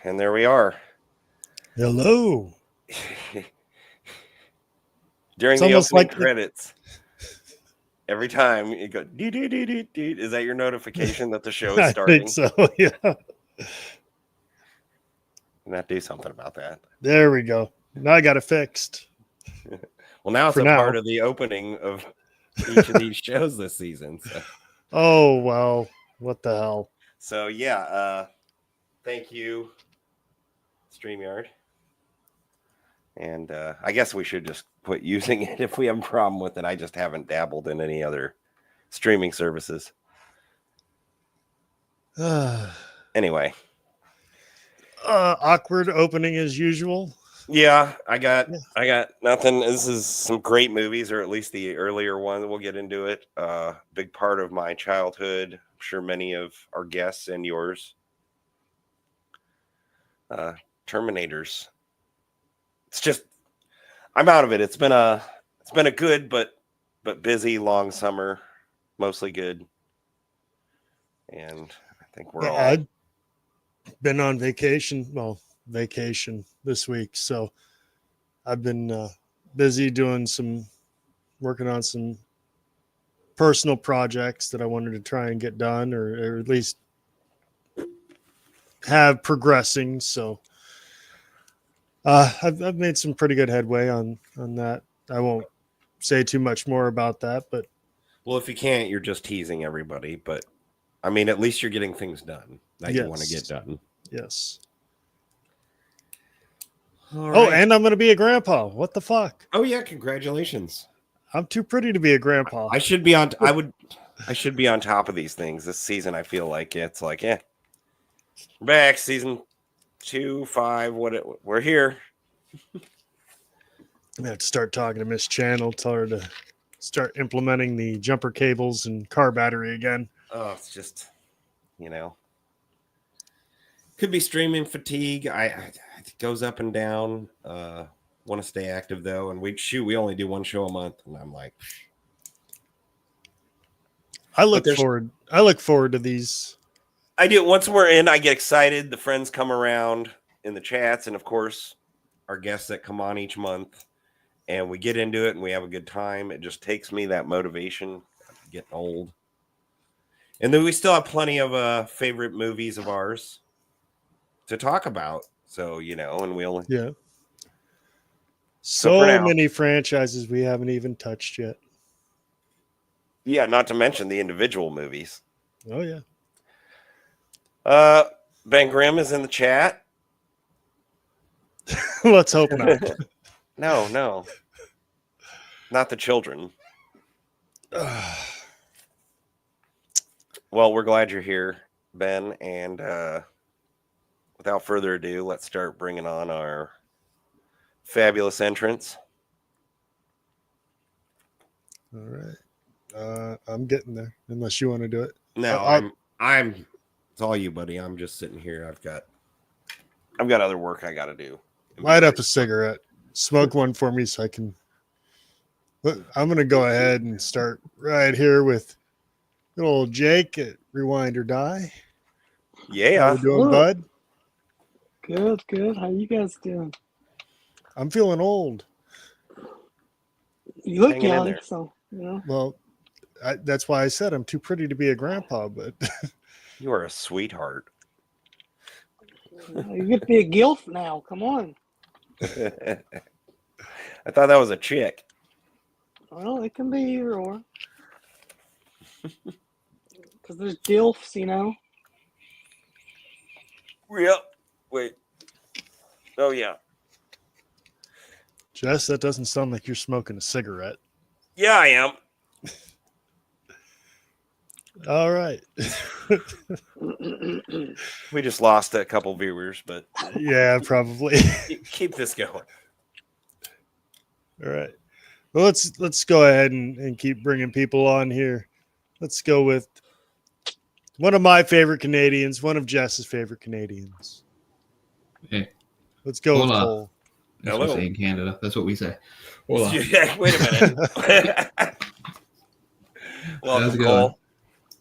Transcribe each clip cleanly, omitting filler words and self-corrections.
And there we are. Hello. During the opening credits, every time you go, is that your notification that the show is starting? I think so, yeah. Not do something about that. There we go. Now I got it fixed. Well, now it's part of the opening of each of these shows this season. So. Oh, well, what the hell? So, yeah, thank you, StreamYard. And I guess we should just quit using it if we have a problem with it. I just haven't dabbled in any other streaming services. Anyway. Awkward opening as usual. Yeah, I got nothing. This is some great movies, or at least the earlier one. We'll get into it. Big part of my childhood. I'm sure many of our guests and yours. Terminators. It's just, I'm out of it. It's been a good but busy long summer, mostly good. And I think we're all. I've been on vacation. Well, vacation this week, so I've been busy working on some personal projects that I wanted to try and get done, or at least have progressing. So I've made some pretty good headway on that. I won't say too much more about that, but well, if you can't, you're just teasing everybody. But I mean, at least you're getting things done that you want to get done. Yes. All right. Oh, and I'm going to be a grandpa. What the fuck? Oh yeah, congratulations. I'm too pretty to be a grandpa. I should be on top of these things this season. I feel like it's like, we're back, season 2, 5. We're here. I have to start talking to Miss Channel, tell her to start implementing the jumper cables and car battery again. Oh, it's just, could be streaming fatigue. It goes up and down. Want to stay active though, and we only do one show a month, and I'm like, I look forward to these. I do. Once we're in, I get excited. The friends come around in the chats, and of course, our guests that come on each month, and we get into it, and we have a good time. It just takes me that motivation. I'm getting old, and then we still have plenty of favorite movies of ours to talk about. So and we only so many franchises we haven't even touched yet. Yeah, not to mention the individual movies. Oh yeah. Ben Grimm is in the chat. Let's hope not. No. Not the children. Well, we're glad you're here, Ben. And without further ado, let's start bringing on our fabulous entrants. All right. I'm getting there, unless you want to do it. No, I'm it's all you, buddy. I'm just sitting here. I've got other work I got to do. Light up a cigarette. Smoke one for me so I can. I'm going to go ahead and start right here with good old Jake at Rewind or Die. Yeah. How you doing, bud? Good. How you guys doing? I'm feeling old. You look young, so Well, that's why I said I'm too pretty to be a grandpa, but you are a sweetheart. You get to be a gilf now. Come on. I thought that was a chick. Well, it can be either or. Because there's gilfs, Yep. Wait. Oh yeah. Jess, that doesn't sound like you're smoking a cigarette. Yeah, I am. All right. We just lost a couple viewers, but yeah, probably. Keep this going. All right. Well, let's go ahead and keep bringing people on here. Let's go with one of my favorite Canadians, one of Jess's favorite Canadians. Hey. Let's go with Cole. That's what we say in Canada. That's what we say. Hola. Wait a minute. How's it going?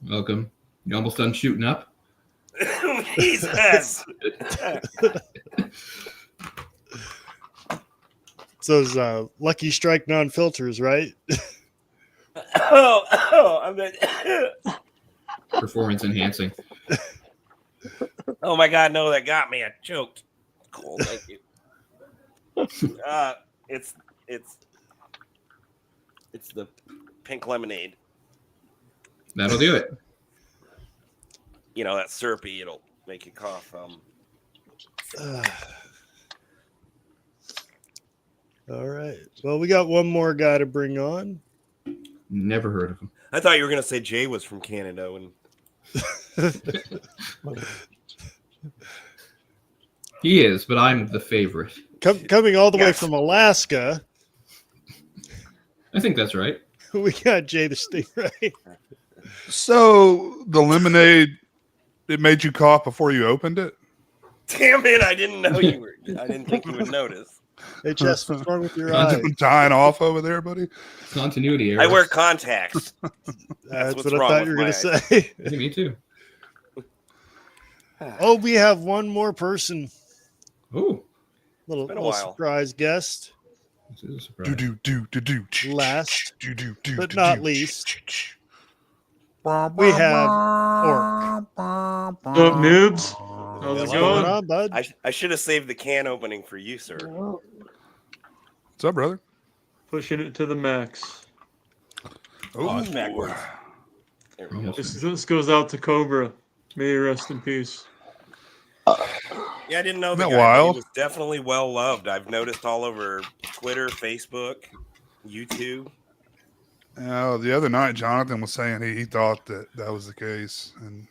Welcome. You almost done shooting up? Jesus. It's those Lucky Strike non-filters, right? I'm good. Performance enhancing. Oh my God, no, that got me. I choked. Cool, thank you. It's the pink lemonade. That'll do it. You know, that syrupy, it'll make you cough. All right. Well, we got one more guy to bring on. Never heard of him. I thought you were gonna say Jay was from Canada and He is, but I'm the favorite. Coming all the way Yes. from Alaska, I think that's right. we got Jaythestingray. So the lemonade, it made you cough before you opened it? damn it, I didn't know you were. I didn't think you would notice. Hey, Jess, what's wrong with your Sounds eyes? Tying off over there, buddy. Continuity error. I wear contacts. That's what's what I wrong thought with you were my going to say. Yeah, me too. Oh, we have one more person. Oh, Little been a while. surprise guest. this is a surprise. Last, but but not least, we have Orc. What's up, noobs? How's it What's going? going on, bud? I should have saved the can opening for you, sir. Oh, What's up, brother? Pushing it to the max. Oh, it's backwards. There we go. This goes out to Cobra. May he rest in peace. Yeah, I didn't know Isn't the that guy. But wild? he was definitely well loved. I've noticed all over Twitter, Facebook, YouTube. The other night, Jonathan was saying he thought that was the case, and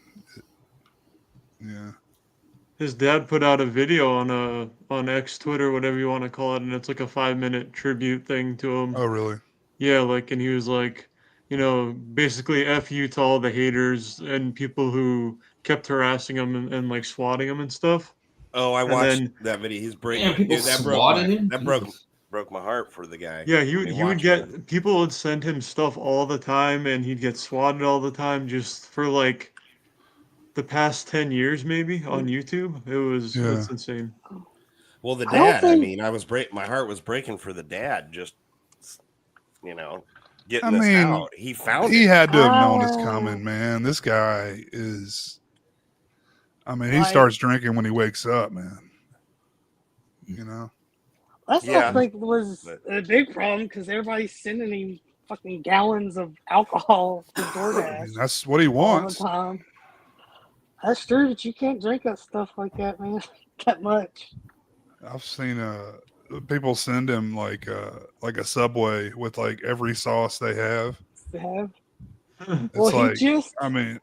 yeah, His dad put out a video on X, Twitter, whatever you want to call it, and it's like a 5-minute tribute thing to him. oh really? Yeah, like, and he was like, you know, basically F you to all the haters and people who kept harassing him and like swatting him and stuff. Oh, I And watched then- that video. He's breaking. Damn, people Dude, that swatted him? That Jesus. broke my heart for the guy. Yeah, I mean, he would watching it. get people would send him stuff all the time, and he'd get swatted all the time just for like the past 10 years, maybe on YouTube. It's Yeah. insane. Well, the I don't dad. I think- mean, my heart was breaking for the dad. Just getting I this mean, out. He found He it. had to have known it's Oh. coming, man. This guy is. I mean, he Like- starts drinking when he wakes up, man. You know. that's Yeah. what I think was a big problem because everybody's sending him fucking gallons of alcohol to I DoorDash mean, that's what he all the wants. time. That's true, but you can't drink that stuff like that, man. That much. I've seen people send him like a Subway with like every sauce they have. To have. It's Well, like, he just I mean,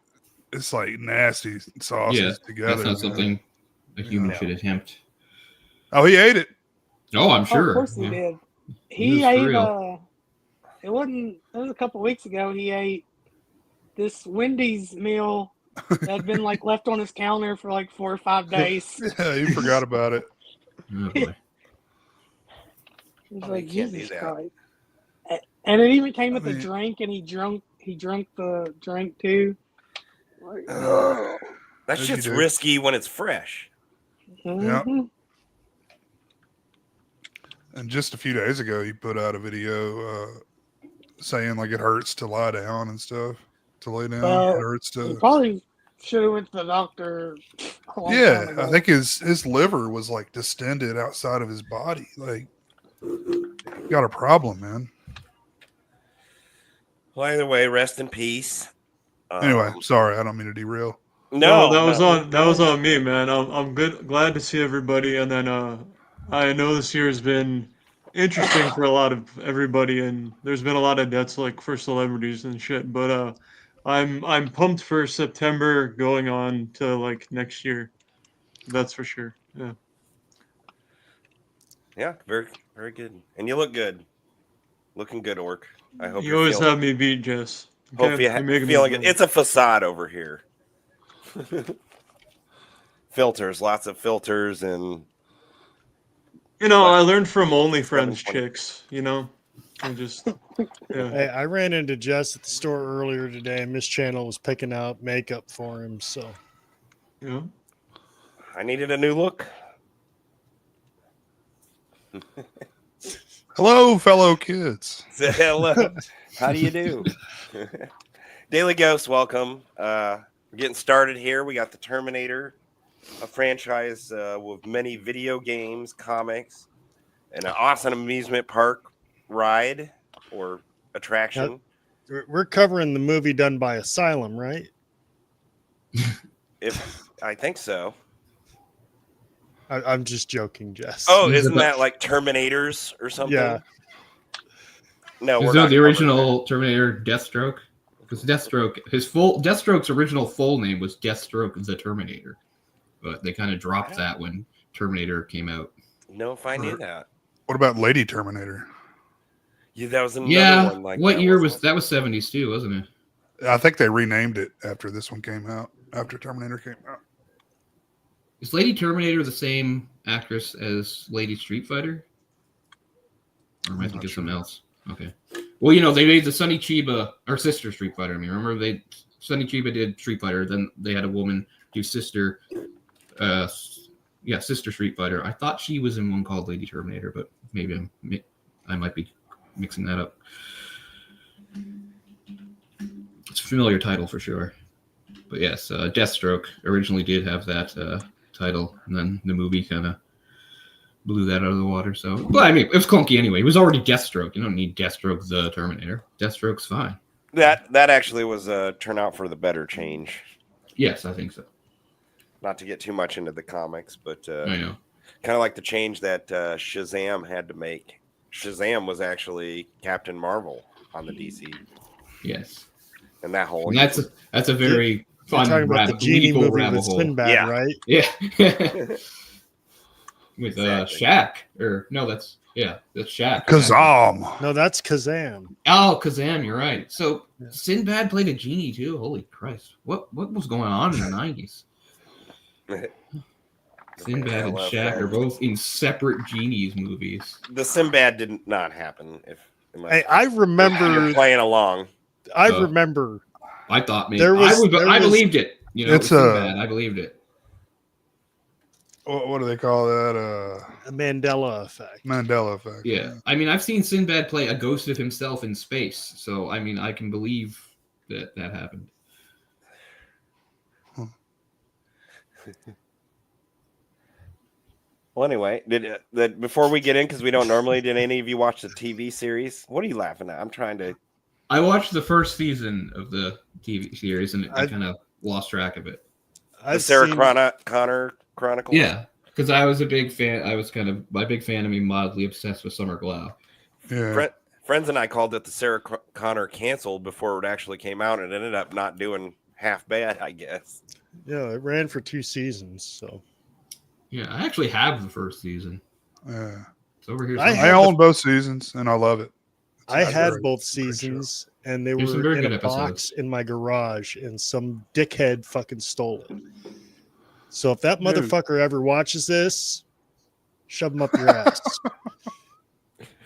it's like nasty sauces Yeah, together. That's not man. something a human No. should attempt. Oh, he ate it. Oh, I'm Oh, sure. of course he Yeah. did. He He was for ate. real. It was a couple weeks ago. He ate this Wendy's meal that had been like left on his counter for like 4 or 5 days. Yeah, he forgot about it. Oh, boy. He's Oh, like, you can't do Jesus that. Christ. And it even came with I the mean- drink, and he drank the drink too. Like, That As you shit's do. risky when it's fresh. mhm. And just a few days ago, he put out a video saying like it hurts to lie down and stuff, to lay down. Well, It hurts He to. probably should have went to the doctor. A long Yeah, time ago. I think his liver was like distended outside of his body. Like, got a problem, man. Well, either way, rest in peace. Anyway, sorry, I don't mean to derail. No, that was no. that was on me, man. I'm glad to see everybody, and then I know this year has been interesting for a lot of everybody, and there's been a lot of deaths like for celebrities and shit. But I'm pumped for September going on to like next year. That's for sure. Yeah. Yeah, very, very good. And you look good. Looking good, Orc. I hope You you're always feeling, have me beat, Jess. hope Okay? you You're making me feeling good. proud. It's a facade over here. Filters, lots of filters, and You know, Like, I learned from OnlyFriends 720. chicks. You know, I just yeah. Hey, I ran into Jess at the store earlier today, and Miss Channel was picking out makeup for him. So Yeah. I needed a new look. Hello, fellow kids. Say hello. How do you do? Daily Ghost, welcome. We're getting started here. We got the Terminator, a franchise with many video games, comics, and an awesome amusement park ride or attraction. We're covering the movie done by Asylum, right? If I think so. I'm just joking, Jess. Oh, Is it isn't the- that like Terminators or something? Yeah. No, we're Is not that the covering original Terminator Deathstroke? Because Deathstroke's original full name was Deathstroke the Terminator, but they kind of dropped that when Terminator came out. that. No, if I knew that. What about Lady Terminator? Yeah, that was another Yeah, one like what that, year wasn't was that? Was 70s too, wasn't it? I think they renamed it after this one came out. After Terminator came out. Is Lady Terminator the same actress as Lady Street Fighter? Or am I I'm thinking not of sure. something else? Okay. Well, you know, they made the Sonny Chiba, or sister Street Fighter. I mean, remember Sonny Chiba did Street Fighter, then they had a woman do sister, sister Street Fighter. I thought she was in one called Lady Terminator, but maybe I might be mixing that up. It's a familiar title for sure. But yes, Deathstroke originally did have that title, and then the movie kind of blew that out of the water. So, but I mean, it was clunky anyway. It was already Deathstroke. You don't need Deathstroke the Terminator. Deathstroke's fine. That actually was a turnout for the better change. Yes, I think so. Not to get too much into the comics, but I know. kind of like the change that Shazam had to make. Shazam was actually Captain Marvel on the DC, Yes, and that whole and that's a very You're fun talking about the Genie legal movie rabbit with hole. Sinbad, Yeah. right? Yeah, with Exactly. Shaq, or no, that's Shaq. Kazam. No, that's Kazam. Oh, Kazam, you're right. So Yeah. Sinbad played a genie too. Holy Christ! What was going on in the 90s? Sinbad and Shaq are both in separate genies movies. The Sinbad did not happen. Unless Hey, I you're remember. playing along. I Oh. remember. I thought maybe There was- I believed it. You know, It's it's Sinbad. I believed it. What do they call that? A Mandela effect. Mandela effect. Yeah, I mean, I've seen Sinbad play a ghost of himself in space, so I mean, I can believe that happened. Well, anyway, before we get in, because we don't normally, did any of you watch the TV series? What are you laughing at? I'm trying to. I watched the first season of the TV series, and I I- kind of lost track of it. The I've Sarah seen- Connor Chronicles. Yeah, because I was a big fan. I was kind of my big fan of me, mildly obsessed with Summer Glau. Yeah. Friends and I called it the Sarah Connor canceled before it actually came out, and it ended up not doing half bad, I guess. Yeah, it ran for 2 seasons. So Yeah, I actually have the first season. Yeah. It's over here. I somewhere. I have own both seasons and I love it. It's I not had great. both It's a great show. seasons, and they There's some were very in good a episodes. box in my garage, and some dickhead fucking stole it. So if that Dude. motherfucker ever watches this, shove him up your ass.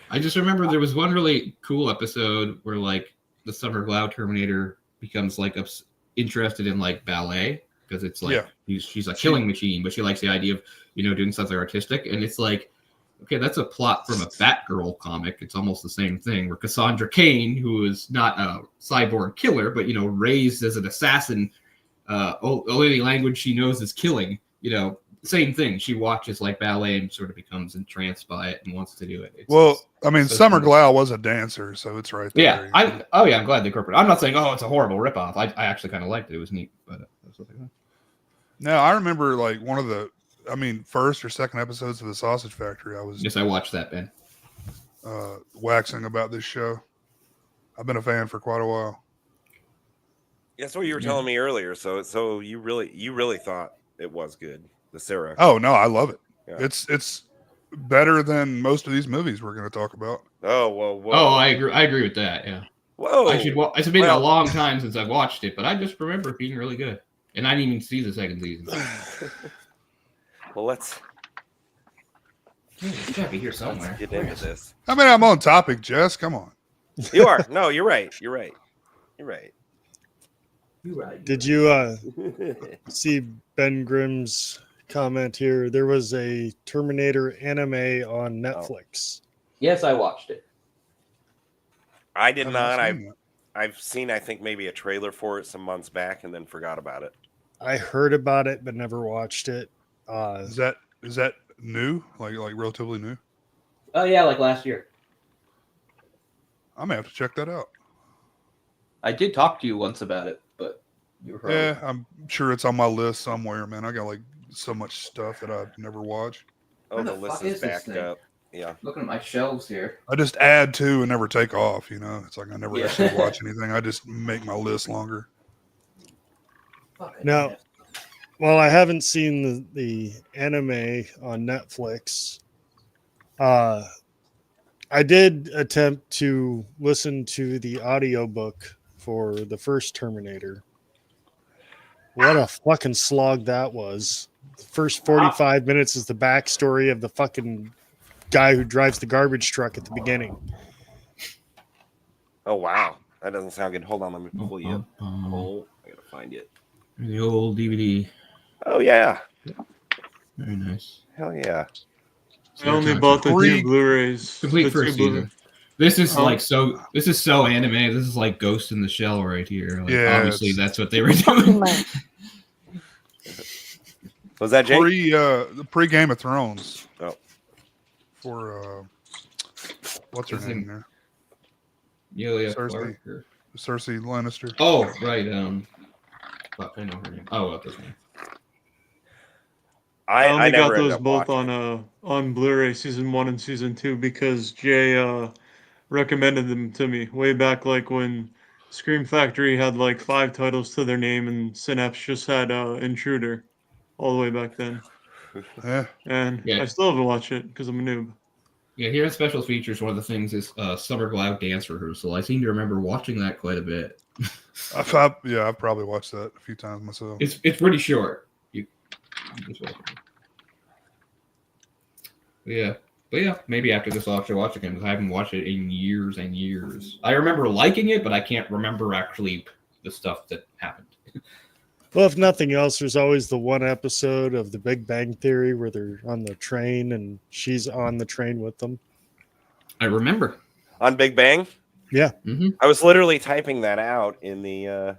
I just remember there was one really cool episode where like the Summer Glau Terminator becomes like interested in like ballet because it's like Yeah. she's a killing machine, but she likes the idea of doing something artistic, and it's like, okay, that's a plot from a Batgirl comic. It's almost the same thing where Cassandra Cain, who is not a cyborg killer, but raised as an assassin, only language she knows is killing. Same thing. She watches like ballet and sort of becomes entranced by it and wants to do it. I mean, so Summer cool. Glau was a dancer, so it's right there. Yeah, I'm glad they incorporated. I'm not saying it's a horrible ripoff. I actually kind of liked it. It was neat, but that's what they got. Now I remember like one of the, first or second episodes of the Sausage Factory. I was Yes, I watched that, Ben. waxing about this show. I've been a fan for quite a while. That's what you were telling me earlier. So you really thought it was good, the Sarah. Oh no, I love it. Yeah. It's better than most of these movies we're going to talk about. Oh whoa. Oh, I agree with that. Yeah, Whoa. It's been Well- a long time since I've watched it, but I just remember it being really good, and I didn't even see the second season. Well, let's It's gotta be here somewhere. get into this. I'm on topic, Jess. Come on. You are. No, you're right. You're right. Did you see Ben Grimm's comment here? There was a Terminator anime on Netflix. Yes, I watched it. I did not. seen that. I've seen, I think, maybe a trailer for it some months back and then forgot about it. I heard about it but never watched it. Is that new? Like relatively new? Oh yeah, like last year. I may have to check that out. I did talk to you once about it, but you were probably... Yeah, I'm sure it's on my list somewhere, man. I got like so much stuff that I've never watched. Oh, Where the the list fuck is is this backed thing? up. Yeah. Looking at my shelves here. I just add to and never take off, you know. It's like I never Yeah. actually watch anything. I just make my list longer. Fuck, I No. didn't have- Well, I haven't seen the anime on Netflix. I did attempt to listen to the audiobook for the first Terminator. What a fucking slog that was. The first 45 minutes is the backstory of the fucking guy who drives the garbage truck at the beginning. Oh, wow. That doesn't sound good. Hold on. Let me pull you up. Oh, Oh, I got to find it. the old DVD. Oh, yeah. Very nice. Hell yeah. I only bought the Free- 2 Blu-rays. Complete The first 2 Blu-ray- season. This is Oh. like so. This is so anime. This is like Ghost in the Shell right here. Like, Yeah, obviously it's- that's what they were doing. Was that Jake? The pre Game of Thrones. Oh. For what's her Is name it- there? Emilia Cersei. Clarke. Or... Cersei Lannister. Oh, right. Fuck, I know her name. Oh, what's his name? I only got never ended those up both watching. on Blu-ray season 1 and season 2 because Jay recommended them to me way back like when Scream Factory had like 5 titles to their name and Synapse just had Intruder all the way back then. Yeah. And Yeah. I still haven't watched it because I'm a noob. Yeah, here in special features, one of the things is Summer Glau dance rehearsal. I seem to remember watching that quite a bit. I've probably watched that a few times myself. It's pretty short. But yeah, maybe after this I'll have to watch it again because I haven't watched it in years and years. I remember liking it, but I can't remember actually the stuff that happened. Well, if nothing else, there's always the one episode of The Big Bang Theory where they're on the train and she's on the train with them. I remember. On Big Bang? Yeah. Mm-hmm. I was literally typing that out in the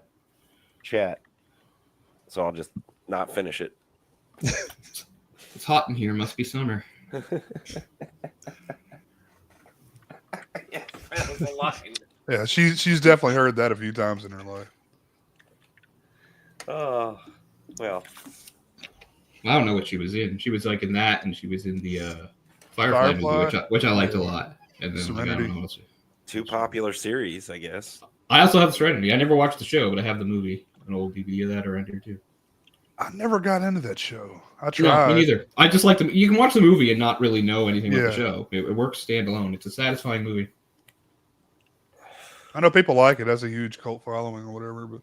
chat. So I'll just not finish it. It's hot in here. Must be summer. Yeah, that was a line. Yeah, she's definitely heard that a few times in her life. Oh, well. I don't know what she was in. She was like in that, and she was in the Firefly movie, which I liked a lot. And then like, I don't know what else. 2 popular series, I guess. I also have Serenity. I never watched the show, but I have the movie, an old DVD of that around here too. I never got into that show. I No, tried. me neither. I just like you can watch the movie and not really know anything about Yeah. the show. It works standalone. It's a satisfying movie. I know people like it. It has a huge cult following or whatever, but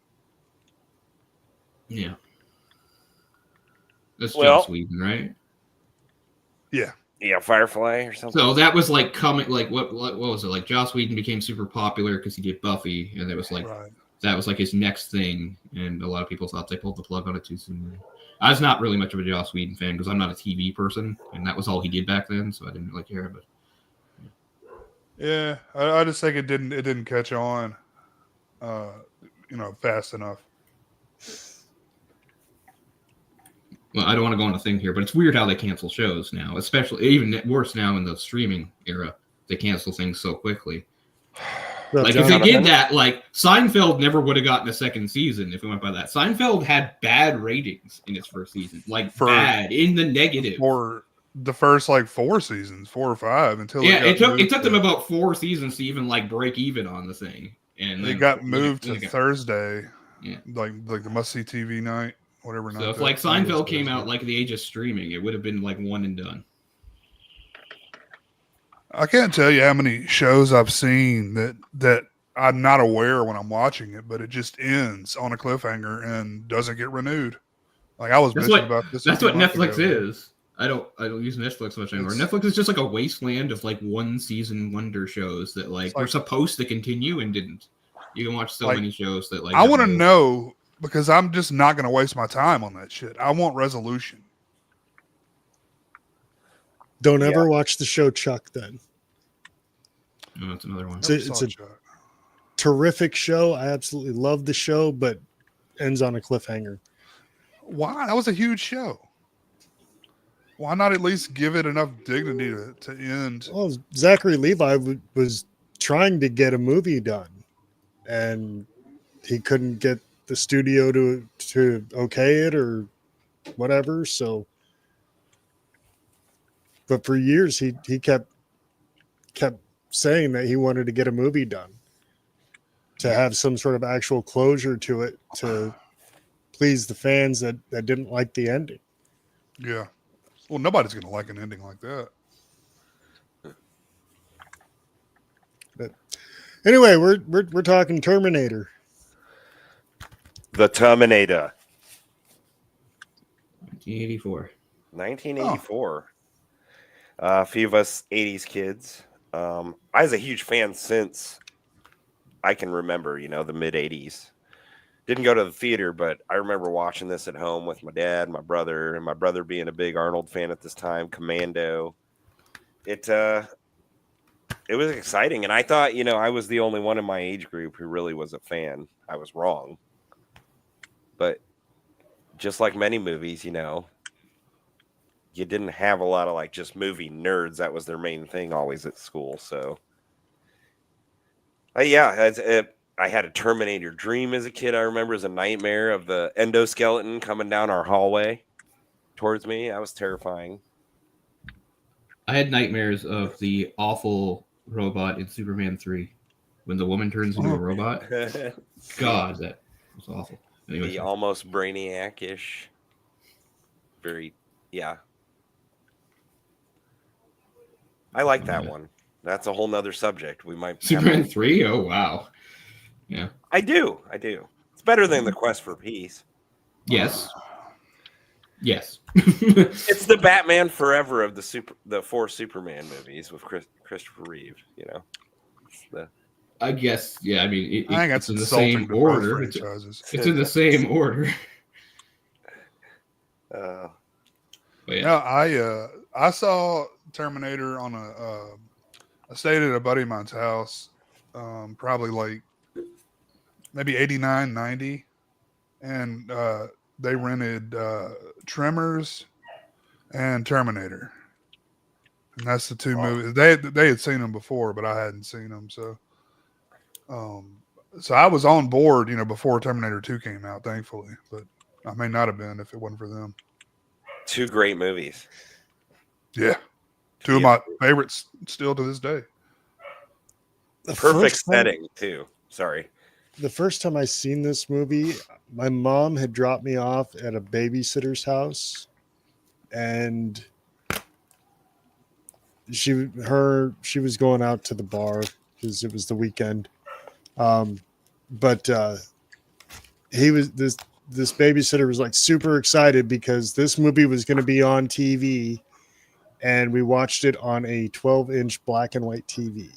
Yeah. That's Well- Joss Whedon, right? Yeah, Firefly or something. So that was like coming, like what was it? Like Joss Whedon became super popular because he did Buffy, and it was like right. that was like his next thing, and a lot of people thought they pulled the plug on it too soon. I was not really much of a Joss Whedon fan because I'm not a TV person, and that was all he did back then, so I didn't really care. But Yeah, I just think it didn't catch on, fast enough. well, I don't want to go on a thing here, but it's weird how they cancel shows now, especially even worse now in the streaming era. They cancel things so quickly. Like if they did that, like Seinfeld never would have gotten a second season if it went by that. Seinfeld had bad ratings in its first season, like bad in the negative. For the first like 4 seasons, 4 or 5, until It took them about 4 seasons to even like break even on the thing, and They got moved to then it got- Thursday, Yeah. like the must see TV night, whatever. So night if that like was, Seinfeld came Thursday. out like the age of streaming, it would have been like one and done. I can't tell you how many shows I've seen that I'm not aware when I'm watching it, but it just ends on a cliffhanger and doesn't get renewed. Like I was That's bitching what- about this. That's a few what months Netflix ago. is. I don't use Netflix much anymore. It's- Netflix is just like a wasteland of like one season wonder shows that like It's were like- supposed to continue and didn't. You can watch so Like, many shows that like I have want to no- know because I'm just not going to waste my time on that shit. I want resolution. Don't ever watch the show Chuck then. No, that's another one. It's a terrific show. I absolutely love the show, but ends on a cliffhanger. Why? That was a huge show. Why not at least give it enough dignity to end? Well, Zachary Levi was trying to get a movie done, and he couldn't get the studio to okay it or whatever. So, but for years he kept saying that he wanted to get a movie done, to have some sort of actual closure to it, to please the fans that didn't like the ending. Yeah. Well, nobody's going to like an ending like that. But anyway, we're talking Terminator. The Terminator. 1984. 1984. A few of us 80s kids. I was a huge fan since I can remember, the mid 80s. Didn't go to the theater, but I remember watching this at home with my dad, my brother, and my brother being a big Arnold fan at this time. Commando. It was exciting, and I thought, I was the only one in my age group who really was a fan. I was wrong, but just like many movies, you didn't have a lot of just movie nerds. That was their main thing always at school. So, I had a Terminator dream as a kid. I remember as a nightmare of the endoskeleton coming down our hallway towards me. That was terrifying. I had nightmares of the awful robot in Superman 3 when the woman turns into a robot. God, that was awful. Anyway, The almost Brainiac-ish. I like that one. That's a whole nother subject. We might Superman 3? Oh, wow. Yeah. I do. It's better than the Quest for Peace. Yes. Yes. It's the Batman Forever of the 4 Superman movies with Christopher Reeve. I guess. Yeah. I mean, I think it's that's in the insulting same to both order. franchises. It's in the same order. Uh, But yeah. No, I saw Terminator on I stayed at a buddy of mine's house, probably maybe 89, 90. And they rented Tremors and Terminator. And that's the two movies. They had seen them before, but I hadn't seen them. So I was on board, before Terminator 2 came out, thankfully. But I may not have been if it wasn't for them. 2 great movies. Yeah. 2 of my favorites still to this day. Perfect setting, too. Sorry. The first time I seen this movie, my mom had dropped me off at a babysitter's house, and she was going out to the bar because it was the weekend. But this babysitter was super excited because this movie was going to be on TV, and we watched it on a 12-inch black and white TV.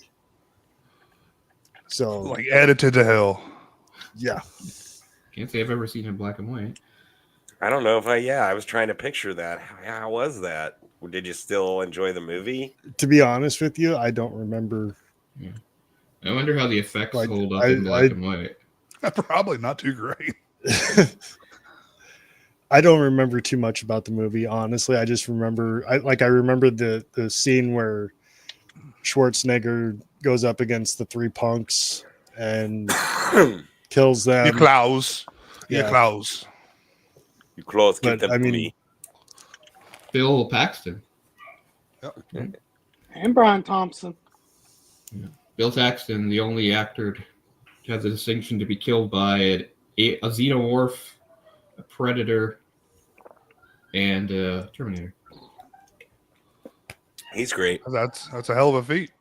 So edited to hell. Yeah. Can't say I've ever seen it in black and white. I don't know if I was trying to picture that. How was that? Did you still enjoy the movie? To be honest with you, I don't remember. Yeah. I wonder how the effects hold up in black and white. Probably not too great. I don't remember too much about the movie, honestly. I just remember I remember the scene where Schwarzenegger goes up against the 3 punks and kills them. You Klaus. Yeah. You Klaus. You close, get But, them to me. Bill Paxton. Yep. And Brian Thompson. Yeah. Bill Paxton, the only actor to have the distinction to be killed by a xenomorph, a predator, and a Terminator. He's great. That's a hell of a feat.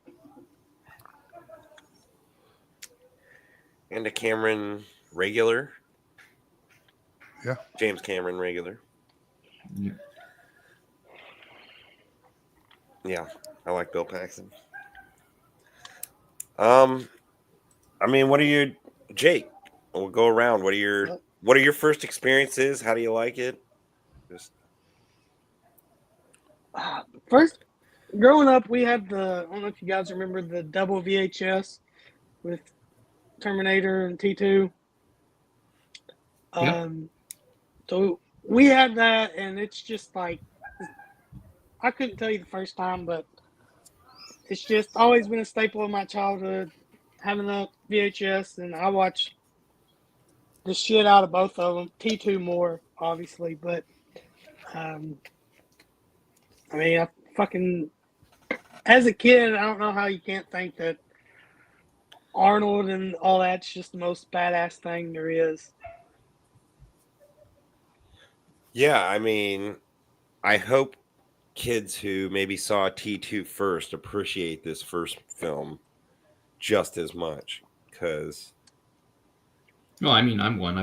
And a Cameron regular. Yeah. James Cameron regular. Yeah. Yeah, I like Bill Paxton. What are your Jake? We'll go around. What are your what are your first experiences? How do you like it? Just First, growing up, we had I don't know if you guys remember the double VHS with Terminator and T2. Yeah. So we had that, and it's just like, I couldn't tell you the first time, but it's just always been a staple of my childhood, having that VHS, and I watch the shit out of both of them. T2 more, obviously, but I mean, I fucking, as a kid, I don't know how you can't think that Arnold and all that's just the most badass thing there is. yeah, I mean, I hope kids who maybe saw T2 first appreciate this first film just as much, because Well, I mean, I'm one.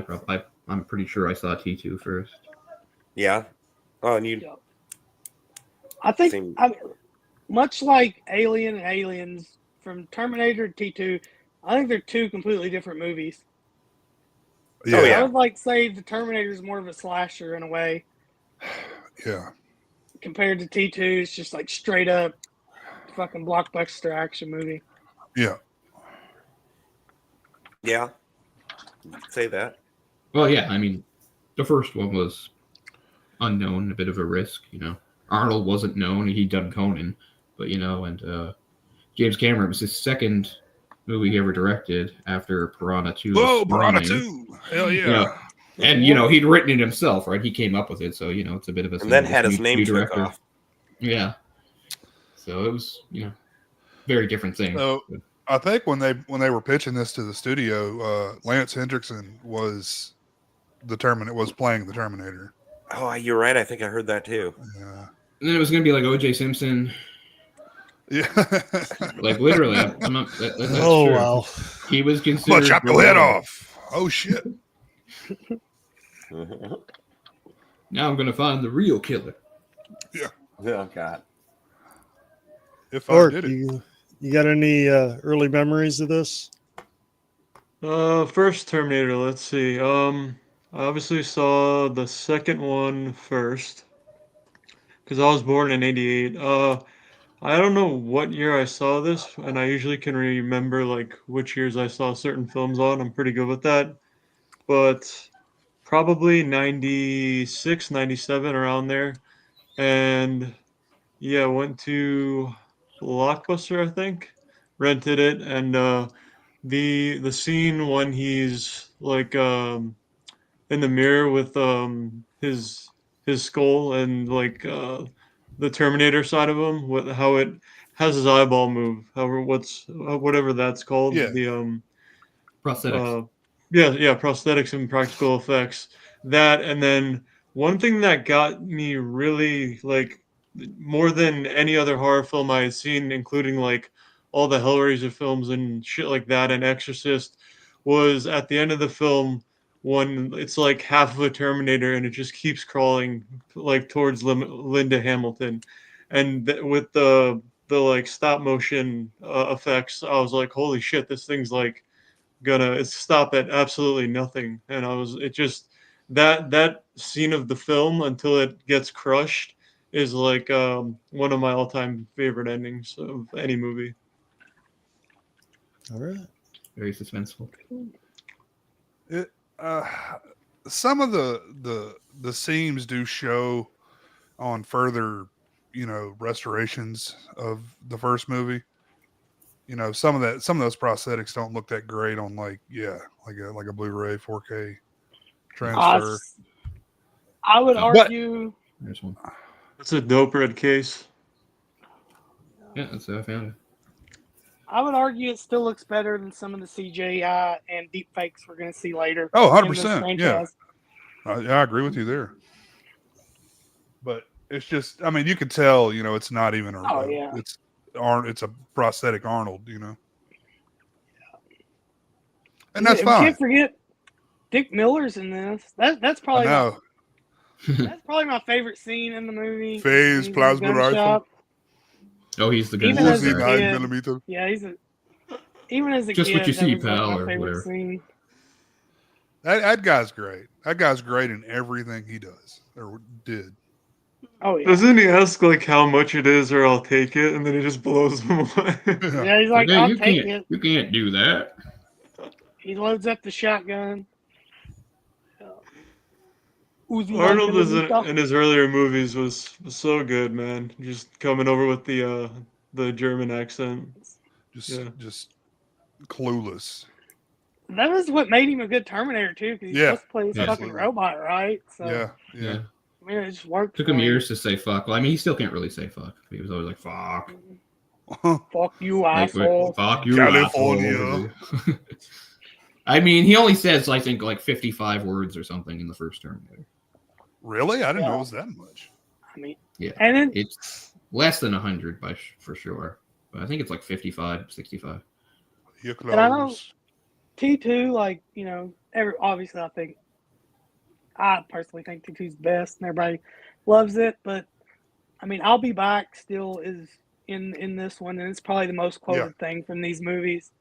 I'm pretty sure I saw T2 first. yeah. Oh, and you I think, seem much like Alien and Aliens, from Terminator to T2, I think they're two completely different movies. Yeah, Oh, yeah. I would like say the Terminator is more of a slasher in a way, yeah. compared to T2. It's just like straight up fucking blockbuster action movie. Yeah. yeah. You could say that. Well, yeah, I mean, the first one was unknown, a bit of a risk, you know. Arnold wasn't known; he'd done Conan, but you know, and James Cameron was his second movie he ever directed after Piranha 2. Whoa, Piranha bombing. 2. Hell yeah. Yeah. And you know, he'd written it himself, right? He came up with it, so you know, it's a bit of a. And then had his new name took director. off. Yeah. So it was, you know, very different thing. So I think when they were pitching this to the studio, Lance Hendrickson was playing the Terminator. Oh, you're right. I think I heard that too. Yeah. And then it was going to be like O.J. Simpson. Yeah. Like literally, I'm not. That's Oh true. wow! He was considered. Well, chop your head off. Oh shit. Now I'm going to find the real killer. Oh God. If I Or did it. you got any early memories of this? First Terminator, let's see. I obviously saw the second one first because I was born in '88. I don't know what year I saw this, and I usually can remember like which years I saw certain films on. I'm pretty good with that. But probably 96, 97, around there. And yeah, went to Blockbuster, I think, rented it, and the scene when he's like in the mirror with his skull and like the Terminator side of him, how it has his eyeball move, whatever that's called, Yeah. the Prosthetics. yeah, prosthetics and practical effects. That, and then one thing that got me really like more than any other horror film I had seen, including like all the Hellraiser films and shit like that, and Exorcist, was at the end of the film when it's like half of a Terminator and it just keeps crawling like towards Linda Hamilton, and with the like stop motion effects, I was like, holy shit, this thing's like gonna stop at absolutely nothing. And it just, that scene of the film until it gets crushed is like one of my all-time favorite endings of any movie. All right. Very suspenseful. It, some of the seams do show on further, you know, restorations of the first movie. You know, some of those prosthetics don't look that great on like a Blu-ray 4K transfer. I would argue. There's one. It's a dope red case. Yeah, that's how I found it. I would argue it still looks better than some of the CGI and deep fakes we're going to see later. Oh, in this 100%. Yeah. franchise. Yeah, I agree with you there. But it's just, I mean, you could tell, you know, it's not even it's a prosthetic Arnold, you know. And that's We fine. can't forget Dick Miller's in this. That's I probably know. that's probably my favorite scene in the movie. Phase He's in the plasma gun rifle. shop. Oh, he's the good Even as Uzi a 9 kid. millimeter. Yeah, even as a Just kid, what you that see, was like pal, my or favorite whatever. scene. That guy's great. That guy's great in everything he does or did. Oh yeah. Doesn't he ask like how much it is or I'll take it, and then he just blows him away? Yeah, he's like, Okay, I'll you take can't, it. you can't do that. He loads up the shotgun. Uzi Arnold is Margarita. in his earlier movies was so good, man. Just coming over with the German accent. Yeah. Just clueless. That was what made him a good Terminator too, because he's Yeah, supposed to play this fucking absolutely. robot, right? So Yeah. Yeah. I mean, it just worked. Took for him him. years to say fuck. Well, I mean, he still can't really say fuck. He was always like, fuck. Fuck you, Like, asshole. fuck you, California. asshole. I mean, he only says, I think, like 55 words or something in the first Terminator. Really? I didn't know Yeah. it was that much. I mean, Yeah. and then It's less than 100 for sure. But I think it's like 55, 65. You're And I know- close. T2, like, you know, obviously I personally think T2's best and everybody loves it, but I mean, I'll Be Back still is in this one, and it's probably the most quoted thing from these movies.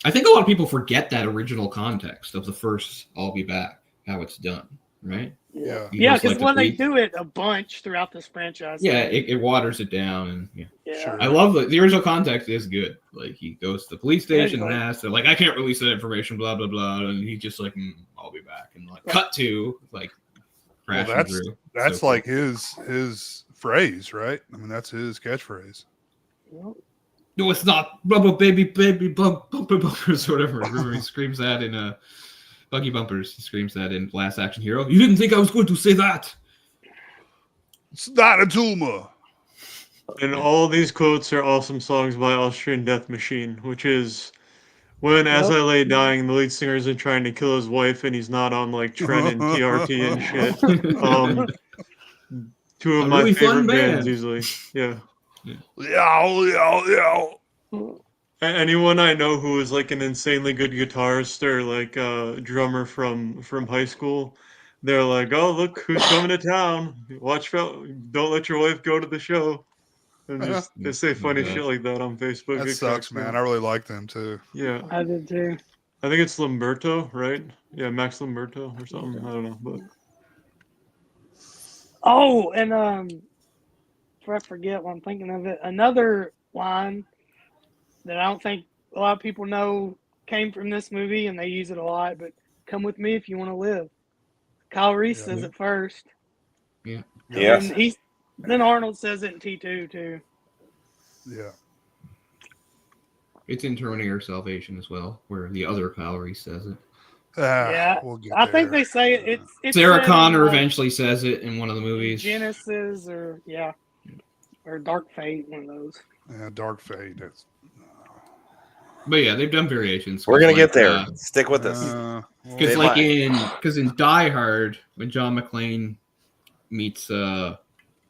I think a lot of people forget that original context of the first I'll Be Back, how it's done, right? Yeah. He Yeah, goes, because like, when the they police- do it a bunch throughout this franchise. Yeah, it waters it down. And yeah. Sure. I love the original context is good. Like, he goes to the police station and Right. asks, they're like, I can't release that information, blah, blah, blah. And he's just like, I'll be back. And like, cut to, like, Well, crashing through. that's So like his phrase, right? I mean, that's his catchphrase. Well, no, it's not rubber baby bumper bumpers or whatever. Remember he screams that in Buggy Bumpers. He screams that in Last Action Hero. You didn't think I was going to say that. It's not a tumor. And all these quotes are awesome songs by Austrian Death Machine, which is when As I Lay Dying, the lead singer isn't trying to kill his wife and he's not on like Tren and TRT and shit. Two of A my really fun favorite bands band. easily. Yeah. Yeah. Anyone I know who is like an insanely good guitarist or like a drummer from high school, they're like, "Oh, look who's coming to town! Watch out! Don't let your wife go to the show." And just they say funny Yeah. shit like that on Facebook. That It sucks, cracks me man. up. I really like them too. Yeah, I did too. I think it's Lamberto, right? Yeah, Max Lamberto or something. I don't know, but Oh, and before I forget while I'm thinking of it, another line that I don't think a lot of people know came from this movie, and they use it a lot. But "Come with me if you want to live." Kyle Reese says it first. Yes. And then Arnold says it in T2 too. Yeah. It's in Terminator Salvation as well, where the other Kyle Reese says it. Yeah, We'll get I think there. they say it. It's Sarah said in, Connor like, eventually says it in one of the movies. Genesis or Dark Fate, one of those. Yeah, Dark Fate. That's, But yeah, they've done variations. We're gonna Like, get there. Stick with us. Because They like might. because in Die Hard, when John McClane meets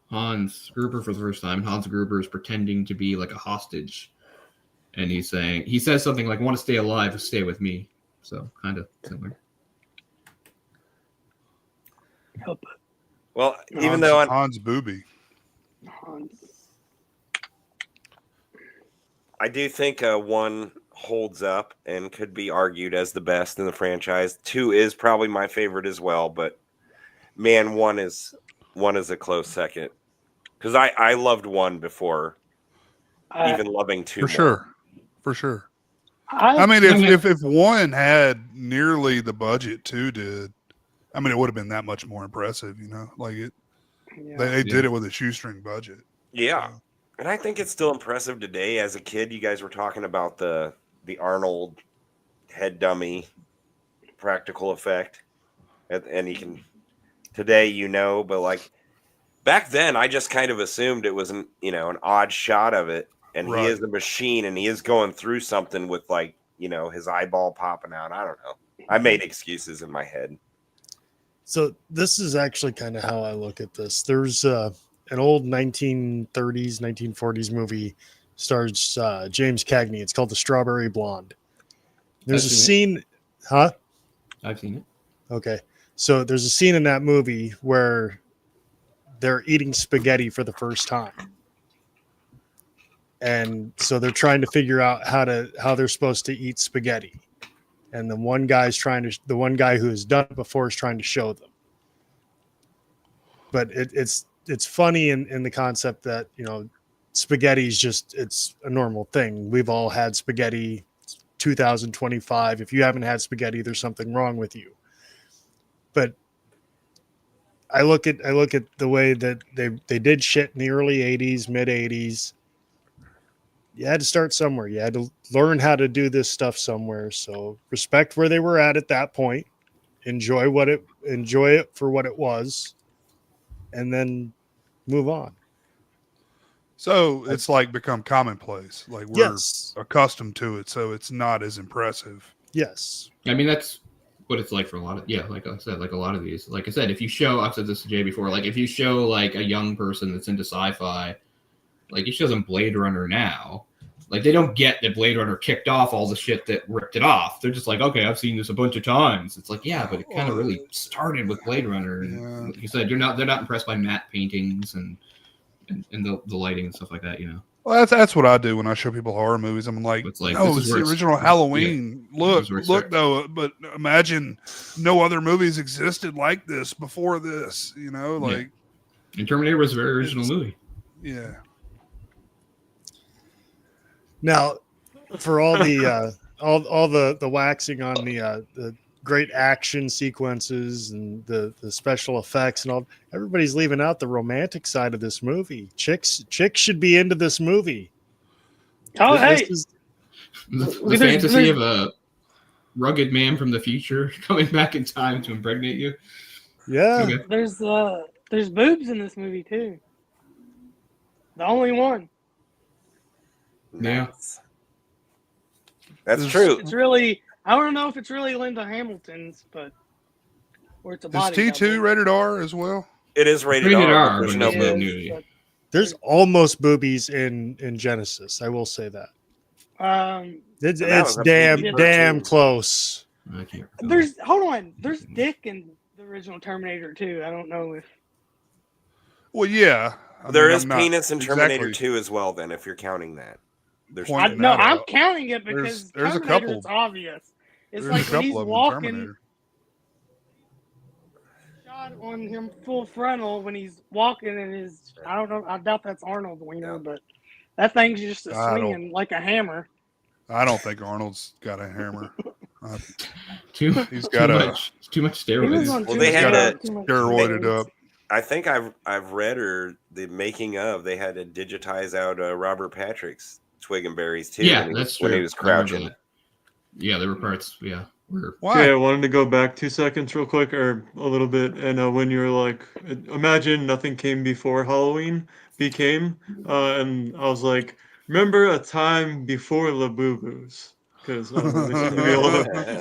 Hans Gruber for the first time, Hans Gruber is pretending to be like a hostage, and he says something like, "Want to stay alive? Stay with me." So kind of similar. Help Well, even though Hans Booby. I do think one holds up and could be argued as the best in the franchise. 2 is probably my favorite as well, but man, one is a close second. Because I loved 1 before even loving 2 For sure. I I mean, if one had nearly the budget 2 did, I mean, it would have been that much more impressive, you know? Like they did it with a shoestring budget. Yeah. And I think it's still impressive today. As a kid, you guys were talking about the Arnold head dummy practical effect. And you can today, but like back then I just kind of assumed it was an odd shot of it. And Right. he is a machine and he is going through something with like, his eyeball popping out. I don't know. I made excuses in my head. So this is actually kind of how I look at this. There's an old 1930s, 1940s movie stars James Cagney. It's called The Strawberry Blonde. There's a scene, huh? I've seen it. Okay. So there's a scene in that movie where they're eating spaghetti for the first time. And so they're trying to figure out how they're supposed to eat spaghetti. and the one guy who has done it before is trying to show them. But it's funny in the concept that, you know, spaghetti is just, it's a normal thing. We've all had spaghetti. 2025. If you haven't had spaghetti, there's something wrong with you. But I look at the way that they did shit in the early 80s, mid 80s. You had to start somewhere. You had to learn how to do this stuff somewhere. So respect where they were at that point. Enjoy it for what it was, and then move on. So it's like become commonplace. Like we're Yes. accustomed to it, so it's not as impressive. Yes. I mean, that's what it's like for a lot of, like I said, like a lot of these. Like I said, if you show, I've said this to Jay before, like if you show like a young person that's into sci-fi, like you show them Blade Runner now, like they don't get that Blade Runner kicked off all the shit that ripped it off. They're just like, okay, I've seen this a bunch of times. It's like, yeah, but it kind of really started with Blade Runner. And like you said, they're not impressed by matte paintings and the lighting and stuff like that, you know. Well, that's what I do when I show people horror movies. I'm like, It's like, no, this it's is the where original Halloween. this is where it Look starts. though, but imagine no other movies existed like this before this. You know, like And Terminator was a very original movie. yeah. Now, for all the all the waxing on the great action sequences and the special effects and all, everybody's leaving out the romantic side of this movie. Chicks should be into this movie. Oh, This hey, is- The fantasy of a rugged man from the future coming back in time to impregnate you. yeah. Okay. there's boobs in this movie too. The only one. Yeah. Nice. That's true. It's really, I don't know if it's really Linda Hamilton's, but or it's a Is body. T2 double. rated R as well? It is rated, Rated R. R, But there's but no it's It not boob. is, nudity. There's almost boobies in Genesis. I will say that. but, It's, And that it's was a damn PG-13. close. I can't recall. there's dick in the original Terminator too. I don't know if Well, yeah. There mean, is I'm not penis in Terminator exactly 2 as well, then, if you're counting that. There's Point- two. No, I'm no. counting it because There's a Terminator, couple. it's obvious. It's There's like a when he's couple of them in walking, Terminator. shot on him full frontal when he's walking in his. I don't know. I doubt that's Arnold Wiener, but that thing's just a I don't- swinging like a hammer. I don't think Arnold's got a hammer. Too He's got a too much He was steroids. on Well, too they much had drugs, to too much steroided steroids. up. I think I've read or the making of, they had to digitize out Robert Patrick's twig and berries too. Yeah, when he that's was, true. when he was I remember crouching. that. Yeah, there were parts. Yeah, were Why? Okay, I wanted to go back 2 seconds real quick, or a little bit, and when you were like, imagine nothing came before Halloween became, and I was like, remember a time before Labubu's? Because there's gonna be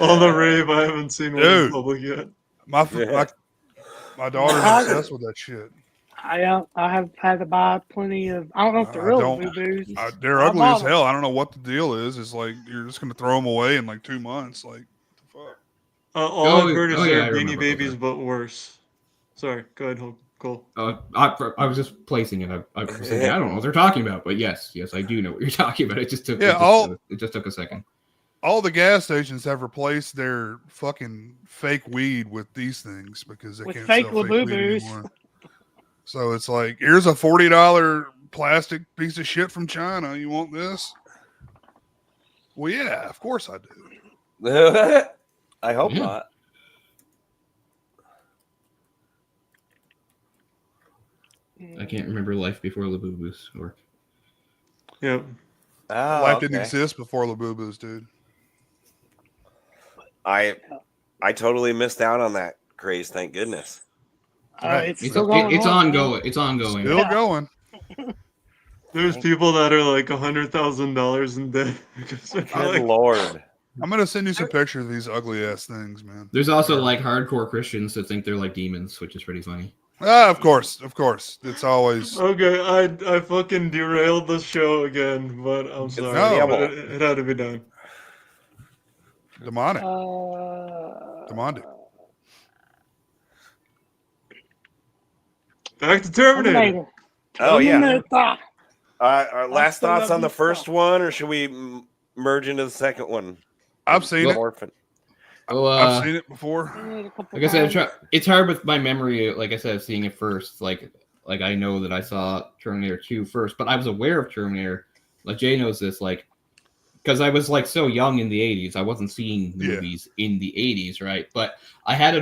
all the rave. I haven't seen one in Dude. public yet. My daughter's I- obsessed with that shit. I have had to buy plenty of. I don't know if they're I real don't- boo-boos. They're I ugly bought as 'em. hell. I don't know what the deal is. It's like you're just gonna throw them away in like 2 months. Like, what the fuck? All Oh, I've heard is oh, yeah, they're I Beanie remember Babies, those. but worse. Sorry, go ahead, Cole. I was just placing it. I was thinking, I don't know what they're talking about, but yes, I do know what you're talking about. It just took it just took a second. All the gas stations have replaced their fucking fake weed with these things because they With can't fake sell fake weed Labubu's. anymore. So it's like, here's a $40 plastic piece of shit from China. You want this? Well, yeah, of course I do. I hope Yeah. not. I can't remember life before Labubu's or Yep. Oh, Life didn't okay. exist before Labubu's, dude. I totally missed out on that craze. Thank goodness. It's it's, still going it's on. ongoing. It's ongoing. Still Yeah. going. There's people that are like $100,000 in debt because they're Good like, Lord. I'm gonna send you some pictures of these ugly ass things, man. There's also like hardcore Christians that think they're like demons, which is pretty funny. Ah, of course. It's always okay, I fucking derailed the show again, but I'm sorry. No. But it had to be done. demonic. Uh, Demonic. Back to Terminator. Terminator. Oh, yeah. Terminator. Our last still thoughts love on the you, first so. one, or should we merge into the second one? I've seen Well, it. Orphan. Oh, I've seen it before. like I said, it's hard with my memory. Like I said, seeing it first. Like I know that I saw Terminator 2 first, but I was aware of Terminator. Like Jay knows this. Like because I was like so young in the 80s, I wasn't seeing the movies in the 80s, right? But I had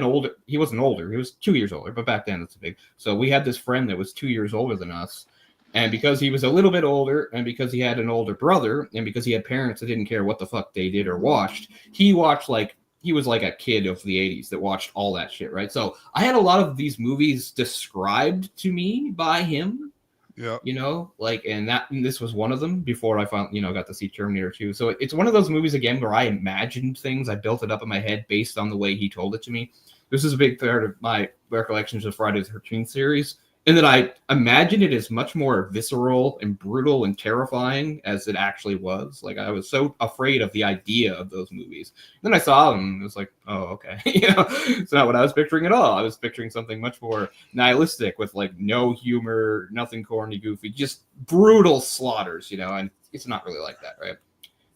he wasn't older, he was 2 years older, but back then it's big. So we had this friend that was 2 years older than us. And because he was a little bit older, and because he had an older brother, and because he had parents that didn't care what the fuck they did or watched, he was like a kid of the 80s that watched all that shit, right? So I had a lot of these movies described to me by him. Yeah. You know, like, and this was one of them before I found, got to see Terminator 2. So it's one of those movies again where I imagined things. I built it up in my head based on the way he told it to me. This is a big part of my recollections of Friday the 13th series. And that I imagined it as much more visceral and brutal and terrifying as it actually was. Like, I was so afraid of the idea of those movies. Then I saw them and it was like, oh, okay. It's not what I was picturing at all. I was picturing something much more nihilistic with like no humor, nothing corny, goofy, just brutal slaughters, and it's not really like that, right?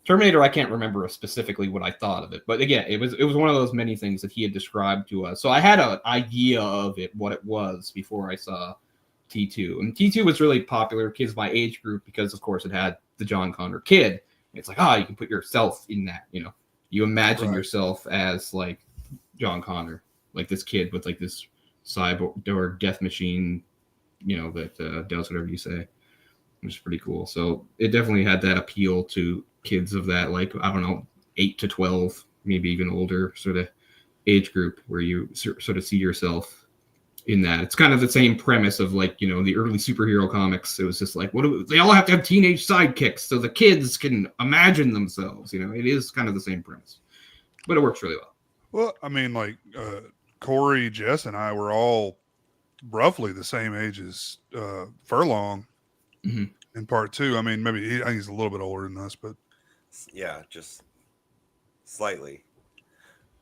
Terminator, I can't remember specifically what I thought of it, but again, it was one of those many things that he had described to us. So I had an idea of it, what it was, before I saw T2. And T2 was really popular, kids my age group, because of course it had the John Connor kid. It's like, you can put yourself in that, you imagine yourself as like John Connor, like this kid with like this cyborg or death machine, that does whatever you say, which is pretty cool. So it definitely had that appeal to kids of that, like, I don't know, 8 to 12, maybe even older sort of age group, where you sort of see yourself in that. It's kind of the same premise of like, the early superhero comics. It was just like, they all have to have teenage sidekicks so the kids can imagine themselves. It is kind of the same premise, but it works really well. Well, I mean, like Kory, Jess, and I were all roughly the same age as Furlong in part 2. I mean, maybe I think he's a little bit older than us, but yeah, just slightly.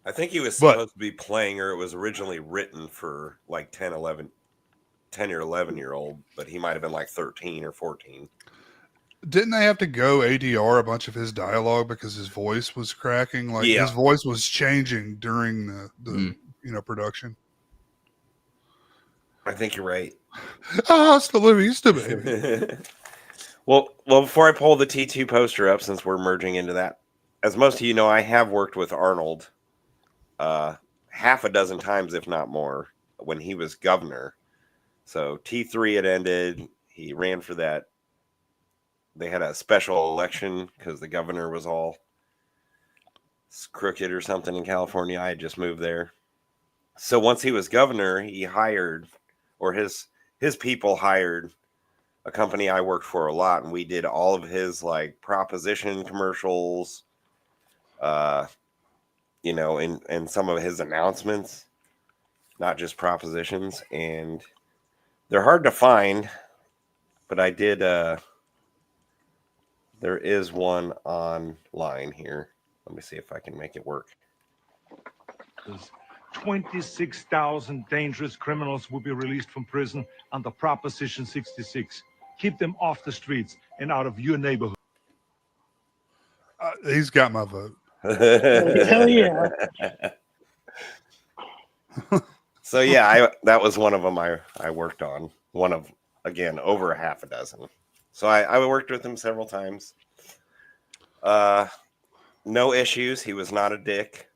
I think he was supposed to be playing, or it was originally written for like 10 or 11-year-old, but he might have been like 13 or 14. Didn't they have to go ADR a bunch of his dialogue because his voice was cracking? Like his voice was changing during the production. I think you're right. It's the Louisa, baby. Well, before I pull the T2 poster up, since we're merging into that, as most of you know, I have worked with Arnold half a dozen times, if not more, when he was governor. So T3 had ended. He ran for that. They had a special election because the governor was all crooked or something in California. I had just moved there. So once he was governor, he hired, or his people hired, a company I worked for a lot, and we did all of his like proposition commercials, and some of his announcements, not just propositions. And they're hard to find, but I did. There is one online here. Let me see if I can make it work. 26,000 dangerous criminals will be released from prison under Proposition 66. Keep them off the streets and out of your neighborhood. He's got my vote. Hell yeah. So yeah, that was one of them I worked on. One of, again, over a half a dozen. So I worked with him several times. No issues. He was not a dick.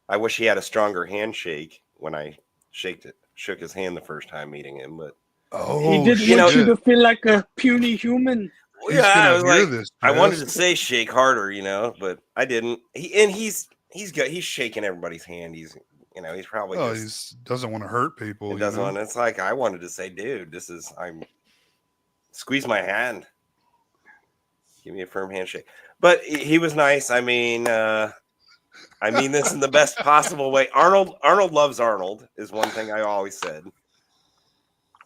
I wish he had a stronger handshake when I shook his hand the first time meeting him, but he didn't want you to feel like a puny human. I was like, I wanted to say shake harder, but I didn't. He's shaking everybody's hand. He's probably he doesn't want to hurt people. He doesn't want. It's like I wanted to say, dude, squeeze my hand, give me a firm handshake. But he was nice. I mean this in the best possible way. Arnold loves Arnold is one thing I always said.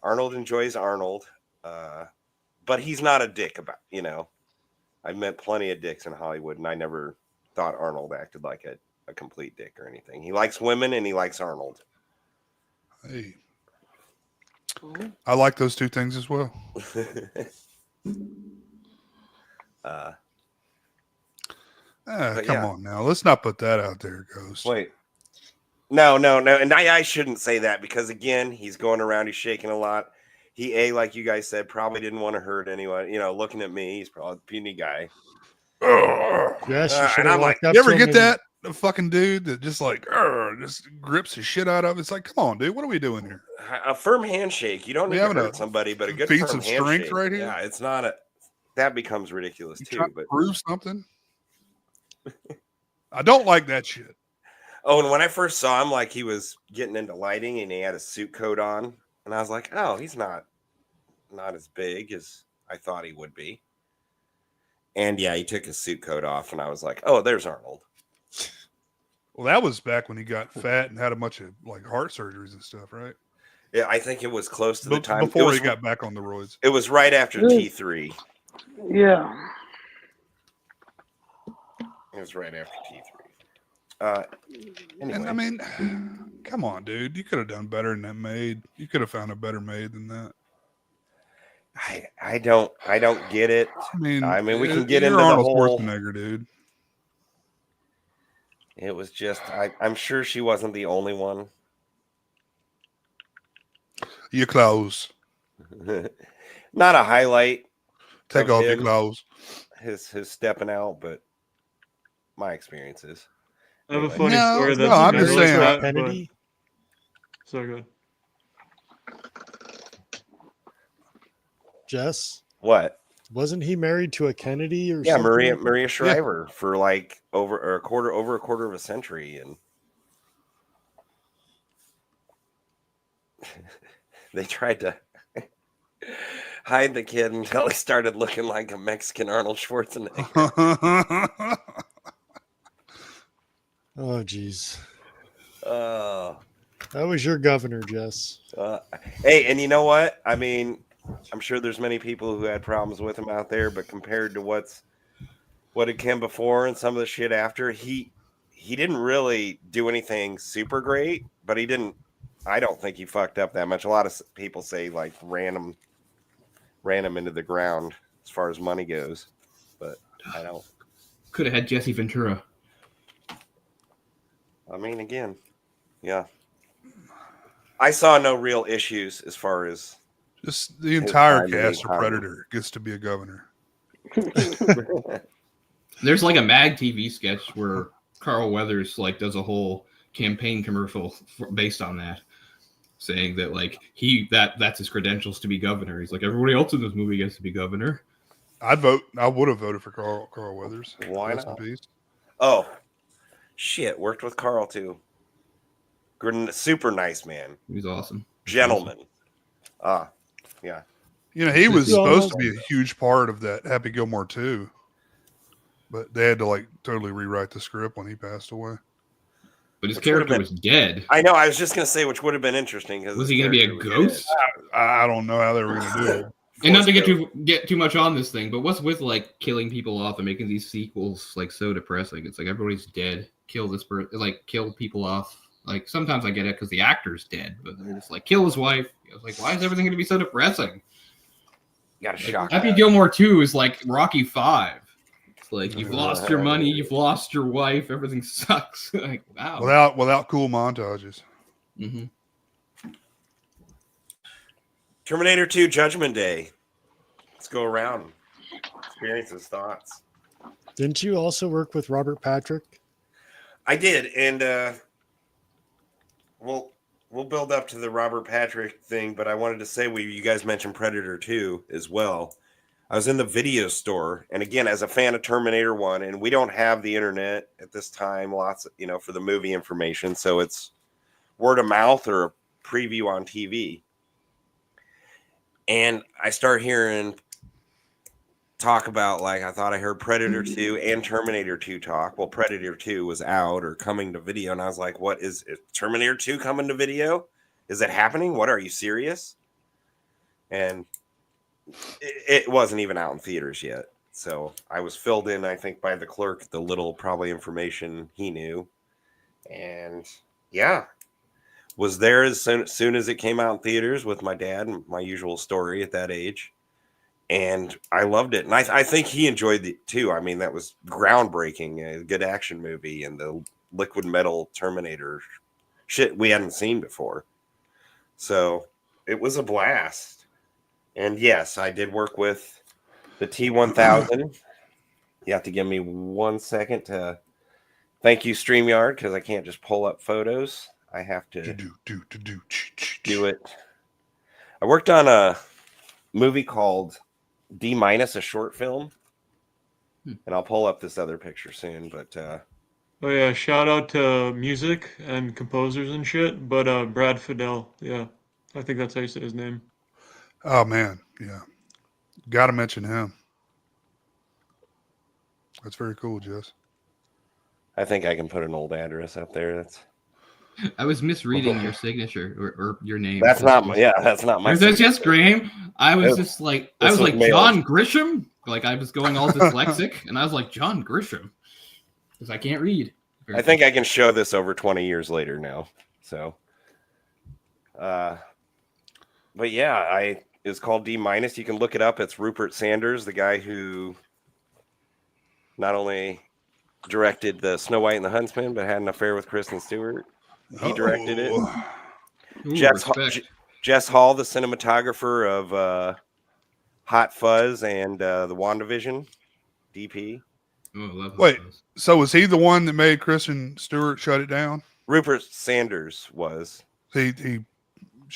Arnold enjoys Arnold, but he's not a dick about, I've met plenty of dicks in Hollywood, and I never thought Arnold acted like a complete dick or anything. He likes women, and he likes Arnold. Hey, I like those two things as well. Come on now. Let's not put that out there, Ghost. Wait, No, and I shouldn't say that because again, he's going around, he's shaking a lot. He like you guys said, probably didn't want to hurt anyone. You know, looking at me, he's probably a puny guy. Yes, you should and have I'm like, walked up You to ever him get and- that? The fucking dude that just like just grips the shit out of it. It's like, come on, dude, what are we doing here? a firm handshake. You don't We need to having hurt a somebody, but a good feats firm of strength handshake. right here? Yeah, it's not a. That becomes ridiculous You too. trying to But prove something? I don't like that shit. oh, and when I first saw him, like he was getting into lighting and he had a suit coat on, and I was like, oh, he's not as big as I thought he would be. And yeah, he took his suit coat off, and I was like, oh, there's Arnold. Well, that was back when he got fat and had a bunch of like heart surgeries and stuff, right? Yeah, I think it was close to the time Before it he was, got back on the roids. It was right after T3. Yeah. It was right after T3. Anyway. And I mean, come on, dude. You could have done better than that maid. You could have found a better maid than that. I don't get it. I mean, we can get you're into the Arnold whole. Schwarzenegger, dude. It was just I'm sure she wasn't the only one. Your clothes. Not a highlight. Take of off your him, clothes. His stepping out, but my experiences. I have a Anyway. funny No, story no, that's I'm not just really saying- that, Kennedy. but so good. Jess, What? wasn't he married to a Kennedy or Yeah, something? Maria Shriver for like over a quarter of a century, and they tried to hide the kid until he started looking like a Mexican Arnold Schwarzenegger. Oh, geez. Oh. That was your governor, Jess. Hey, and you know what? I mean, I'm sure there's many people who had problems with him out there, but compared to what had come before and some of the shit after, he didn't really do anything super great, but he didn't. I don't think he fucked up that much. A lot of people say like ran him into the ground as far as money goes, but I don't. Could have had Jesse Ventura. I mean, again, yeah. I saw no real issues as far as Just the entire time cast of and Predator gets to be a governor. There's like a Mag TV sketch where Carl Weathers like does a whole campaign commercial based on that, saying that like that's his credentials to be governor. He's like, everybody else in this movie gets to be governor. I would have voted for Carl Weathers. Why Rest not? in peace. Oh, shit! Worked with Carl too. Super nice man, He's awesome. gentleman. Yeah. You know, he was You supposed almost- to be a huge part of that Happy Gilmore 2, but they had to like totally rewrite the script when he passed away. But his Which would've character been- was dead. I know. I was just gonna say, which would have been interesting because Was he going to be a ghost? I don't know how they were going to do it. And not to get too much on this thing, but what's with like killing people off and making these sequels like so depressing? It's like everybody's dead. Kill this person, like kill people off. Like sometimes I get it because the actor's dead, but they're just like kill his wife. I was like, why is everything going to be so depressing? Got a Like, shock. Happy Gilmore 2 is like Rocky 5. It's like you've lost your money, you've lost your wife, everything sucks. Like wow. Without cool montages. Mm-hmm. Terminator 2 Judgment Day. Let's go around. Experiences, thoughts. Didn't you also work with Robert Patrick? I did, and we'll build up to the Robert Patrick thing, but I wanted to say you guys mentioned Predator 2 as well. I was in the video store, and again, as a fan of Terminator 1, and we don't have the internet at this time, lots of, for the movie information, so it's word of mouth or a preview on TV. And I start hearing talk about, like, I thought I heard Predator 2 and Terminator 2 talk. Well, Predator 2 was out or coming to video, and I was like, what is Terminator 2 coming to video? Is it happening? What, are you serious? And it wasn't even out in theaters yet. So I was filled in, I think, by the clerk, the little probably information he knew. And yeah, was there as soon as it came out in theaters with my dad, and my usual story at that age. And I loved it. And I think he enjoyed it too. I mean, that was groundbreaking, a good action movie, and the liquid metal Terminator shit we hadn't seen before. So it was a blast. And yes, I did work with the T1000. You have to give me 1 second to thank you, StreamYard, because I can't just pull up photos. I have to do it. I worked on a movie called D-, a short film. And I'll pull up this other picture soon, but Oh yeah, shout out to music and composers and shit. But Brad Fidel, yeah, I think that's how you say his name. Oh man, yeah, got to mention him. That's very cool, Jess. I think I can put an old address up there. That's I was misreading your signature or your name. that's not my, yeah, that's not my. Is that just Graham? I was just like, I was like mailed. John Grisham. Like I was going all dyslexic, and I was like John Grisham because I can't read. I think I can show this over 20 years later now. So, but yeah, it's called D-. You can look it up. It's Rupert Sanders, the guy who not only directed the Snow White and the Huntsman, but had an affair with Kristen Stewart. He directed it. Ooh, Jess Hall, the cinematographer of Hot Fuzz and the WandaVision DP. Oh, I love Wait, those. so was he the one that made Kristen Stewart shut it down? Rupert Sanders was. She's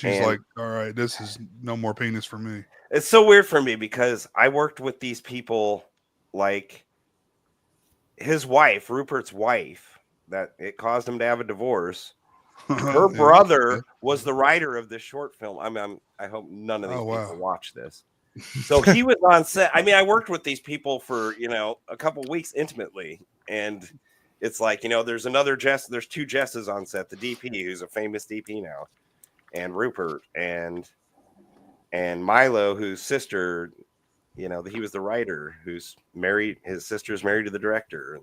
And- like, all right, this is no more penis for me. It's so weird for me because I worked with these people, like his wife, Rupert's wife, that it caused him to have a divorce. Her Yeah. brother was the writer of this short film. I hope none of these Oh, wow. people watch this. So he was on set. I mean, I worked with these people for, a couple weeks intimately. And it's like, there's another Jess. There's two Jesses on set. The DP, who's a famous DP now, and Rupert and Milo, whose sister, he was the writer, who's married. His sister's married to the director.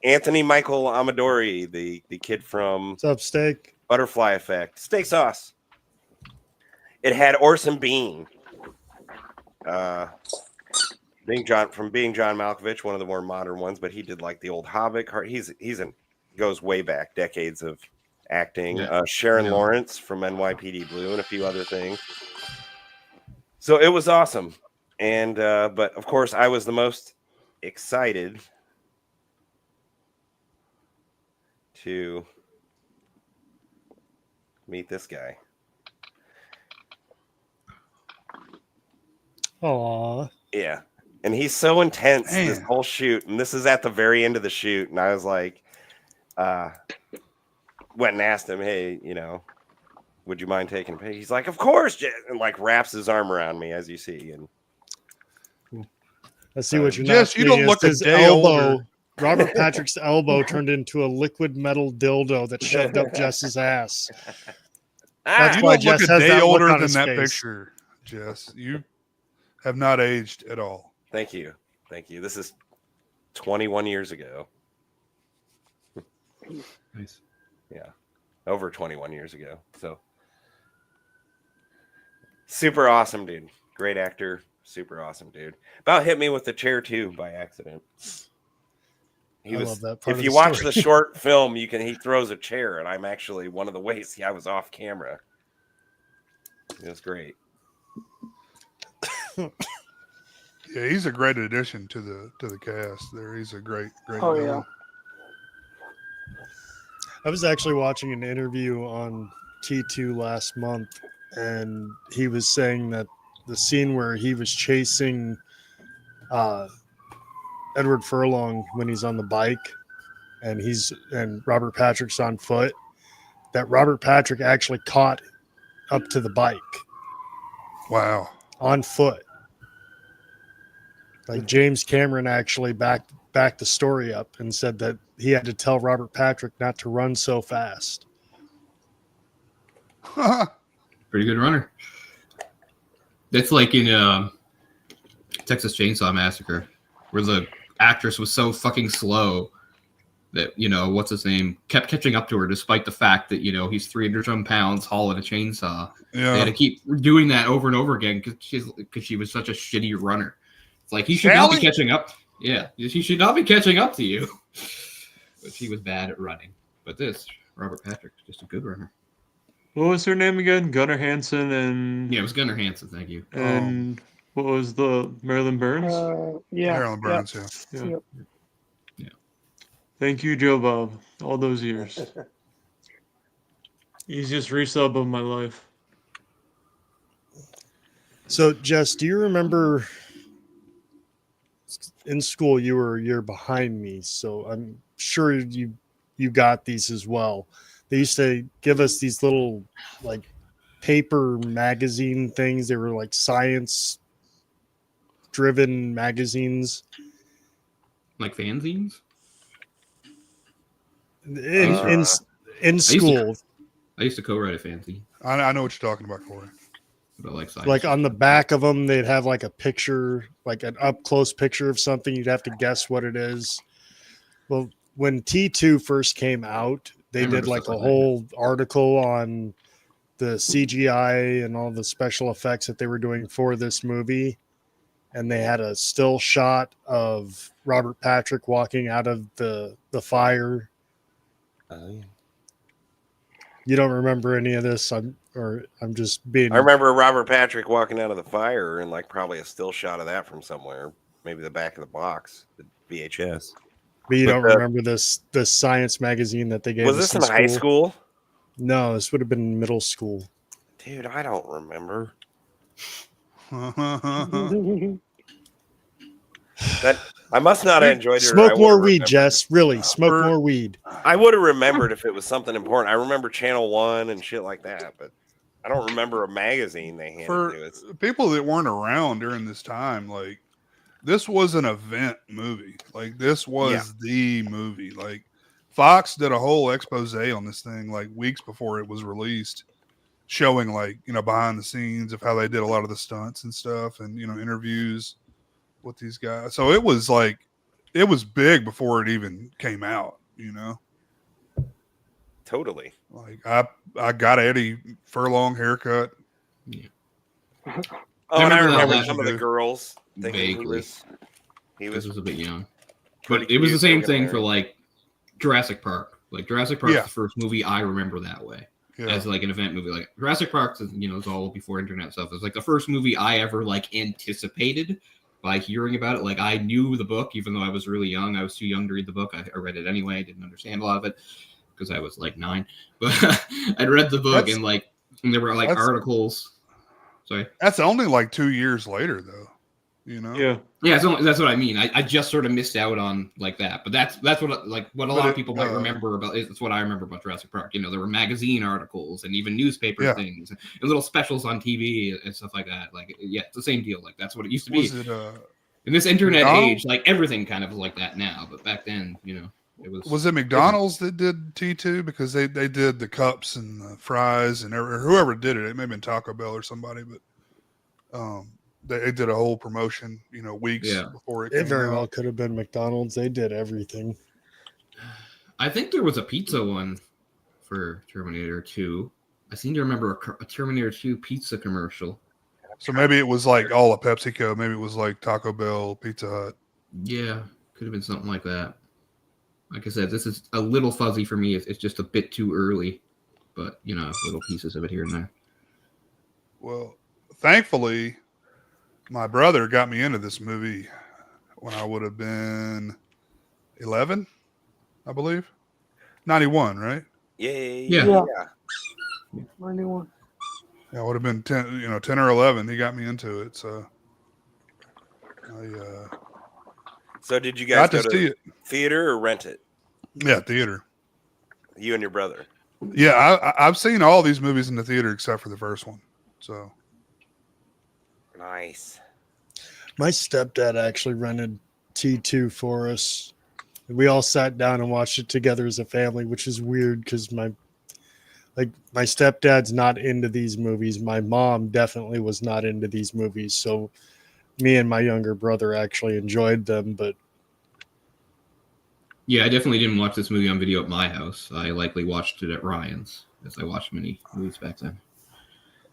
Anthony Michael Amadori, the kid from What's up, Steak? Butterfly Effect. Steak sauce. It had Orson Bean. Being John Malkovich, one of the more modern ones, but he did like the old Hobbit. Goes way back, decades of acting. Yeah. Sharon Yeah. Lawrence from NYPD Blue and a few other things. So it was awesome. And but of course I was the most excited to meet this guy. Aw. Yeah. And he's so intense this Man. whole shoot. And this is at the very end of the shoot. And I was like, went and asked him, hey, would you mind taking a pic? He's like, of course, Jess, and like wraps his arm around me, as you see. And I see what you're Jess, not you don't seeing look is a his day elbow. older. Robert Patrick's elbow turned into a liquid metal dildo that shoved up Jess's ass. That's You why don't look Jess a has day that look older on than his that face. picture, Jess. You have not aged at all. Thank you. This is 21 years ago. Nice. Yeah. Over 21 years ago. So super awesome, dude. Great actor. Super awesome, dude. About hit me with the chair too by accident. I love that part If of you the watch story. the short film, he throws a chair, and I'm actually one of the ways I was off camera. It was great. Yeah, he's a great addition to the cast. There, he's a great Oh, villain. yeah. I was actually watching an interview on T2 last month, and he was saying that the scene where he was chasing Edward Furlong when he's on the bike and Robert Patrick's on foot, that Robert Patrick actually caught up to the bike Wow. on foot. Like James Cameron actually backed the story up and said that he had to tell Robert Patrick not to run so fast. Pretty good runner. That's like in Texas Chainsaw Massacre, where the actress was so fucking slow that, what's his name, kept catching up to her despite the fact that, he's 300 some pounds hauling a chainsaw. They had Yeah. to keep doing that over and over again because she was such a shitty runner. It's like, he should not be Sally? catching up. Yeah, he should not be catching up to you. But she was bad at running. But this, Robert Patrick's just a good runner. What was her name again? Gunnar Hansen and Yeah, it was Gunnar Hansen. Thank you. and what was the Marilyn Burns? Yeah. Marilyn Burns, yeah. Yeah. Yep. Thank you, Joe Bob. All those years. Easiest resub of my life. So, Jess, do you remember in school you were a year behind me? So I'm sure you got these as well. They used to give us these little like paper magazine things. They were like science driven magazines. Like fanzines? In school. I used to co-write a fanzine. I know what you're talking about, Kory. But like science. Like on the back of them, they'd have like a picture, like an up close picture of something. You'd have to guess what it is. Well, when T2 first came out, they did like a whole article on the CGI and all the special effects that they were doing for this movie. And they had a still shot of Robert Patrick walking out of the fire. You don't remember any of this? I'm just being. I remember Robert Patrick walking out of the fire and like probably a still shot of that from somewhere, maybe the back of the box, the VHS. But you don't remember this science magazine that they gave us. Was this in high school? No, this would have been middle school. Dude, I don't remember. That I must not have enjoyed it. Smoke more weed, Jess. Really, smoke more weed. I would have remembered if it was something important. I remember Channel 1 and shit like that, but I don't remember a magazine they handed to us. For people that weren't around during this time, like this was an event movie. Like this was the movie. Like Fox did a whole expose on this thing like weeks before it was released, showing like, you know, behind the scenes of how they did a lot of the stunts and stuff and, you know, interviews with these guys. So it was like, it was big before it even came out, you know? Totally. Like I got Eddie Furlong haircut. Yeah. Oh, and I remember that some of the girls thinking he was a bit young. But it was the same thing for like Jurassic Park. Like Jurassic Park is the first movie I remember that way. Yeah. As like an event movie. Like Jurassic Park, you know, it's all before internet stuff. It's like the first movie I ever like anticipated by hearing about it. Like I knew the book, even though I was really young. I was too young to read the book. I read it anyway. I didn't understand a lot of it because I was like 9. But I'd read the book and there were like articles. Sorry. That's only like 2 years later though. You know? Yeah. Yeah, that's what I mean. I just sort of missed out on like that. But that's what like what a lot of people might remember about. It's what I remember about Jurassic Park. You know, there were magazine articles and even newspaper things and little specials on TV and stuff like that. Like, yeah, it's the same deal. Like that's what it used to be. In this internet age, like everything kind of is like that now. But back then, you know, it was. Was it McDonald's that did T2 because they did the cups and the fries and whoever did it? It may have been Taco Bell or somebody, but they did a whole promotion, you know, weeks before it came very out. well could have been McDonald's. They did everything. I think there was a pizza one for Terminator 2. I seem to remember a Terminator 2 pizza commercial. So maybe it was like all of PepsiCo. Maybe it was like Taco Bell, Pizza Hut. Yeah, could have been something like that. Like I said, this is a little fuzzy for me. It's just a bit too early, but, you know, little pieces of it here and there. Well, thankfully, my brother got me into this movie when I would have been 11, I believe. 91, right? Yeah. 91. Yeah, I would have been 10 or 11. He got me into it, so So did you guys go to see it. Theater or rent it? Yeah, theater. You and your brother. Yeah, I've seen all these movies in the theater except for the first one. So nice. My stepdad actually rented T2 for us. We all sat down and watched it together as a family, which is weird because my stepdad's not into these movies. My mom definitely was not into these movies. So me and my younger brother actually enjoyed them, but yeah, I definitely didn't watch this movie on video at my house. I likely watched it at Ryan's, as I watched many movies back then.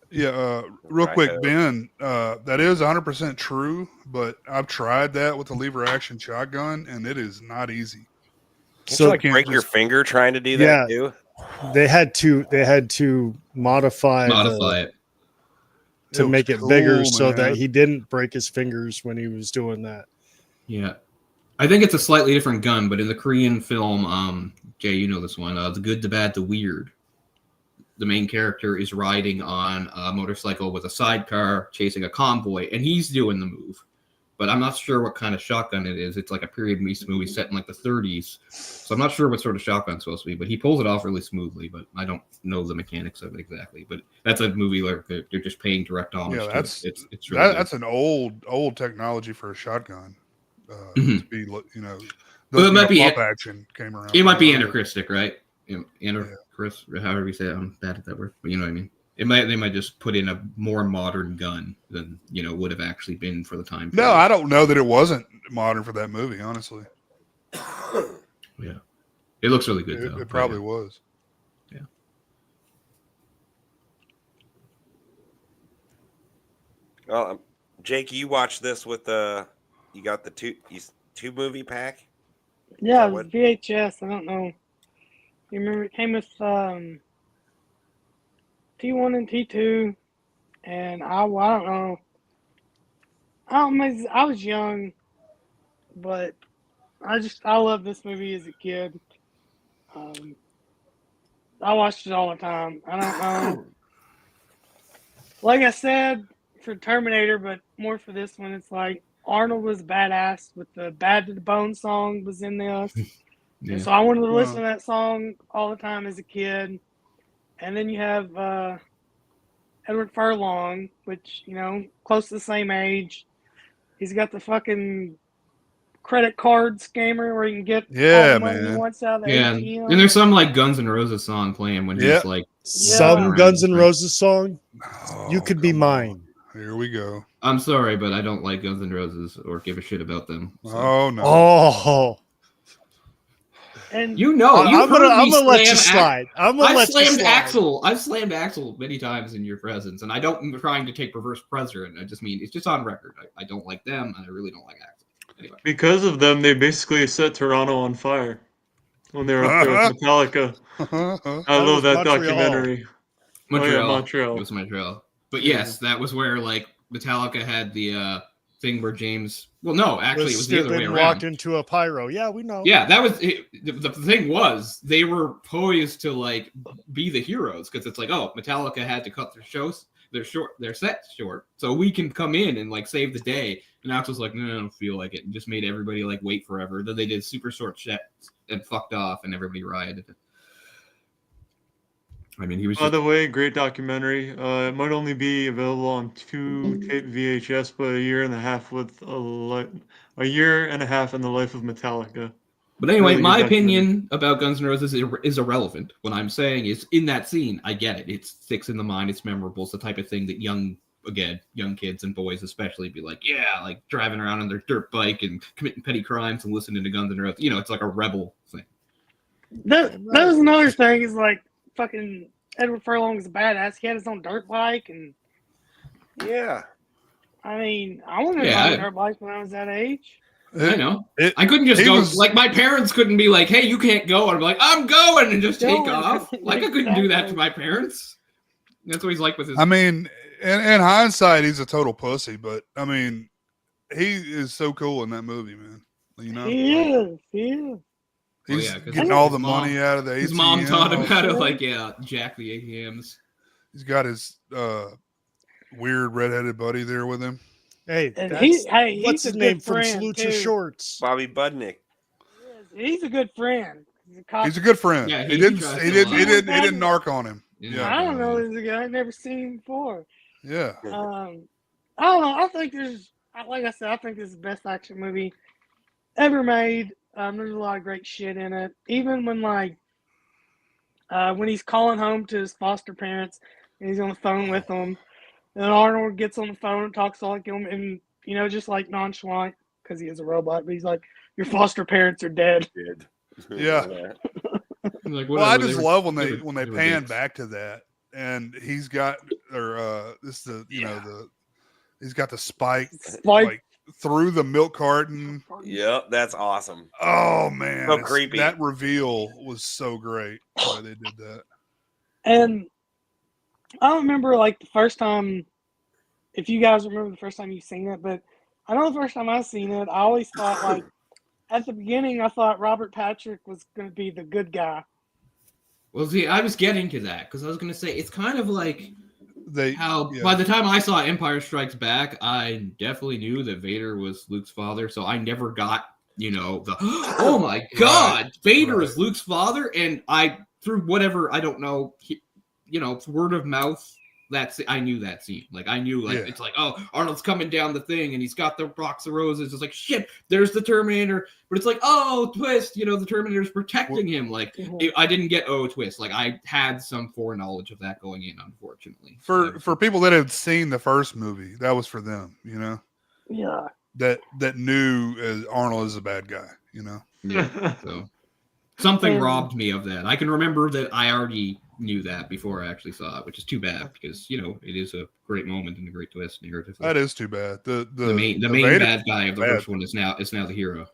Yeah, real quick, Ben, that is 100% true, but I've tried that with the lever action shotgun, and it is not easy. So you break your finger trying to do that too? they had to modify Modify it. to It make was it bigger cool, so that man. he didn't break his fingers when he was doing that. Yeah. I think it's a slightly different gun, but in the Korean film, Jay, you know this one, The Good, the Bad, the Weird, the main character is riding on a motorcycle with a sidecar chasing a convoy, and he's doing the move. But I'm not sure what kind of shotgun it is. It's like a period piece movie set in like the 30s. So I'm not sure what sort of shotgun it's supposed to be, but he pulls it off really smoothly, but I don't know the mechanics of it exactly. But that's a movie where they're just paying direct homage to that's it. It's really that's an old technology for a shotgun. Mhm. To be, you know, Well, it might be pump action came around. It might be pretty early. anachronistic, right? Anachrist, however you say it. I'm bad at that word, but you know what I mean. They might just put in a more modern gun than would have actually been for the time. No, I don't know that it wasn't modern for that movie. Honestly, Yeah, it looks really good though. it probably was. Yeah. Well, Jake, you watched this with you got the two movie pack. Yeah, Is it was that VHS. I don't know. You remember it came with T1 and T2, and I don't know. I was young, but I loved this movie as a kid. I watched it all the time. I don't know. Like I said for Terminator, but more for this one, it's like Arnold was badass with the Bad to the Bone song was in this. Yeah. And so I wanted to listen to that song all the time as a kid. And then you have Edward Furlong, which, close to the same age. He's got the fucking credit card scammer where you can get all the money he wants out of the ATM. And there's some like Guns N' Roses song playing when he's like some Guns N' Roses song. You could be mine. Here we go. I'm sorry, but I don't like Guns N' Roses or give a shit about them. So. Oh no. Oh. And I'm gonna let you slide. I've slammed Axel many times in your presence, and I'm trying to take reverse precedent. I just mean it's just on record. I don't like them, and I really don't like Axel. Anyway. Because of them, they basically set Toronto on fire when they were up there with Metallica. I love that documentary. Montreal. Oh, yeah, Montreal. It was Montreal. But yes, that was where like Metallica had the thing where James. Well, no, actually, it was the other way around. Walked into a pyro. Yeah, we know. Yeah, that was it. The thing was they were poised to like be the heroes because it's like, oh, Metallica had to cut their sets short, so we can come in and like save the day. And Alex was like, no, I don't feel like it, and just made everybody like wait forever. Then they did super short sets and fucked off, and everybody rioted. I mean, he was. By the way, great documentary. It might only be available on 2-tape VHS, but a year and a half in the life of Metallica. But anyway, Really my good opinion about Guns N' Roses is irrelevant. What I'm saying is, in that scene, I get it. It sticks in the mind. It's memorable. It's the type of thing that young kids and boys especially be like, yeah, like driving around on their dirt bike and committing petty crimes and listening to Guns N' Roses. It's like a rebel thing. That was another thing. Is like fucking Edward Furlong's a badass. He had his own dirt bike, and yeah. I mean, I wanted to ride a dirt bike when I was that age. I know. I couldn't just go. Like my parents couldn't be like, "Hey, you can't go." And I'm like, "I'm going," and just take off. Like I couldn't do that to my parents. That's what he's like with his. I mean, in hindsight, he's a total pussy, but I mean, he is so cool in that movie, man. He is. He's getting all the money out of the ATM. His mom taught him how to jack the ATMs. He's got his weird redheaded buddy there with him. Hey, what's his name from Slucha Shorts? Bobby Budnick. He's a good friend. He's a good friend. Yeah, he didn't narc on him. Yeah. I don't know this guy. I've never seen him before. Yeah. I don't know. I think like I said, I think this is the best action movie ever made. There's a lot of great shit in it. Even when when he's calling home to his foster parents and he's on the phone with them, and Arnold gets on the phone and talks like him, and just like nonchalant because he is a robot, but he's like, "Your foster parents are dead." Yeah. Like, well, I just love when they pan back to that, and he's got he's got the spike like through the milk carton. Yep, that's awesome. Oh man, So creepy. That reveal was so great. The way they did that. And I don't remember like the first time, if you guys remember the first time you've seen it, but I know the first time I seen it, I always thought like at the beginning I thought Robert Patrick was going to be the good guy. Well, see, I was getting to that because I was going to say it's kind of like Yeah. by the time I saw Empire Strikes Back, I definitely knew that Vader was Luke's father, so I never got, the oh my God, Vader is Luke's father, and I through whatever I don't know, word of mouth. I knew that scene. Like I knew, it's like, oh, Arnold's coming down the thing, and he's got the box of roses. It's like shit. There's the Terminator, but it's like, oh, twist. The Terminator's protecting him. Like I didn't get twist. Like I had some foreknowledge of that going in, unfortunately. For people that had seen the first movie, that was for them. Yeah. That knew Arnold is a bad guy. Yeah. So something robbed me of that. I can remember that I already knew that before I actually saw it, which is too bad because it is a great moment and a great twist narratively. That is too bad. The main Vader bad guy of the first one is now the hero.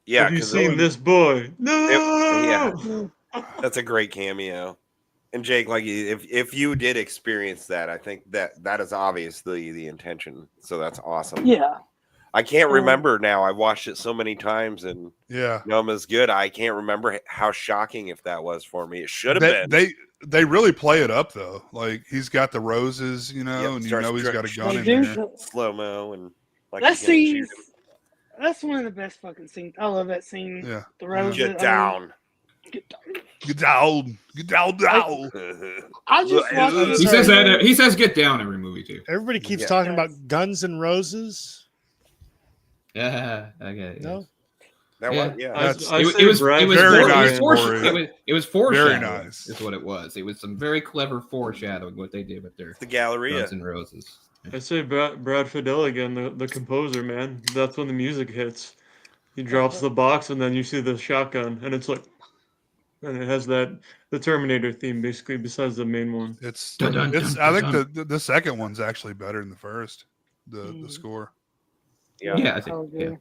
Yeah, have you seen this boy? No. That's a great cameo. And Jake, like if you did experience that, I think that is obviously the intention. So that's awesome. Yeah. I can't remember now. I watched it so many times, and I'm as good. I can't remember how shocking if that was for me. It should have been. They really play it up though. Like he's got the roses, and he's got a gun in there. Slow mo and like that scene. That's one of the best fucking scenes. I love that scene. Yeah, the roses. Get down. Get down. I just watched he says that. He says "get down" every movie too. Everybody keeps talking about Guns N' Roses. Yeah. Okay. No. That was it was foreshadowing. Very nice. Is what it was. It was some very clever foreshadowing what they did with their the Galleria. Guns N' Roses. I say Brad Fidel again, the composer, man. That's when the music hits. He drops the box, and then you see the shotgun, and it's like, and it has the Terminator theme basically, besides the main one. I think the second one's actually better than the first. The score. Yeah, I think.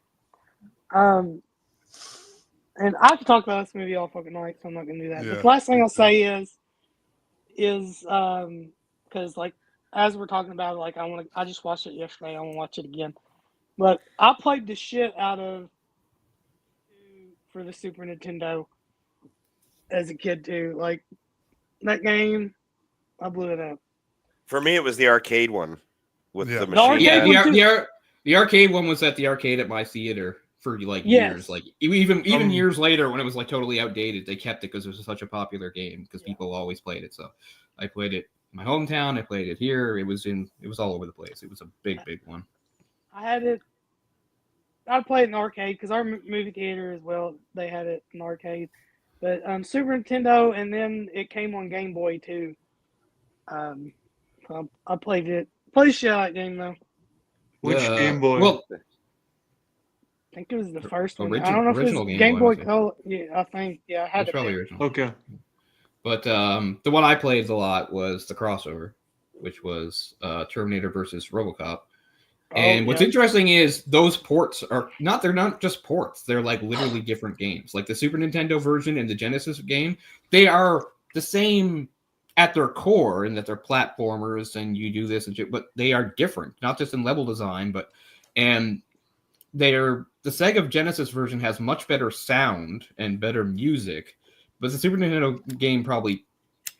And I could talk about this movie all fucking night, so I'm not gonna do that. Yeah. The last thing I'll say is because like as we're talking about it, like I just watched it yesterday. I want to watch it again. But I played the shit out of for the Super Nintendo as a kid too. Like that game, I blew it up. For me, it was the arcade one with the machine. Yeah, the arcade one was at the arcade at my theater for like years. Like even years later, when it was like totally outdated, they kept it because it was such a popular game because people always played it. So I played it in my hometown. I played it here. It was all over the place. It was a big one. I played it in arcade because our movie theater as well. They had it in arcade, but Super Nintendo, and then it came on Game Boy too. I played it. Played the shit out of that game though. Which Game Boy? Well, I think it was the first one. Original, I don't know if it was Game Boy Color. Yeah, I think. Yeah, I had it's probably original. Okay. But the one I played a lot was the crossover, which was Terminator versus RoboCop. And what's interesting is those ports they're not just ports. They're like literally different games. Like the Super Nintendo version and the Genesis game, they are the same at their core in that they're platformers and you do this and shit, but they are different, not just in level design, the Sega Genesis version has much better sound and better music, but the Super Nintendo game probably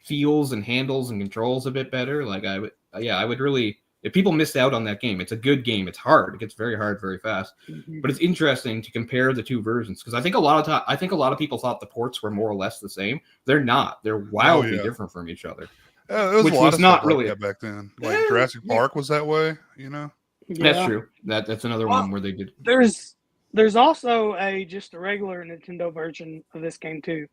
feels and handles and controls a bit better. Like I would really, if people missed out on that game, it's a good game. It's hard. It gets very hard very fast. Mm-hmm. But it's interesting to compare the two versions because I think a lot of people thought the ports were more or less the same. They're not. They're wildly different from each other. Which was not really like back then. Like Jurassic Park was that way, Yeah. That's true. That's another one where they did. There's also just a regular Nintendo version of this game too,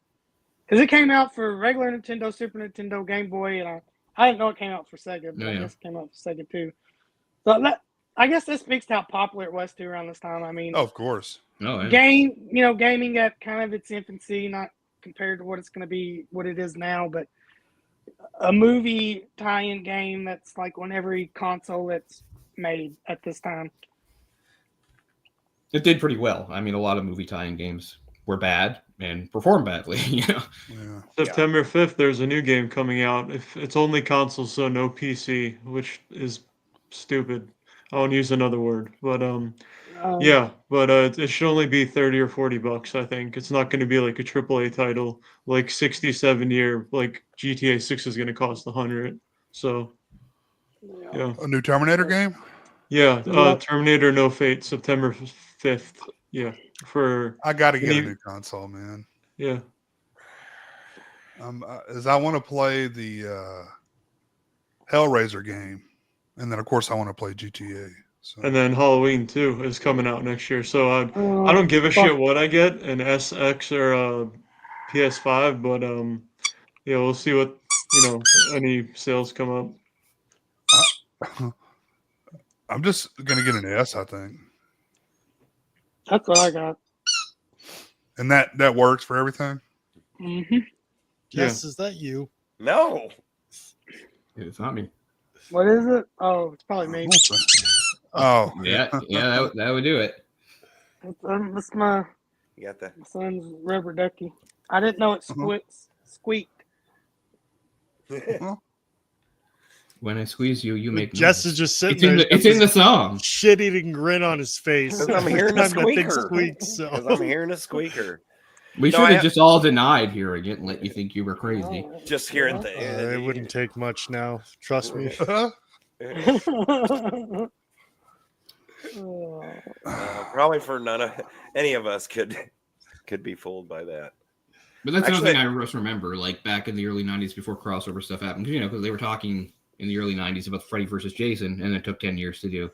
because it came out for regular Nintendo, Super Nintendo, Game Boy, and I didn't know it came out for Sega, but I guess it came out for Sega too. So I guess that speaks to how popular it was too around this time. I mean, of course, gaming at kind of its infancy, not compared to what it's going to be, what it is now, but a movie tie-in game that's like on every console that's made at this time. It did pretty well. I mean, a lot of movie tie-in games were bad and performed badly. You know. Yeah. September 5th, there's a new game coming out. If it's only console, so no PC, which is stupid. I won't use another word, but yeah, but it should only be 30 or 40 bucks, I think. It's not going to be like a AAA title, like 60, 70, or like GTA 6 is going to cost 100. So, yeah. A new Terminator game? Yeah, Yeah. Terminator No Fate, September 5th. Yeah, for I got to get a Any- new console, man. yeah. As I want to play the Hellraiser game, and then of course I want to play GTA. So And then Halloween too is coming out next year. So I don't give a shit what I get, an SX or a PS5, but yeah, we'll see what any sales come up. I'm just gonna get an S, I think, That's what I got. and that works for everything. Mm-hmm. Jess, is that you? No. It's not me. What is it? Oh, it's probably me. Oh, Yeah, that would do it. It's my You got that? son's rubber ducky. I didn't know it squeaked. When I squeeze you, you make Jess noise. is just sitting It's in there. the, it's in the song. Shit-eating grin on his face. 'Cause I'm hearing a Every time that thing squeaker. squeaks, so. 'Cause I'm hearing a squeaker. We No, should I have have- just all denied hearing it and let you think you were crazy. Just hearing It wouldn't take much now. Trust me. Probably for any of us could be fooled by that. But that's Actually- another thing I just remember, like back in the early 90s before crossover stuff happened, because they were talking in the early 90s about Freddy versus Jason, and it took 10 years to do.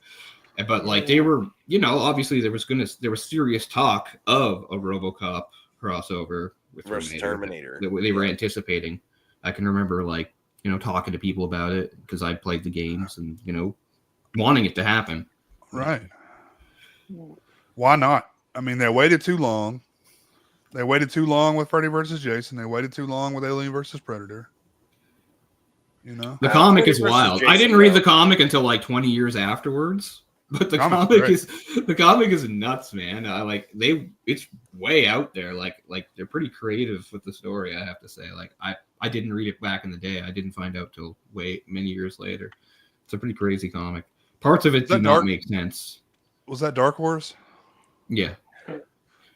But like they were, obviously there was serious talk of a RoboCop crossover with Versus Terminator. Terminator. That they were anticipating. I can remember talking to people about it because I played the games and wanting it to happen. right. Why not? I mean, they waited too long. They waited too long with Freddy versus Jason. They waited too long with Alien versus Predator. The comic Freddy is versus wild. I Jason, didn't read though. the comic until like 20 years afterwards. But the Comic's comic is nuts, man. It's way out there. Like they're pretty creative with the story, I have to say. Like I didn't read it back in the day. I didn't find out till many years later. It's a pretty crazy comic. Parts of it do not make sense. Was that Dark Horse? Yeah.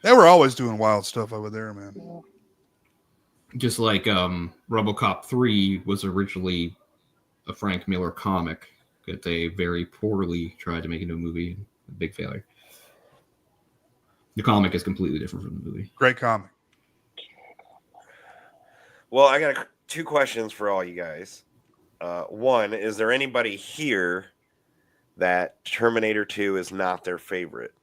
They were always doing wild stuff over there, man. Just like RoboCop 3 was originally a Frank Miller comic that they very poorly tried to make into a movie. A big failure. The comic is completely different from the movie. Great comic. Well, I got two questions for all you guys. One, is there anybody here that Terminator 2 is not their favorite?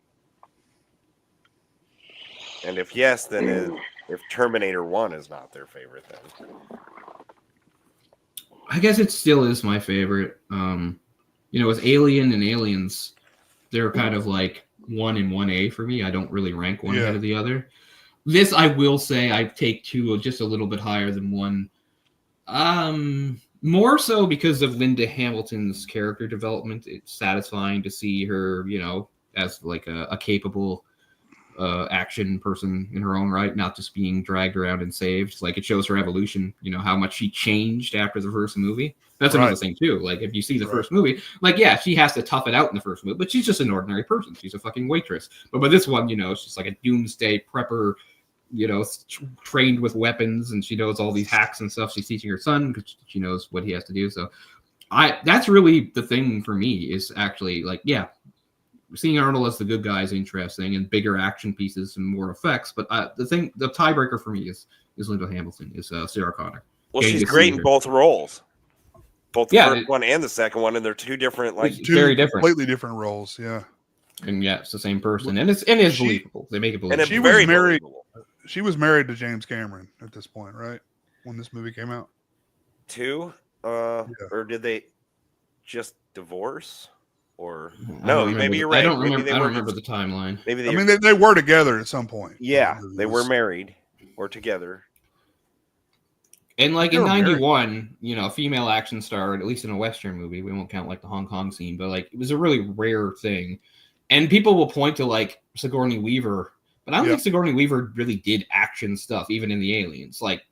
And if yes, then if Terminator 1 is not their favorite, then I guess it still is my favorite. With Alien and Aliens, they're kind of like 1 and 1A for me. I don't really rank one ahead of the other. This, I will say, I take 2 just a little bit higher than 1. More so because of Linda Hamilton's character development. It's satisfying to see her, as like a capable action person in her own right, not just being dragged around and saved. Like it shows her evolution, how much she changed after the first movie. That's another thing too. Like if you see the first movie, she has to tough it out in the first movie, but she's just an ordinary person. She's a fucking waitress. But by this one, it's just like a doomsday prepper, trained with weapons, and she knows all these hacks and stuff. She's teaching her son because she knows what he has to do. So that's really the thing for me is actually seeing Arnold as the good guy is interesting, and bigger action pieces and more effects. But the tiebreaker for me is Linda Hamilton, is Sarah Connor. well, Getting she's to great see in her. both roles, both the Yeah, first one and the second one, and they're two different Two very different. completely different roles. Yeah. And yeah, it's the same person, and it's believable. They make it and believable. it's She was very married- believable. She was married to James Cameron at this point, right? When this movie came out. Two, or did they just divorce? Or I don't no, remember maybe the- you're right. I don't Maybe remember. they I don't were remember just- the timeline. Maybe I mean, they were together at some point. yeah, It they were was- married or together. And like They in were married. '91, a female action star, at least in a Western movie, we won't count like the Hong Kong scene, but like it was a really rare thing. And people will point to like Sigourney Weaver, but I don't Yeah. think Sigourney Weaver really did action stuff, even in the Aliens. Like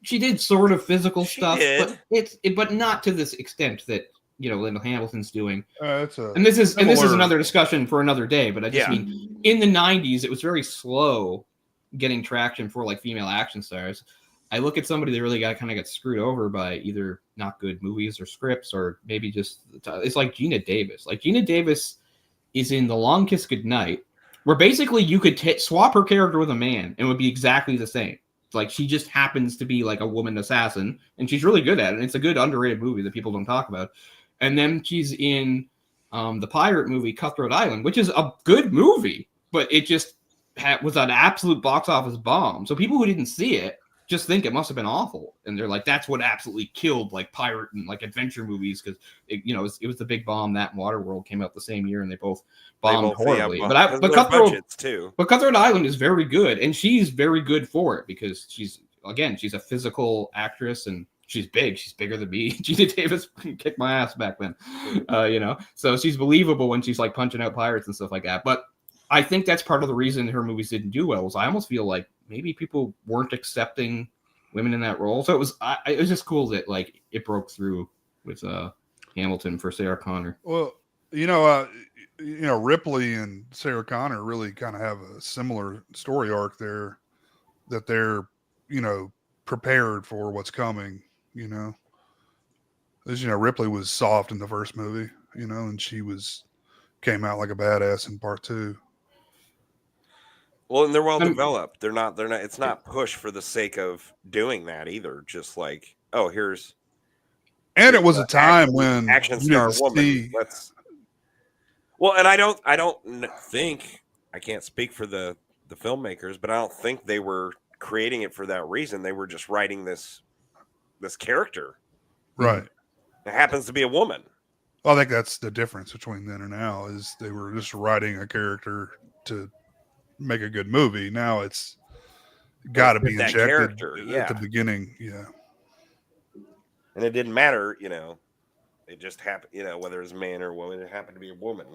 she did sort of physical She stuff, did. but not to this extent that Linda Hamilton's doing. It's a And this is similar- another discussion for another day. But I just Yeah. mean, in the '90s, it was very slow getting traction for like female action stars. I look at somebody that really kind of got screwed over by either not good movies or scripts, or maybe just it's like Gina Davis. Like Gina Davis is in The Long Kiss Goodnight, where basically you could swap her character with a man and it would be exactly the same. Like she just happens to be like a woman assassin, and she's really good at it. And it's a good underrated movie that people don't talk about. And then she's in the pirate movie Cutthroat Island, which is a good movie, but it just was an absolute box office bomb. So people who didn't see it just think it must have been awful, and they're like, that's what absolutely killed like pirate and like adventure movies, because it was the big bomb. That and Waterworld came out the same year, and they both bombed horribly. Yeah, but Cutthroat Island is very good, and she's very good for it because she's a physical actress, and she's big. She's bigger than me. Gina Davis kicked my ass back then, so she's believable when she's like punching out pirates and stuff like that. But I think that's part of the reason her movies didn't do well. Was I almost feel like maybe people weren't accepting women in that role. So it was just cool that like it broke through with Hamilton for Sarah Connor. Well, Ripley and Sarah Connor really kind of have a similar story arc there, that they're prepared for what's coming. Ripley was soft in the first movie, and she came out like a badass in part 2. Well, and they're well developed. They're not. It's not pushed for the sake of doing that either. Just like, oh, here's. And it was a time when action star woman. Well, and I don't think, I can't speak for the filmmakers, but I don't think they were creating it for that reason. They were just writing this character. Right. It happens to be a woman. Well, I think that's the difference between then and now, is they were just writing a character to make a good movie. Now it's got to be injected at the beginning. Yeah. And it didn't matter, it just happened, whether it's a man or a woman, it happened to be a woman.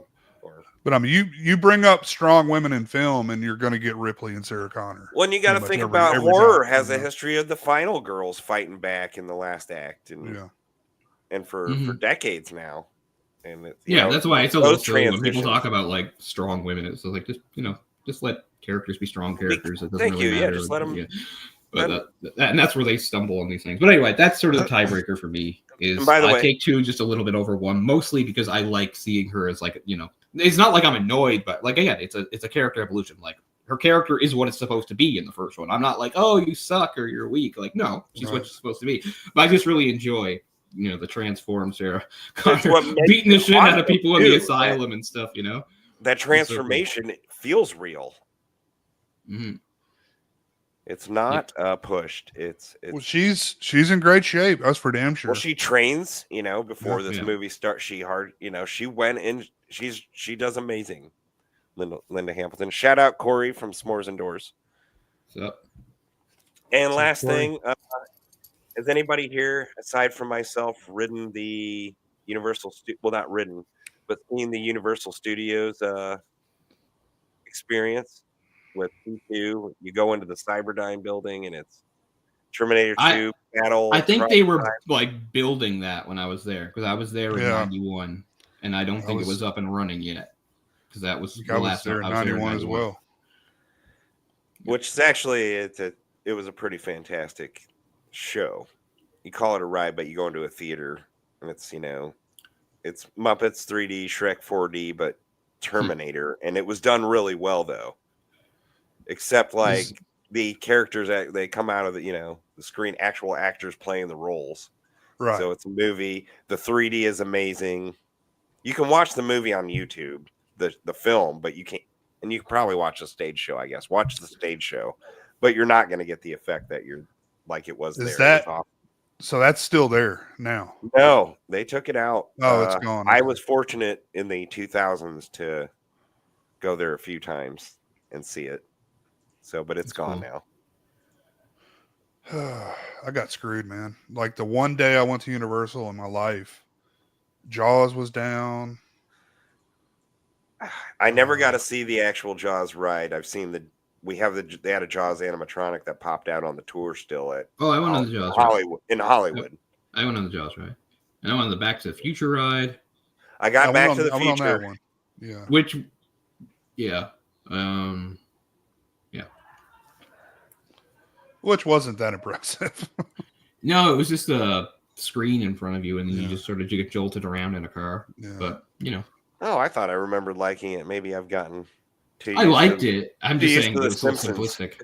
But I mean, you bring up strong women in film, and you're going to get Ripley and Sarah Connor. Well, and you got to think about horror has a history of the final girls fighting back in the last act, and for decades now. And that's why it's a little silly when people talk about like strong women. It's like just let characters be strong characters. It doesn't really matter. Just let them. Yeah. But and that's where they stumble on these things. But anyway, that's sort of the tiebreaker for me. Is by the way, take 2 just a little bit over 1, mostly because I like seeing her as like it's not like I'm annoyed, but like again, it's a character evolution. Like her character is what it's supposed to be in the first one. I'm not like, oh, you suck or you're weak. Like no, she's what she's supposed to be. But I just really enjoy the transform Sarah Connor beating the shit out of people in the asylum and stuff. That transformation feels real. Mm-hmm. It's not pushed. It's well, she's in great shape. That's for damn sure. Well, she trains, before this movie starts. She went in. She does amazing. Linda Hamilton. Shout out Kory from S'mores Indoors. What's up? And last thing, has anybody here, aside from myself, ridden the Universal? Well, not ridden, but seen the Universal Studios experience? With P2, you go into the Cyberdyne building and it's Terminator 2 battle. I think they were like building that when I was there, because I was there in '91, and I don't think it was up and running yet, because that was the last there in '91 as well. Which is actually it was a pretty fantastic show. You call it a ride, but you go into a theater and it's it's Muppets 3D, Shrek 4D, but Terminator, and it was done really well though. Except like the characters they come out of the screen, actual actors playing the roles. Right. So it's a movie. The 3D is amazing. You can watch the movie on YouTube, the film, but you can't, and you can probably watch the stage show, I guess. Watch the stage show, but you're not going to get the effect that you're like it was there. So that's still there now? No, they took it out. Oh, it's gone. I was fortunate in the 2000s to go there a few times and see it. So, but it's gone now. I got screwed, man. Like the one day I went to Universal in my life, Jaws was down. I never got to see the actual Jaws ride. I've seen they had a Jaws animatronic that popped out on the tour still at Oh, I went on the Jaws ride. Hollywood in Hollywood. I went on the Jaws ride. And I went on the Back to the Future ride. I got Back to the I went on that Future. one. Yeah. Which, yeah. Which wasn't that impressive. No, it was just a screen in front of you, and then Yeah. you just sort of get jolted around in a car. Yeah. But, you know. Oh, I thought I remembered liking it. Maybe I've gotten too I used liked to- it. I'm too just used saying to it The was so Simpsons. simplistic.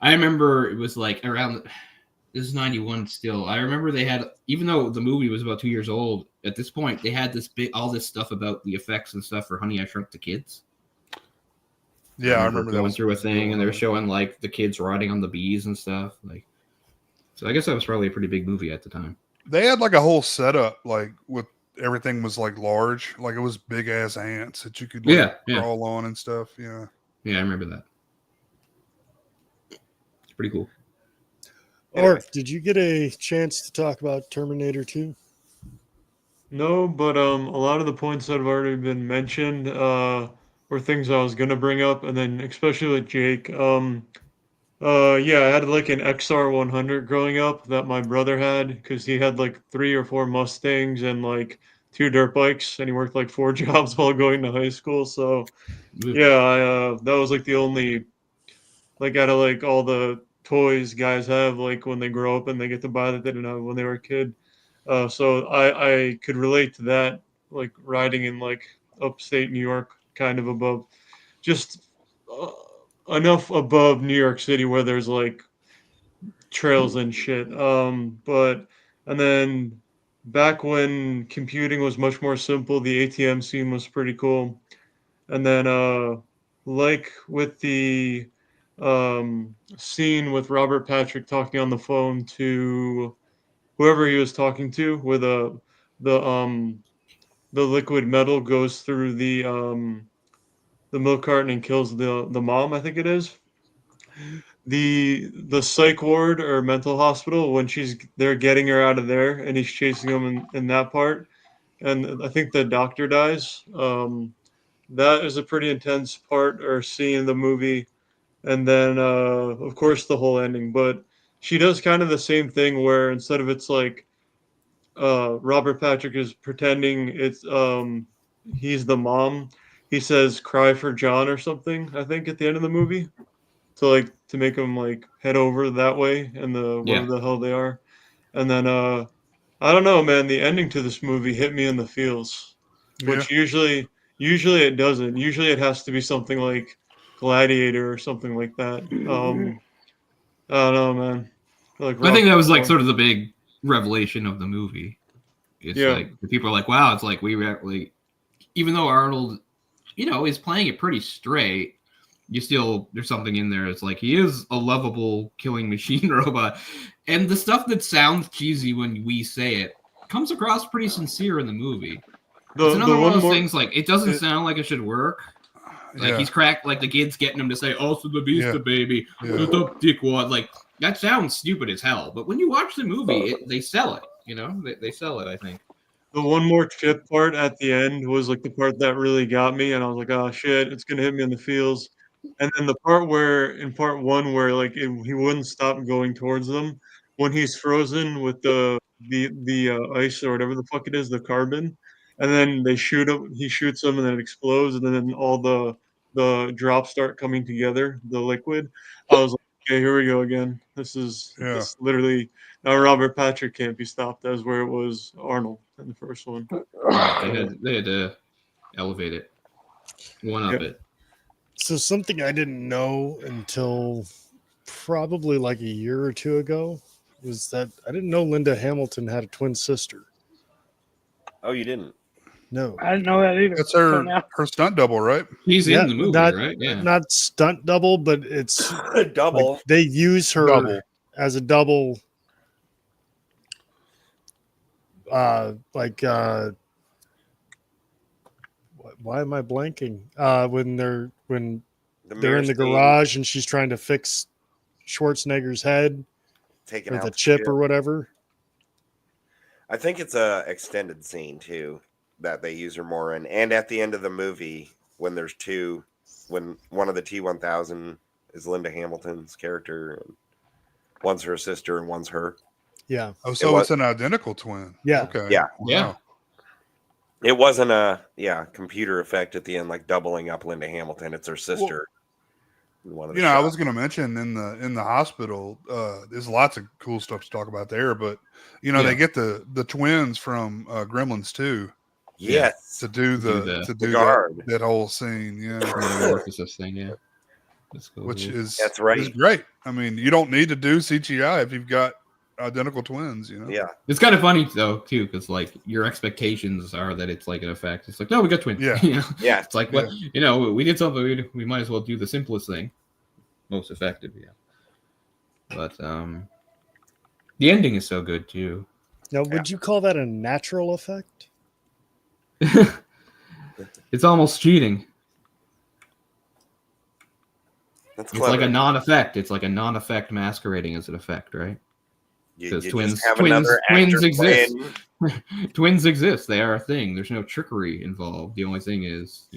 I remember it was like around, this is 91 still. I remember they had, even though the movie was about 2 years old, at this point, they had all this stuff about the effects and stuff for Honey, I Shrunk the Kids. Yeah, I remember that going was through a thing, and they were showing like the kids riding on the bees and stuff. Like, so I guess that was probably a pretty big movie at the time. They had like a whole setup, like with everything was like large, like it was big ass ants that you could like, crawl on and stuff. Yeah, I remember that. It's pretty cool. Orc, did you get a chance to talk about Terminator 2? No, but a lot of the points that have already been mentioned were things I was gonna bring up, and then especially with Jake. Yeah, I had like an XR100 growing up that my brother had because he had like 3 or 4 Mustangs and like 2 dirt bikes, and he worked like 4 jobs while going to high school. So yeah, that was like the only, like, out of like all the toys guys have like when they grow up and they get to buy that they didn't have when they were a kid. So I could relate to that, like riding in like upstate New York, kind of above, just enough above New York City where there's like trails and shit. But and then back when computing was much more simple, the ATM scene was pretty cool. And then like with the scene with Robert Patrick talking on the phone to whoever he was talking to, where the liquid metal goes through the milk carton and kills the mom, I think it is. The psych ward or mental hospital, when they're getting her out of there and he's chasing them in that part, and I think the doctor dies. That is a pretty intense part or scene in the movie. And then of course the whole ending, but she does kind of the same thing where instead of it's like Robert Patrick is pretending it's he's the mom, he says cry for John or something, I think, at the end of the movie, to make him like head over that way and wherever the hell they are. And then I don't know, man, the ending to this movie hit me in the feels, which usually it doesn't. Usually it has to be something like Gladiator or something like that. I don't know, man. Like, I think that was like sort of the big revelation of the movie. It's like the people are like, wow, it's like we actually, even though Arnold, is playing it pretty straight, there's something in there. It's like he is a lovable killing machine robot, and the stuff that sounds cheesy when we say it comes across pretty sincere in the movie. It's another one of those things, like, it doesn't sound like it should work. Like, he's cracked, like, the kid's getting him to say, also the beast, the baby, the dickwad. Like, that sounds stupid as hell. But when you watch the movie, they sell it, They sell it, I think. The one more chip part at the end was, like, the part that really got me, and I was like, oh, shit, it's going to hit me in the feels. And then the part in part 1, where, like, he wouldn't stop going towards them, when he's frozen with the ice or whatever the fuck it is, the carbon, and then they shoot him, he shoots them, and then it explodes, and then all the drops start coming together, the liquid. I was like, okay, here we go again. This literally, now Robert Patrick can't be stopped, as where it was Arnold in the first one. They had to elevate it, one up it. So something I didn't know until probably like a year or 2 ago was that I didn't know Linda Hamilton had a twin sister. Oh, you didn't? No. I didn't know that either. That's her stunt double, right? He's in the movie, right? Yeah. Not stunt double, but it's double. Like they use her as a double. Why am I blanking? When they're in the garage and she's trying to fix Schwarzenegger's head, taking or out the chip or whatever. I think it's a extended scene too that they use her more in, and at the end of the movie, when there's two, when one of the T-1000 is Linda Hamilton's character, and one's her sister and one's her. Yeah. Oh, so it's an identical twin. Yeah. Okay. Yeah. Wow. Yeah. It wasn't a computer effect at the end, like doubling up Linda Hamilton. It's her sister. One of the I shots. was going to mention in the hospital, there's lots of cool stuff to talk about there, but they get the twins from Gremlins 2 Yes. to do the guard. that whole scene. Yeah. Metamorphosis thing, yeah. That's cool. Which is That's right. is great. I mean, you don't need to do CGI if you've got identical twins, Yeah. It's kind of funny though too, because like your expectations are that it's like an effect. It's like, no, we got twins. Yeah. Yeah. It's like, what we did something. We might as well do the simplest thing, most effective. Yeah. But the ending is so good too. Now, would you call that a natural effect? It's almost cheating. That's It's clever. like a non-effect. It's like a non-effect masquerading as an effect, right? You Because just twins have another actor exist. playing- Twins exist. They are a thing. There's no trickery involved. The only thing is,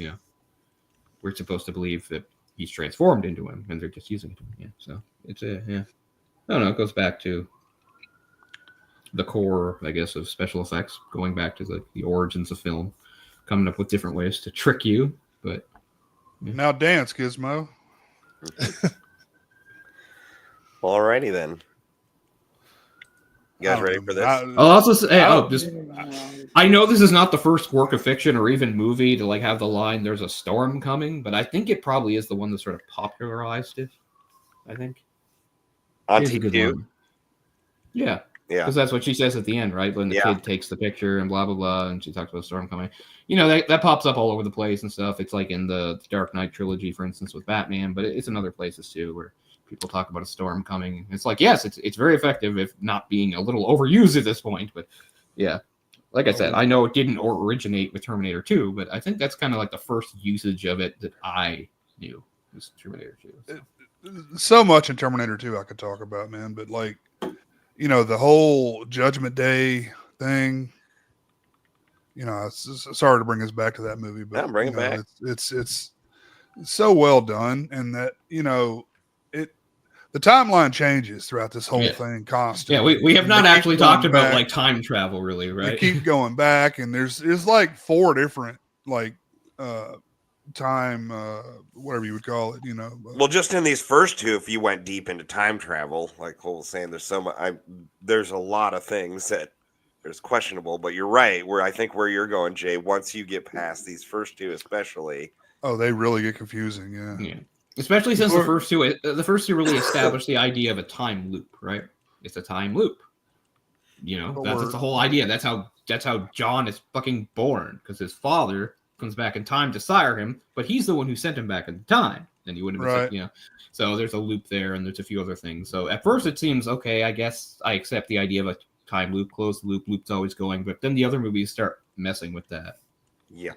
we're supposed to believe that he's transformed into him, and they're just using him. Yeah. So it's I don't know. It goes back to the core, I guess, of special effects, going back to the origins of film, coming up with different ways to trick you. But Now dance, Gizmo. Alrighty then. You guys ready for this? I'll also say, I know this is not the first work of fiction or even movie to like have the line "There's a storm coming," but I think it probably is the one that sort of popularized it. I think On It is a good T2? line. Yeah, Yeah. because that's what she says at the end, right? When the kid takes the picture and blah blah blah, and she talks about a storm coming. That pops up all over the place and stuff. It's like in the Dark Knight trilogy, for instance, with Batman, but it's in other places too, where people talk about a storm coming. It's like, yes, it's very effective, if not being a little overused at this point. But yeah, like I said, I know it didn't originate with Terminator 2, but I think that's kind of like the first usage of it that I knew was Terminator 2. So. So much in Terminator 2 I could talk about, man. But like, the whole Judgment Day thing. Sorry to bring us back to that movie, but No, bring it back. It's so well done, and that the timeline changes throughout this whole thing constantly. Yeah, we have not They keep actually going talked about back. like time travel, really, right? They keep going back, and there's like 4 different time whatever you would call it. Well, just in these first two, if you went deep into time travel, like Cole was saying, there's so much. There's a lot of things that is questionable. But you're right. I think where you're going, Jay. Once you get past these first two, especially. Oh, they really get confusing. Yeah. Especially since the first two really established the idea of a time loop, right? It's a time loop. That's the whole idea. That's how John is fucking born, because his father comes back in time to sire him, but he's the one who sent him back in time. Then he wouldn't have been, So there's a loop there, and there's a few other things. So at first it seems okay. I guess I accept the idea of a time loop, closed loop, loop's always going. But then the other movies start messing with that. Yeah.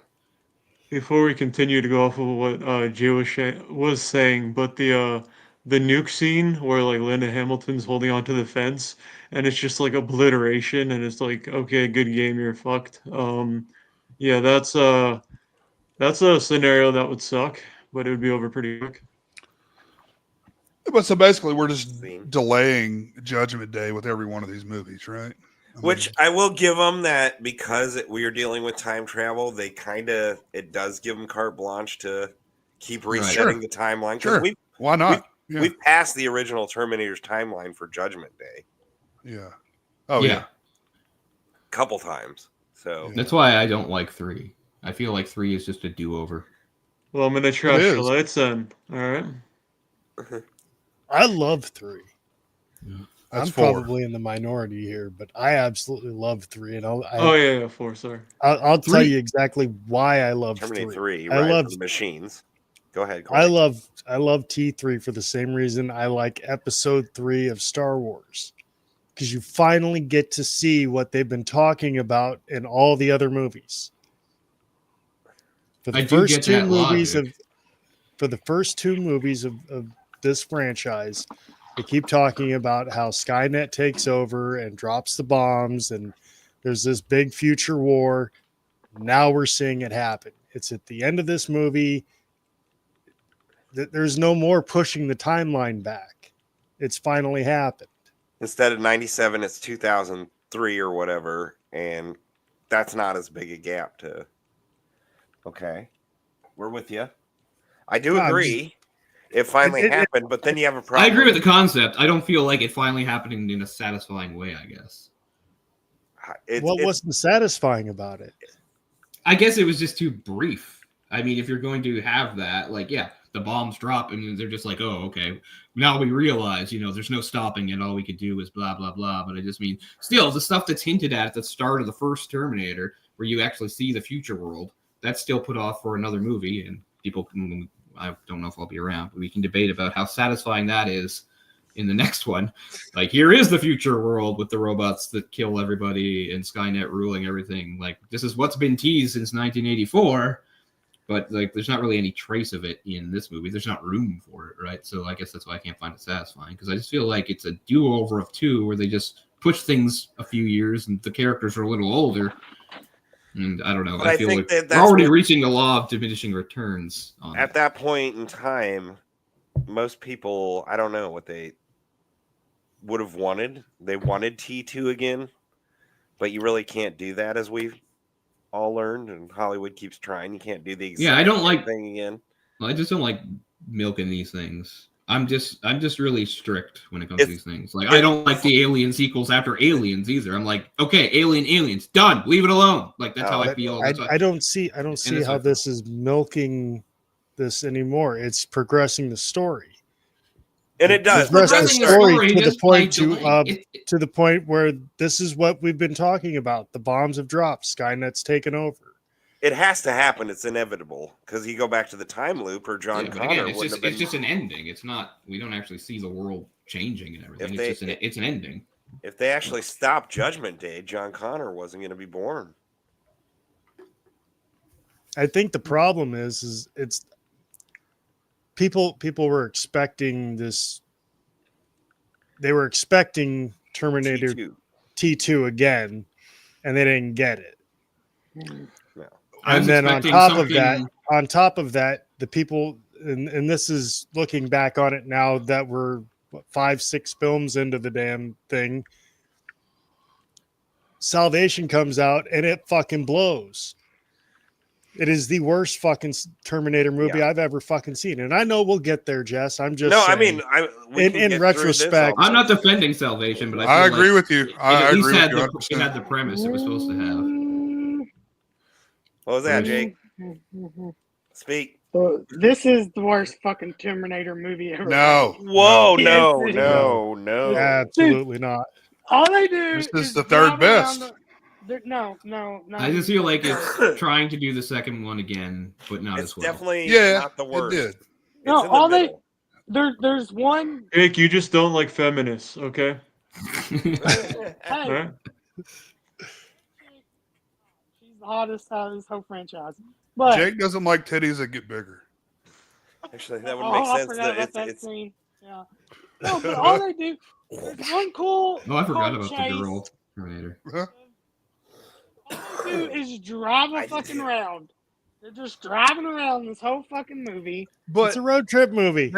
Before we continue to go off of what Jay was saying, but the nuke scene where like Linda Hamilton's holding onto the fence and it's just like obliteration, and it's like, okay, good game, you're fucked. Yeah, that's a scenario that would suck, but it would be over pretty quick. But so basically, we're just delaying Judgment Day with every one of these movies, right? Which I will give them that, because we are dealing with time travel, it does give them carte blanche to keep resetting the timeline. Sure. Why not? We've passed the original Terminator's timeline for Judgment Day. Yeah. Oh yeah. Couple times. So that's why I don't like 3. I feel like 3 is just a do-over. Well, I'm gonna trash the lights then. All right. I love 3. That's I'm 4. probably in the minority here, but I absolutely love 3. And 4. Sorry. I'll tell you exactly why I love Terminator 3. I love the machines. Go ahead. I love T3 for the same reason I like Episode 3 of Star Wars, because you finally get to see what they've been talking about in all the other movies. For the first two movies of this franchise, they keep talking about how Skynet takes over and drops the bombs, and there's this big future war. Now we're seeing it happen. It's at the end of this movie. There's no more pushing the timeline back. It's finally happened. Instead of 97, it's 2003 or whatever, and that's not as big a gap to. Okay, we're with you. I do agree. It finally happened, but then you have a problem. I agree with the concept. I don't feel like it finally happening in a satisfying way, I guess. What wasn't satisfying about it? I guess it was just too brief. I mean, if you're going to have that, like, yeah, the bombs drop and they're just like, oh, okay. Now we realize, there's no stopping it. All we could do is blah, blah, blah. But I just mean, still, the stuff that's hinted at the start of the first Terminator, where you actually see the future world, that's still put off for another movie. And people can, I don't know if I'll be around, but we can debate about how satisfying that is in the next one. Like, here is the future world with the robots that kill everybody and Skynet ruling everything. Like, this is what's been teased since 1984. But like, there's not really any trace of it in this movie. There's not room for it, right? So I guess that's why I can't find it satisfying, because I just feel like it's a do-over of 2 where they just push things a few years and the characters are a little older. And I don't know. I feel like we're already reaching the law of diminishing returns. At that point in time, most people, I don't know what they would have wanted. They wanted T2 again, but you really can't do that, as we've all learned, and Hollywood keeps trying. You can't do the exact I don't like thing again. I just don't like milking these things. I'm just really strict when it comes to these things. Like, I don't like the Alien sequels after Aliens either. I'm like, okay, Aliens, done. Leave it alone. Like, that's how I feel. I don't see how this is milking this anymore. It's progressing the story. And it does. Progressing the story to the point to the point where this is what we've been talking about. The bombs have dropped. Skynet's taken over. It has to happen. It's inevitable, because you go back to the time loop, or John Connor it's just an ending. It's not. We don't actually see the world changing and everything. It's an ending. If they actually stopped Judgment Day, John Connor wasn't going to be born. I think the problem is it's people were expecting this. They were expecting Terminator T2 again, and they didn't get it. No. And then on top of that, the people, and this is looking back on it now that we're 5-6 films into the damn thing. Salvation comes out and it fucking blows. It is the worst fucking Terminator movie I've ever fucking seen. And I know we'll get there, Jess. I'm just saying. I mean, in retrospect, I'm not defending Salvation, but I agree with you. I agree with you. It had the premise it was supposed to have. What was that, Jake? Speak. This is the worst fucking Terminator movie ever. No. Whoa, no. Absolutely not. All they do This is the third best. No. I just feel like it's trying to do the second one again, but not as well. Definitely not the worst. It did. No, all they there's one. Jake, you just don't like feminists, okay? Hey, Right? she's the hottest out of this whole franchise. But Jake doesn't like titties that get bigger. Actually, that would make I sense. forgot about that scene. Yeah. No, but all they do, there's one cool. Oh, I forgot car about chase. the girl Terminator. All they do is drive around. They're just driving around this whole fucking movie. But it's a road trip movie.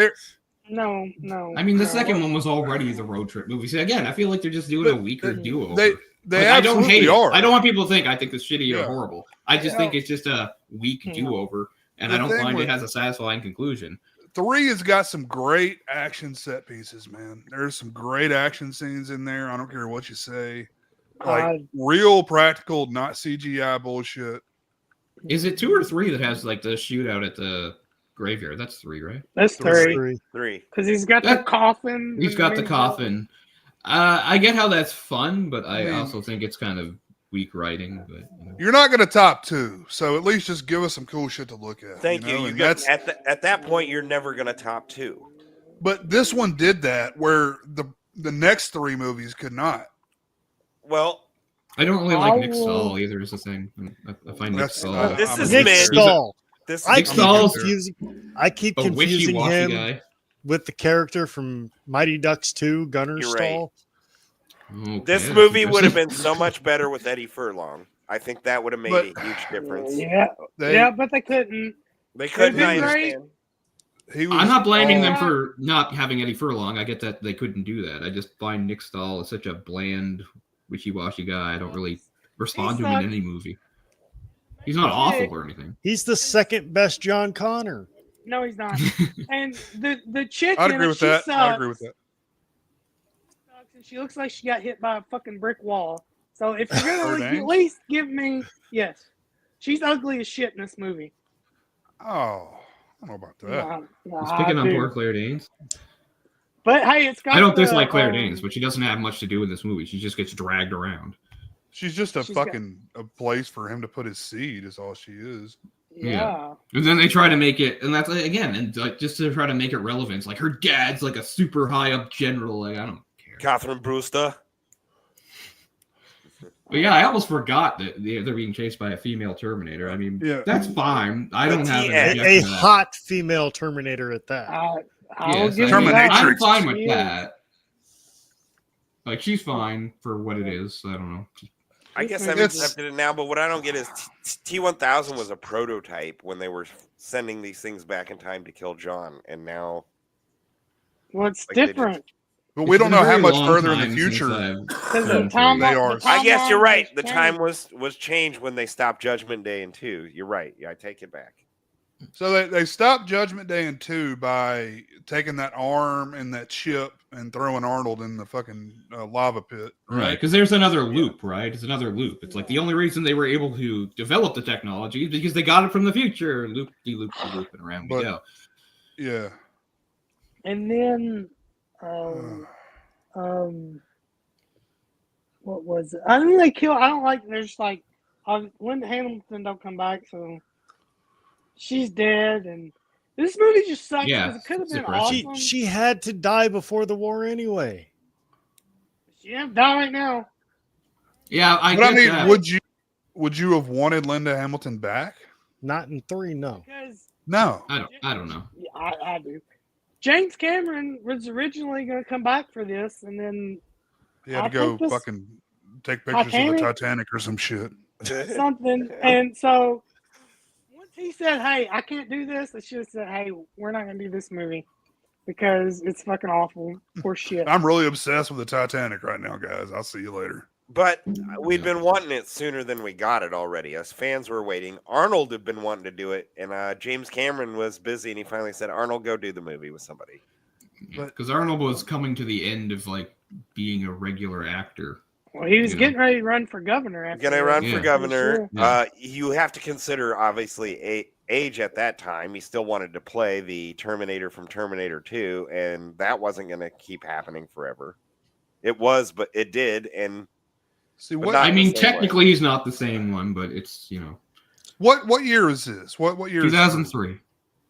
No. I mean, the second one was already the road trip movie. So again, I feel like they're just doing a weaker do-over. They I don't hate are. it. I don't want people to think I think it's shitty or horrible. I just think it's just a weak do-over, and I don't find it has a satisfying conclusion. 3 has got some great action set pieces, man. There's some great action scenes in there. I don't care what you say. Like real practical, not CGI bullshit. Is it 2 or 3 that has like the shootout at the graveyard? That's 3, right? That's 3. 3. Because he's got the coffin. He's got the coffin. I get how that's fun, but I also think it's kind of weak writing. But you're not going to top 2, so at least just give us some cool shit to look at. Thank you. At that point, you're never going to top 2. But this one did that, where the next 3 movies could not. Well, I don't really like Nick Stahl either. Is the thing. I find Nick Stahl. This is Nick Stahl. I keep a confusing him guy with the character from Mighty Ducks 2, Gunner Stahl. Right. Okay, this movie would have been so much better with Eddie Furlong. I think that would have made But- a huge difference. Yeah, They, but they couldn't. They couldn't. been I great. understand. he was I'm not blaming all- them for not having Eddie Furlong. I get that they couldn't do that. I just find Nick Stahl is such a bland, wishy-washy guy. I don't really respond to him in any movie. He's not awful or anything. He's the second best John Connor. No, he's not. And the chick I'd in agree it, with she that. sucks. I'd agree with that. And she looks like she got hit by a fucking brick wall. So if you're Her gonna name? at least give me, yes, she's ugly as shit in this movie. Oh, I don't know about that. Nah, He's picking I on do. poor Claire Danes. But hey, it's got. I don't the, dislike Claire Danes, but she doesn't have much to do in this movie. She just gets dragged around. She's just a She's got- fucking a place for him to put his seed. Is all she is. Yeah. And then they try to make it, and that's again, and like just to try to make it relevant. It's like her dad's like a super high up general. Like I don't care. Catherine Brewster. But yeah, I almost forgot that they're being chased by a female Terminator. I mean, Yeah. that's fine. I don't have an A- objection A to that. hot female Terminator at that. I'll Yes, give I you mean, that. I'm fine with She is. that. Like she's fine for what it is. I don't know. I guess I've It's- accepted it now, but what I don't get is T-1000 was a prototype when they were sending these things back in time to kill John, and now What's Like they did. different? But we It's don't been a know how very much long further in time the since future. I've Because been the time They are. I guess you're right. The timeline time has was changed when they stopped Judgment Day in 2. You're right. Yeah, I take it back. So they stopped Judgment Day in 2 by taking that arm and that chip and throwing Arnold in the fucking lava pit. Right, because there's another loop, right? It's another loop. It's like the only reason they were able to develop the technology is because they got it from the future. Loop, de-loop, de-loop, and around we But- go. Yeah. And then, what was it? I think they kill. I don't like. There's like, Linda Hamilton don't come back, so she's dead. And this movie just sucks Yeah, because it could have it's been depressing. awesome. She had to die before the war anyway. She didn't die right now. Yeah, I But I get mean, that. would you have wanted Linda Hamilton back? Not in 3, no. Because No. I don't know. yeah, I do. James Cameron was originally going to come back for this, and then He had I to go think this- fucking take pictures of Titanic? the Titanic or some shit. something. And so once he said, "Hey, I can't do this," they should have said, "Hey, we're not going to do this movie because it's fucking awful. Poor shit." I'm really obsessed with the Titanic right now, guys. I'll see you later. But we'd been wanting it sooner than we got it already. Us fans were waiting. Arnold had been wanting to do it, and James Cameron was busy, and he finally said, "Arnold, go do the movie with somebody." Because Arnold was coming to the end of like being a regular actor. Well, he was You know. getting ready to run for governor. After Gonna run Yeah. for governor. Sure. Yeah. You have to consider, obviously, age at that time. He still wanted to play the Terminator from Terminator 2, and that wasn't going to keep happening forever. It was, but it did, and See But what not- I mean, the same way. technically he's not the same one, but it's what year is this? What year? is this? 2003.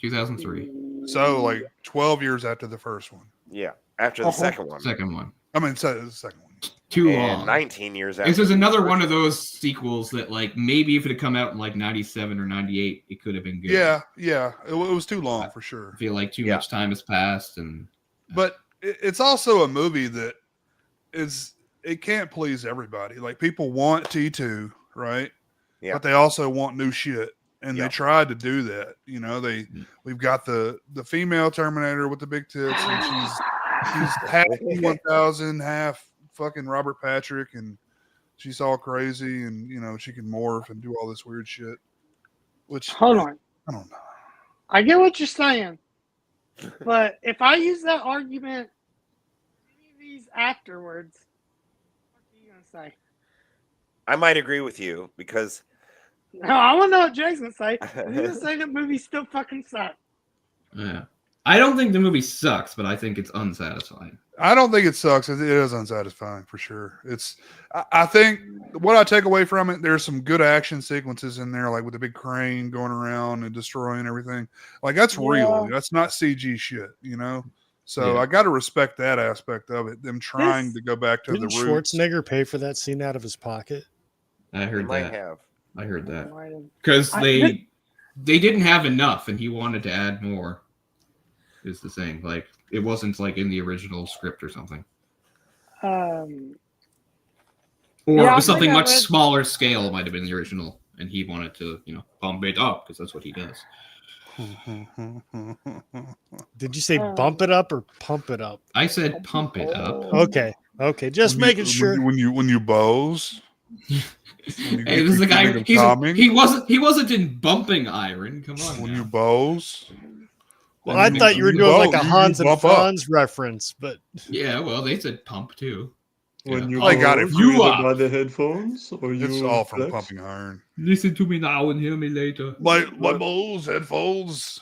2003. So like 12 years after the first one. yeah, after the Uh-huh. second one. Second one. I mean, the second one. Too And long. 19 years after. This is the another first one of those sequels that, like, maybe if it had come out in like 97 or 98, it could have been good. Yeah. It was too long for I sure. feel like too Yeah. much time has passed, and But it's also a movie that it can't please everybody. Like people want T2, right? Yeah. But they also want new shit. And Yeah. they tried to do that. You know, we've got the female Terminator with the big tits, and she's half T-1000, half fucking Robert Patrick, and she's all crazy, and you know she can morph and do all this weird shit. Which Hold on. I don't know. I get what you're saying, but if I use that argument, any of these afterwards, what are you gonna say? I might agree with you because No, I want to know what Jay's gonna say. He's gonna say the movie still fucking sucks. yeah. I don't think the movie sucks, but I think it's unsatisfying. I don't think it sucks. It is unsatisfying for sure. I think what I take away from it, there's some good action sequences in there, like with the big crane going around and destroying everything. Like that's real. That's not CG shit, you know? So Yeah. I got to respect that aspect of it. Them trying This- to go back to Didn't the roots. Schwarzenegger pay for that scene out of his pocket? I they heard might that. have. I heard that. Might have. Because I- they didn't have enough, and he wanted to add more. Is the thing. Like, it wasn't like in the original script or something. Or Yeah, it was I something think I much read- smaller scale might have been the original, and he wanted to, bump it up because that's what he does. Did you say Oh. bump it up or pump it up? I said pump it up. Okay. Just making sure. When you bows. Hey, this is the guy. He wasn't in bumping iron. Come on. When now. you bows. Well, I thought you were doing like a Hans and bump up. Franz reference, but Yeah, well, they said pump too. When Yeah. you I got both, it. you You either are. by the headphones or you It's all from flex. pumping iron. Listen to me now and hear me later. My balls, headphones.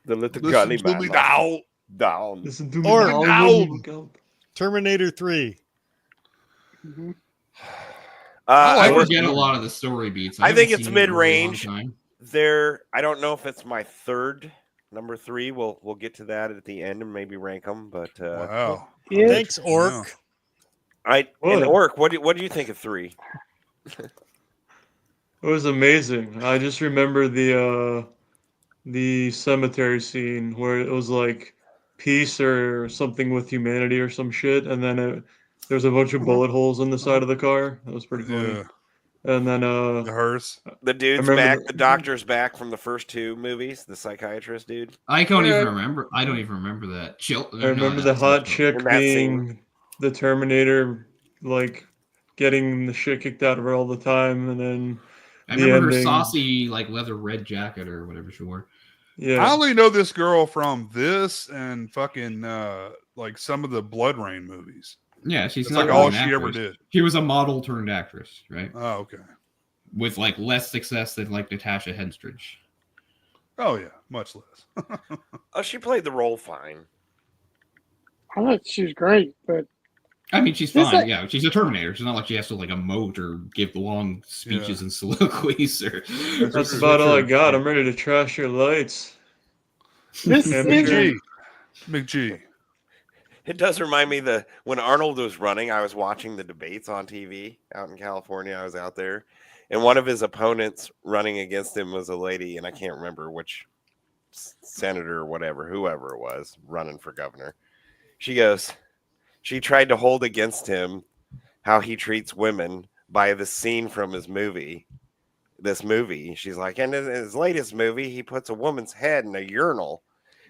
The little Listen gully to man me must now. down. Listen to me Or now. down. when you look out. Terminator 3. Mhm. I I forget a lot of the story beats. I think haven't it's seen it in a really long mid-range. time. I don't know if it's my third, number 3. We'll get to that at the end and maybe rank them. But Wow. Yeah. Thanks, Orc. Yeah. and What? Orc, what do you think of 3? It was amazing. I just remember the cemetery scene where it was like peace or something with humanity or some shit, and then there was a bunch of bullet holes in the side of the car. That was pretty funny. Yeah. And then The hearse. The dude's remember back. the- The doctor's back from the first 2 movies. The psychiatrist dude. I don't Yeah. even remember. I don't even remember that. I remember the hot chick In that being the Terminator, like getting the shit kicked out of her all the time, and then I the remember her ending. saucy like leather red jacket or whatever she wore. Yeah. I only know this girl from this and fucking like some of the Blood Rain movies. Yeah, she's It's not like all an she actress. ever did. She was a model turned actress, right? Oh, okay. With like less success than like Natasha Henstridge. Oh yeah, much less. Oh, she played the role fine. I thought she was great, but I mean, she's This fine. like- Yeah, she's a Terminator. She's not like she has to like emote or give long speeches and soliloquies. Or That's true, about all I true. got. I'm ready to trash your lights. this Yeah, Big is G. Big G. It does remind me when Arnold was running, I was watching the debates on TV out in California. I was out there, and one of his opponents running against him was a lady, and I can't remember which senator or whatever, whoever it was, running for governor. She tried to hold against him how he treats women by the scene from his movie. This movie, she's like, and in his latest movie, he puts a woman's head in a urinal,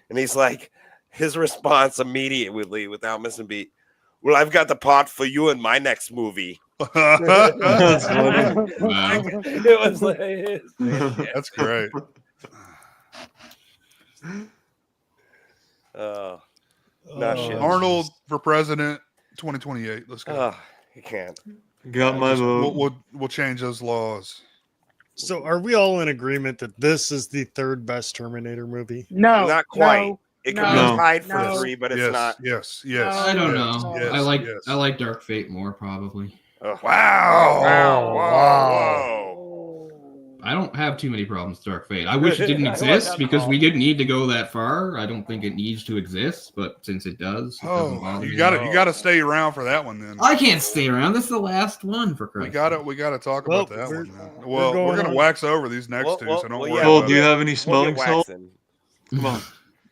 and he's like, his response immediately, without missing a beat, well, I've got the part for you in my next movie. That's funny. Wow. It was like, That's great. oh, no shit. Arnold for president 2028. Let's go. Oh, you can't. Got my vote. We'll change those laws. So are we all in agreement that this is the third best Terminator movie? no, Not quite. no, It could no, be tied for no. 3, but it's yes, not. yes. I don't yes, know. yes, yes. I like Dark Fate more probably. Oh, Wow. wow. Wow. I don't have too many problems with Dark Fate. I wish it didn't exist because we didn't need to go that far. I don't think it needs to exist, but since it does, it doesn't Oh, bother you me. got to stay around for that one then. I can't stay around. That's the last one for Christ's sake. We got to talk Well, about that we're- one. Then. we're Well, we're going gonna on. wax over these next Well, two, well, so don't well, worry yeah, Cole, about do you it. have any We'll smelling get salts? waxing. Come on.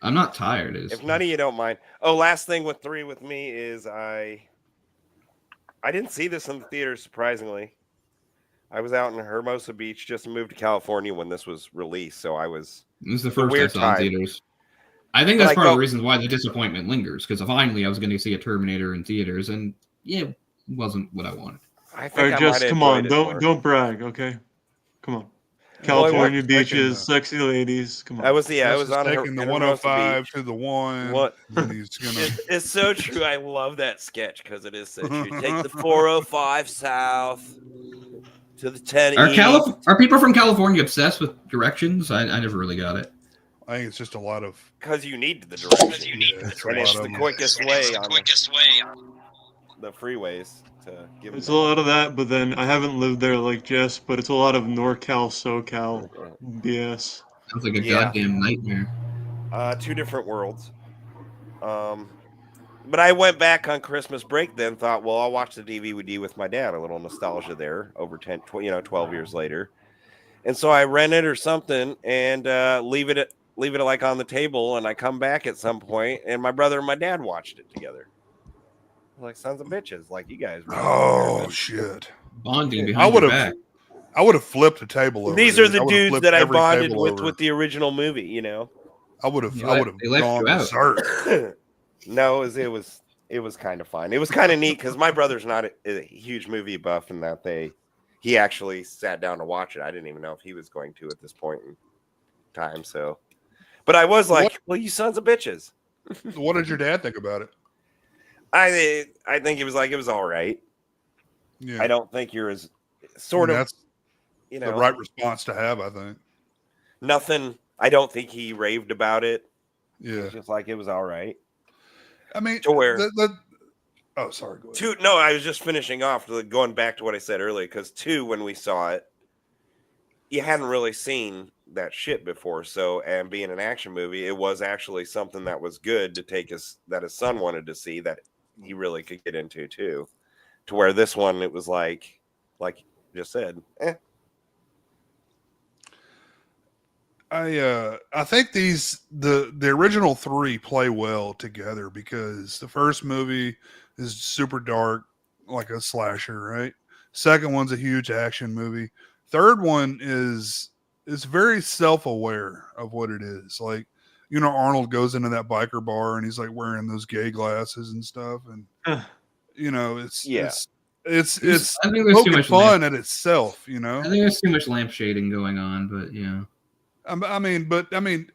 I'm not tired. If none of you don't mind. Oh, last thing with 3 with me is I didn't see this in the theater, surprisingly. I was out in Hermosa Beach, just moved to California when this was released, so I was This is the a first I weird saw in time. theaters. I think that's But I part of go- the reason why the disappointment lingers, because finally I was going to see a Terminator in theaters, and yeah, it wasn't what I wanted. I think All right, I Jess, might have come on. enjoyed it more. Don't brag, okay? Come on. Well, California taking beaches, the- sexy ladies. Come on. I was Jess was is on taking the in Hermosa 105 Beach. to the 1. What? And he's gonna. It's so true. I love that sketch because it is so true. Take the 405 south to the 10 east. Are people from California obsessed with directions? I never really got it. I think it's just a lot of. Because you need the direction. It's a And lot it's of the them. quickest way on the freeways to give It's a them. lot of that, but then I haven't lived there like Jess, but it's a lot of NorCal, SoCal BS. Sounds like a Yeah. goddamn nightmare. 2 different worlds. But I went back on Christmas break then, thought, well, I'll watch the DVD with my dad. A little nostalgia there over 12 years later. And so I rent it or something and leave it like on the table. And I come back at some point and my brother and my dad watched it together. Like sons of bitches, like you guys. were. Oh shit! Bonding I behind would your have. back. I would have flipped a table over. These are this. the I would've dudes flipped that I every bonded table with over. the original movie. You know. I would have. You I let- would have they left gone you out. berserk. No, it was kind of fun. It was kind of neat because my brother's not a huge movie buff, and that he actually sat down to watch it. I didn't even know if he was going to at this point in time. So, but I was like, "Well, you sons of bitches." What did your dad think about it? I think it was all right. Yeah, I don't think you're as I mean, that's you the know right response to have. I think. nothing. I don't think he raved about it. Yeah, It's just like it was all right. I mean, To where oh, sorry. Go ahead. no, I was just finishing off going back to what I said earlier because when we saw it, you hadn't really seen that shit before. So, and being an action movie, it was actually something that was good to take that his son wanted to see that he really could get into too. To where this one, it was like you just said, I think the original three play well together because the first movie is super dark, like a slasher, right? Second one's a huge action movie. Third one is very self-aware of what it is. Like, you know, Arnold goes into that biker bar and he's like wearing those gay glasses and stuff, and you know, it's I think there's too poking much fun at itself, you know. I think there's too much lampshading going on, but yeah. I mean,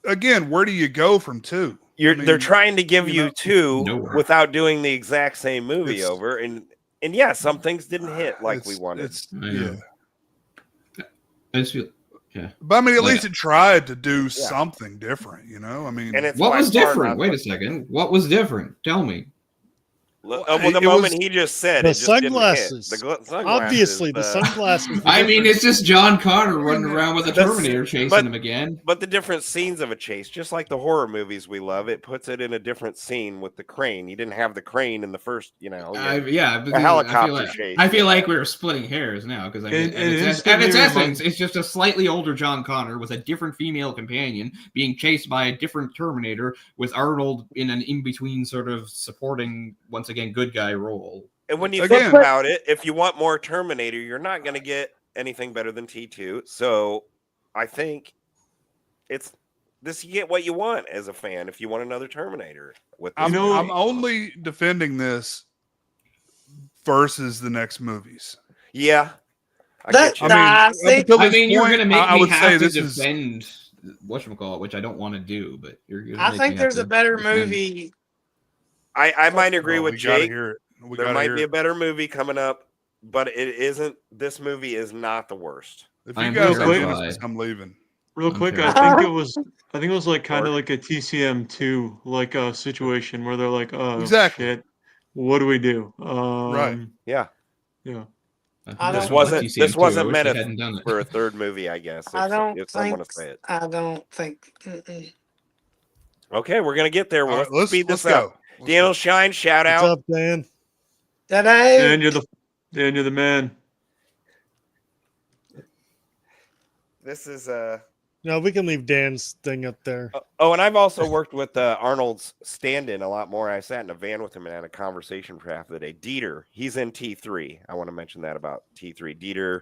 again, where do you go from two? they're trying to give you two nowhere. without doing the exact same movie over, and yeah, some things didn't hit like we wanted. Yeah, I just feel, yeah. but I mean, at least it tried to do something different, you know. I mean, And it's What was by far different? not Wait the- a second. What was different? Tell me. the it moment was- he just said The it just didn't hit. sunglasses. Sunglasses. Obviously, the sunglasses. I mean, it's just John Connor running around with a That's- Terminator chasing but- him again. But the different scenes of a chase, just like the horror movies we love, it puts it in a different scene with the crane. You didn't have the crane in the first, you know. Yeah, a helicopter chase. I feel like we're splitting hairs now because I mean, And at its instantly essence, it's just a slightly older John Connor with a different female companion being chased by a different Terminator with Arnold in an in-between sort of supporting, once again, good guy role. And when you Again- think about it, if you want more Terminator, you're not going to get anything better than T2. So I think it's this. You get what you want as a fan if you want another Terminator. With this I'm movie. only defending this versus the next movies. Yeah. I That- get you. Nah, I see- mean, up until I this mean, you're point, going to make I me would say have to this is defend whatchamacallit, which I don't want to do, but you're gonna I make think me there's have a to better defend. movie. I might agree Oh, with we gotta Jake. hear it. We There gotta might hear be a it. better movie coming up, but it isn't. This movie is not the worst. If I you am guys are terrified. Genesis, I'm leaving. Real I'm quick, terrified. I think it was like kind of like a TCM2 like a situation where they're like, oh Exactly. shit, what do we do? Right. Yeah. Yeah. I This don't wasn't. like This TCM2, wasn't I wish meant they hadn't done it. for a third movie, I guess. I don't if someone want think. to say it. I don't think. Mm-mm. Okay, we're gonna get there. Well, All right, let's speed let's this up. go. Let's Daniel go. Shine, shout What's out. up, Dan? Dan, Today, you're the man. This is No, we can leave Dan's thing up there. Oh, and I've also worked with Arnold's stand-in a lot more. I sat in a van with him and had a conversation for half of the day. Dieter, he's in T3. I want to mention that about T3. Dieter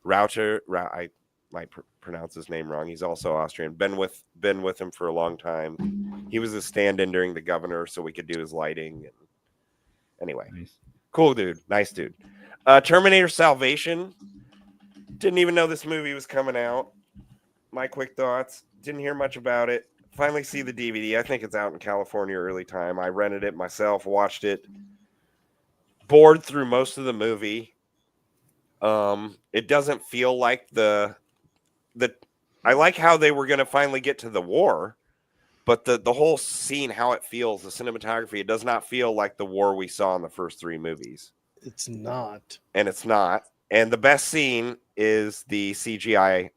Rauter. I might pronounce his name wrong. He's also Austrian. Been with him for a long time. He was a stand-in during the governor, so we could do his lighting. And anyway, Nice. cool dude, nice dude. Terminator Salvation. Didn't even know this movie was coming out. My quick thoughts. Didn't hear much about it. Finally see the DVD. I think it's out in California early time. I rented it myself, watched it. Bored through most of the movie. It doesn't feel like the I like how they were going to finally get to the war, but the whole scene, how it feels, the cinematography, it does not feel like the war we saw in the first three movies. It's not. And it's not. And the best scene is the CGI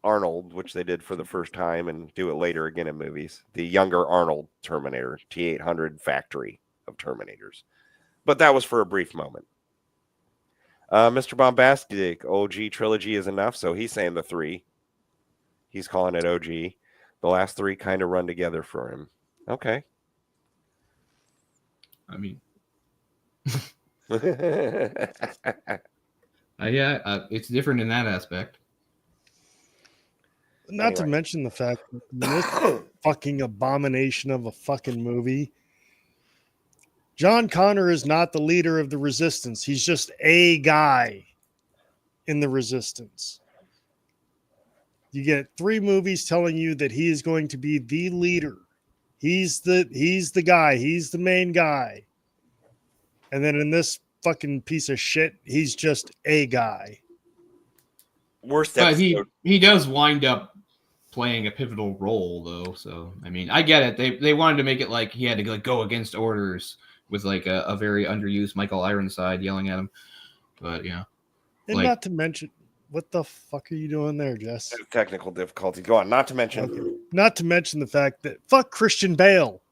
Arnold, which they did for the first time and do it later again in movies. The younger Arnold Terminator, T-800 factory of Terminators. But that was for a brief moment. Mr. Bombastic, OG trilogy is enough, so he's saying the three. He's calling it OG. The last three kind of run together for him. Okay. I mean, Yeah, it's different in that aspect. Not to mention the fact that this fucking abomination of a fucking movie, John Connor is not the leader of the resistance. He's just a guy in the resistance. You get 3 movies telling you that he is going to be the leader. He's the guy. He's the main guy. And then in this fucking piece of shit, he's just a guy. Worst But episode. he does wind up playing a pivotal role, though. So I mean, I get it. They wanted to make it like he had to like go against orders with like a very underused Michael Ironside yelling at him. But yeah, And like, not to mention, what the fuck are you doing there, Jess? Technical difficulty. Go on. Not to mention. Not to mention the fact that fuck Christian Bale.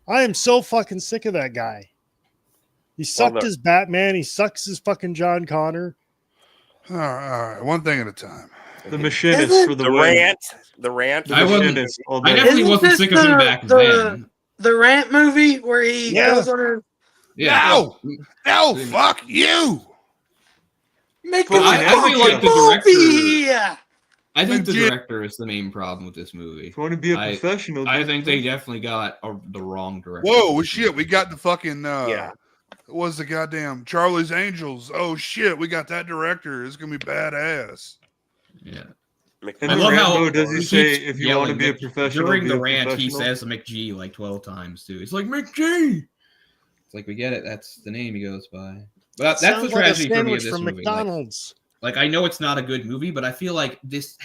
I am so fucking sick of that guy. He sucked his Batman. He sucks his fucking John Connor. All right, one thing at a time. The machinist for the win. rant. The rant. The I wasn't- machinist all I day. definitely Isn't wasn't this sick of him back then. The Rant movie where he goes on a Yeah, No, fuck you. make Well, I really like the director. movie. I think the Legit. director is the main problem with this movie. If you want to be a I- professional, I dude, think they definitely got the wrong director. Whoa, shit, we got the fucking Yeah. what was the goddamn Charlie's Angels? Oh shit, we got that director. It's gonna be badass. Yeah. In I the love rant how mode, does he he say keeps if you want to yelling be a Mc- professional during be the a rant he professional? says McG like 12 times too. It's like McG. It's like we get it. That's the name he goes by. But that's the Sounds like a tragedy for me of sandwich this from movie. McDonald's. Like I know it's not a good movie, but I feel like this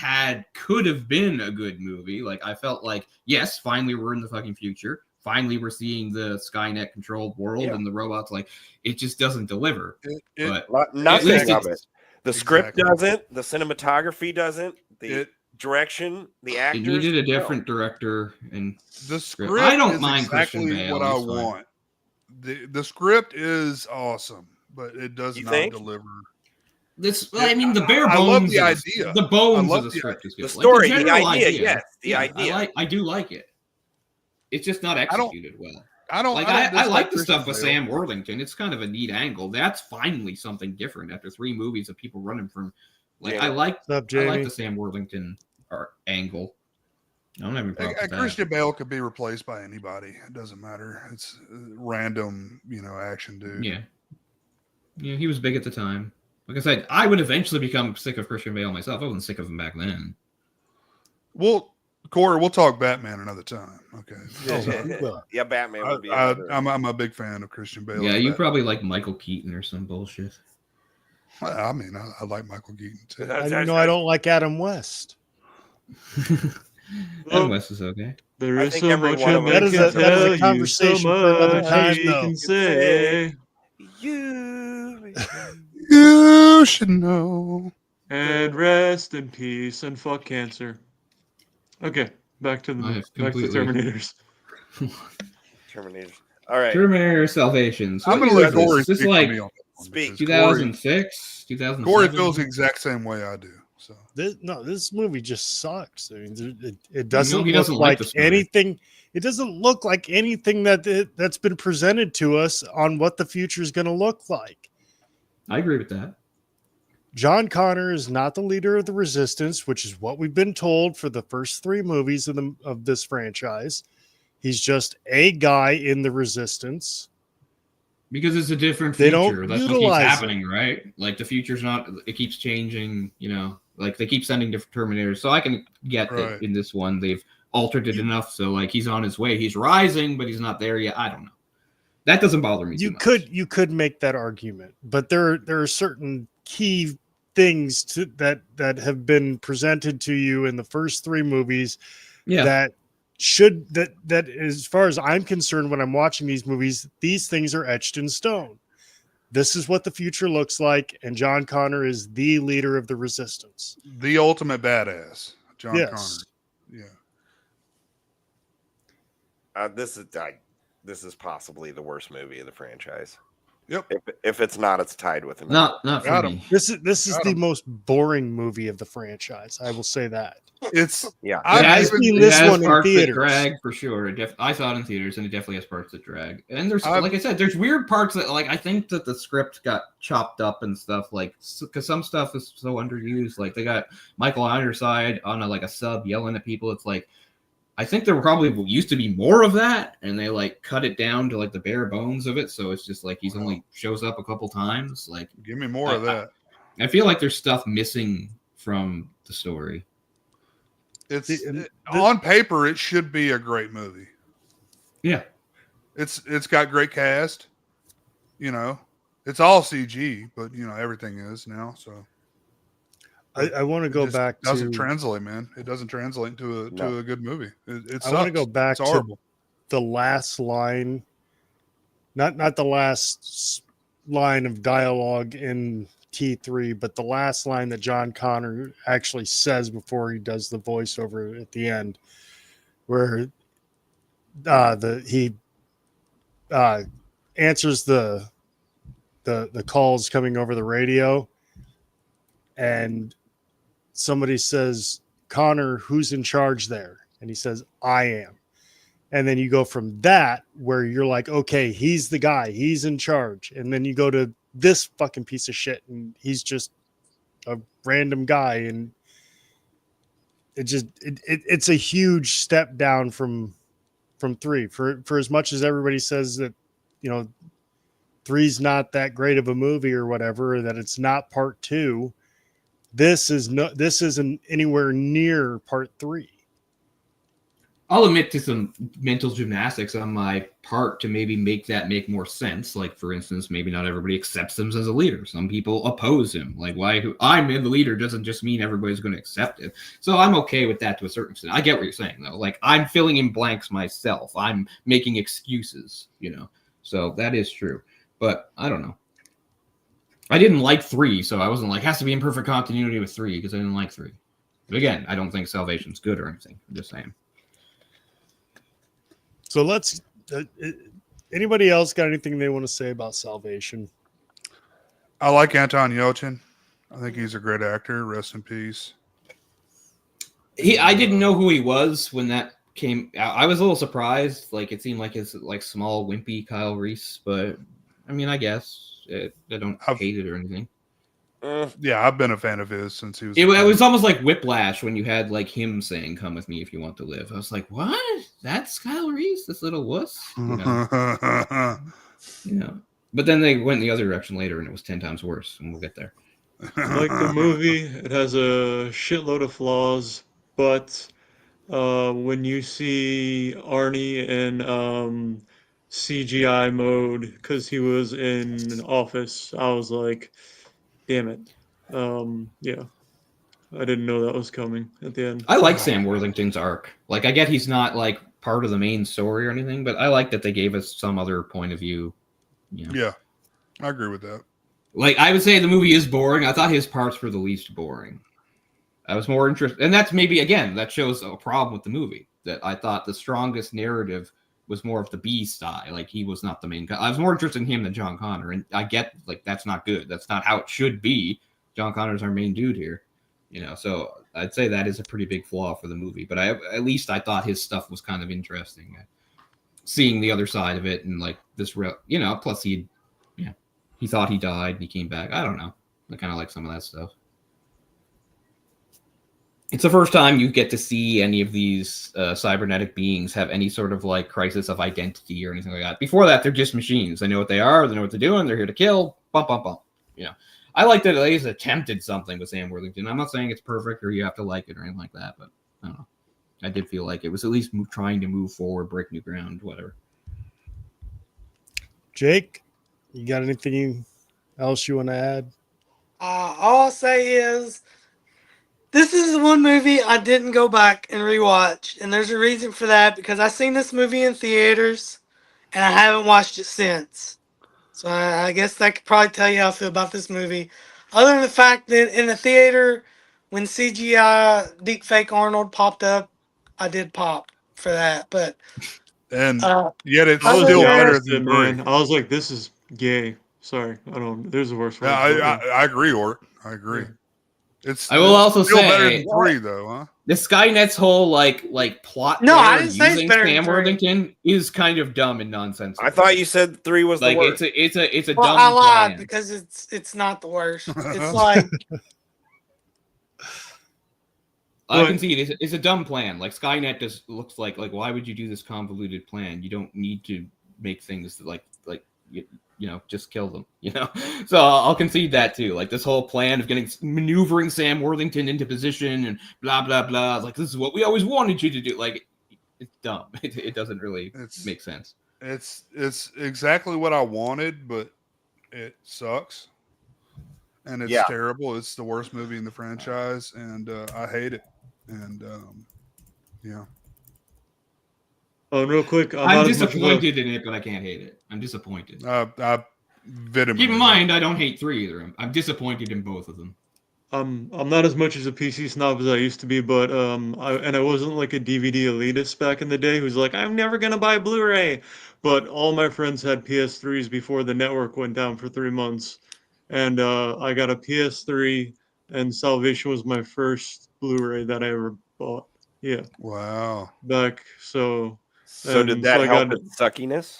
could have been a good movie. Like I felt like yes, finally we're in the fucking future. Finally we're seeing the Skynet controlled world and the robots. Like it just doesn't deliver. But Nothing least of it's- it. The script Exactly. doesn't. The cinematography doesn't. The direction. The it actors. needed a no. different director and The script I don't is mind Christian exactly Bale, what I he's fine. want. The script is awesome, but it does You not think? deliver. this. I mean, the bare I bones. love the of idea. The bones I love of the the script is good. The story, the general idea, yes, the Yeah, idea. I do like it. It's just not don't- executed well. I don't Like I don't I like the dislike stuff with Christian Sam Bale. Worthington. It's kind of a neat angle. That's finally something different after 3 movies of people running from. Like Yeah. I like What's up, Jamie? the Sam Worthington angle. I don't have any problem with that. Christian Bale could be replaced by anybody. It doesn't matter. It's random, action dude. Yeah, he was big at the time. Like I said, I would eventually become sick of Christian Bale myself. I wasn't sick of him back then. Well, Kory, we'll talk Batman another time. Okay. Yeah, Batman would be. I'm a big fan of Christian Bale. Yeah, as you Batman. probably like Michael Keaton or some bullshit. I mean, I like Michael Keaton too. I know I don't like Adam West. Adam West is okay. There I is think so every much one a of man them- can That is a tell you, conversation so for another much time, he though. can say. You. You should know. And rest in peace and fuck cancer. Okay, back to I have back to completely- Terminators. Terminator. All right. Terminator Salvation. So I'm what gonna year let is Kory this? This speak is like for me on that one, Speak. because Kory- 2006, 2007. Kory feels the exact same way I do. So This movie just sucks. I mean, it doesn't he look doesn't like like this movie. anything. It doesn't look like anything that's been presented to us on what the future is going to look like. I agree with that. John Connor is not the leader of the resistance, which is what we've been told for the first 3 movies of this franchise. He's just a guy in the resistance. Because it's a different They future. don't That's what keeps utilize happening, right? Like the future's not. It keeps changing. Like they keep sending different Terminators. So I can get Right. that in this one they've altered it enough. So like he's on his way. He's rising, but he's not there yet. I don't know. That doesn't bother me. too much. You could make that argument, but there are certain key things that have been presented to you in the first 3 movies Yeah. that as far as I'm concerned, when I'm watching these movies, these things are etched in stone. This is what the future looks like, and John Connor is the leader of the resistance. the ultimate badass, John Yes. Connor. Yeah. This is possibly the worst movie of the franchise. Yep. If it's not, it's tied with him. Not for Got him. me. This is Got the 'em. most boring movie of the franchise. I will say that. It's Yeah. I've I've even- seen It this has one in parts that theaters. drag for sure. I saw it in theaters, and it definitely has parts that drag. And there's, I've- like I said, there's weird parts that, like, I think that the script got chopped up and stuff, like, because some stuff is so underused. Like, they got Michael Ironside on a sub yelling at people. It's like, I think there probably used to be more of that, and they like cut it down to like the bare bones of it. So it's just like he's only shows up a couple times. Like, give me more of that. I feel like there's stuff missing from the story. On paper, it should be a great movie. Yeah, it's got great cast. You know, it's all CG, but you know everything is now. So I want to go back to doesn't translate, man. It doesn't translate to a good movie. It I want to sucks. go back It's horrible. to the last line, not the last line of dialogue in T3, but the last line that John Connor actually says before he does the voiceover at the end, where he answers the calls coming over the radio, and somebody says, "Connor, who's in charge there?" And he says, "I am." And then you go from that where you're like, okay, he's the guy, he's in charge. And then you go to this fucking piece of shit, and he's just a random guy. And it's a huge step down from 3. For as much as everybody says that, you know, 3's not that great of a movie or whatever, or that it's not part 2. This isn't anywhere near part 3. I'll admit to some mental gymnastics on my part to maybe make that make more sense. Like, for instance, maybe not everybody accepts him as a leader. Some people oppose him. Like, why I'm the leader doesn't just mean everybody's going to accept it. So I'm okay with that to a certain extent. I get what you're saying, though. Like, I'm filling in blanks myself. I'm making excuses, you know. So that is true. But I don't know. I didn't like 3, so I wasn't like, has to be in perfect continuity with 3 because I didn't like 3. But again, I don't think Salvation's good or anything. I'm just saying. So let's. Anybody else got anything they want to say about Salvation? I like Anton Yelchin. I think he's a great actor. Rest in peace. I didn't know who he was when that came. I was a little surprised. Like, it seemed like his like small, wimpy Kyle Reese, but I mean, I guess I don't hate it or anything. Yeah, I've been a fan of his since he was. It was almost like Whiplash when you had like him saying "Come with me if you want to live." I was like, "What? That's Kyle Reese, this little wuss." You know? But then they went in the other direction later, and it was 10 times worse. And we'll get there. Like the movie, it has a shitload of flaws, but when you see Arnie in CGI mode, because he was in Office, I was like, damn it. Yeah. I didn't know that was coming at the end. I like Sam Worthington's arc. Like, I get he's not like part of the main story or anything, but I like that they gave us some other point of view. You know? Yeah, I agree with that. Like, I would say the movie is boring. I thought his parts were the least boring. I was more interested, and that's maybe, again, that shows a problem with the movie, that I thought the strongest narrative was more of the B side. Like, he was not the main guy. I was more interested in him than John Connor, and I get, like, that's not good. That's not how it should be. John Connor's our main dude here, you know, so I'd say that is a pretty big flaw for the movie, but at least I thought his stuff was kind of interesting. Seeing the other side of it, and, like, this real, you know, plus he thought he died and he came back. I don't know. I kind of like some of that stuff. It's the first time you get to see any of these cybernetic beings have any sort of like crisis of identity or anything like that. Before that, they're just machines. They know what they are. They know what they're doing. They're here to kill. Bump, bump, bump. You know, I like that at least attempted something with Sam Worthington. I'm not saying it's perfect or you have to like it or anything like that, but I don't know. I did feel like it was at least trying to move forward, break new ground, whatever. Jake, you got anything else you want to add? All I'll say is, this is the one movie I didn't go back and rewatch, and there's a reason for that, because I seen this movie in theaters, and I haven't watched it since. So I guess that could probably tell you how I feel about this movie. Other than the fact that in the theater, when CGI deepfake Arnold popped up, I did pop for that. But And yet it's I was still better invested, than man. 3. I was like, this is gay. Sorry, I don't. There's a worse one. Yeah, I agree, Orc. I agree. Yeah. It's. I will also still better say than 3, though, huh? the Skynet's whole like plot No, I there didn't say it's using better than Sam 3. Worthington is kind of dumb and nonsensical. I thought you said 3 was like the worst. it's a Well, dumb I lied plan. because it's not the worst. It's like I can see it. It's a dumb plan. Like Skynet just looks like why would you do this convoluted plan? You don't need to make things that like you know, just kill them. You know, so I'll concede that too. Like this whole plan of maneuvering Sam Worthington into position and blah blah blah. Like this is what we always wanted you to do. Like it's dumb. It doesn't really make sense. It's exactly what I wanted, but it sucks. And it's terrible. It's the worst movie in the franchise, and I hate it. And yeah. Oh, real quick, I'm disappointed in it, but I can't hate it. I'm disappointed. I vehemently. Keep in mind, I don't hate 3 either. I'm disappointed in both of them. I'm not as much as a PC snob as I used to be, but I wasn't like a DVD elitist back in the day who's like, I'm never gonna buy Blu-ray. But all my friends had PS3s before the network went down for 3 months, and I got a PS3, and Salvation was my first Blu-ray that I ever bought. Yeah. Wow. Back So did that help with suckiness?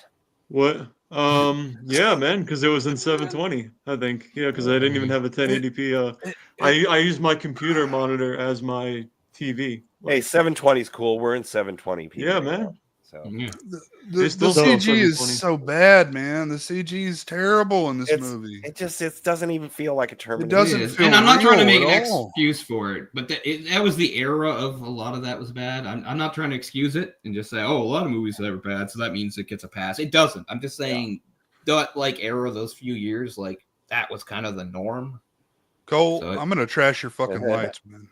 What? Yeah, man, because it was in 720, I think. Yeah, because I didn't even have a 1080p. I used my computer monitor as my TV. Hey, 720 is cool. We're in 720p. Yeah, man. So the CG is so bad, man. The CG is terrible in this movie. It doesn't even feel like a Terminator. It doesn't feel and I'm not trying to make an all. excuse for it, but that was the era of a lot of that was bad. I'm not trying to excuse it and just say, oh, a lot of movies that were bad, so that means it gets a pass. It doesn't. I'm just saying that era, those few years, like that was kind of the norm. Cole, I'm gonna trash your fucking lights, man.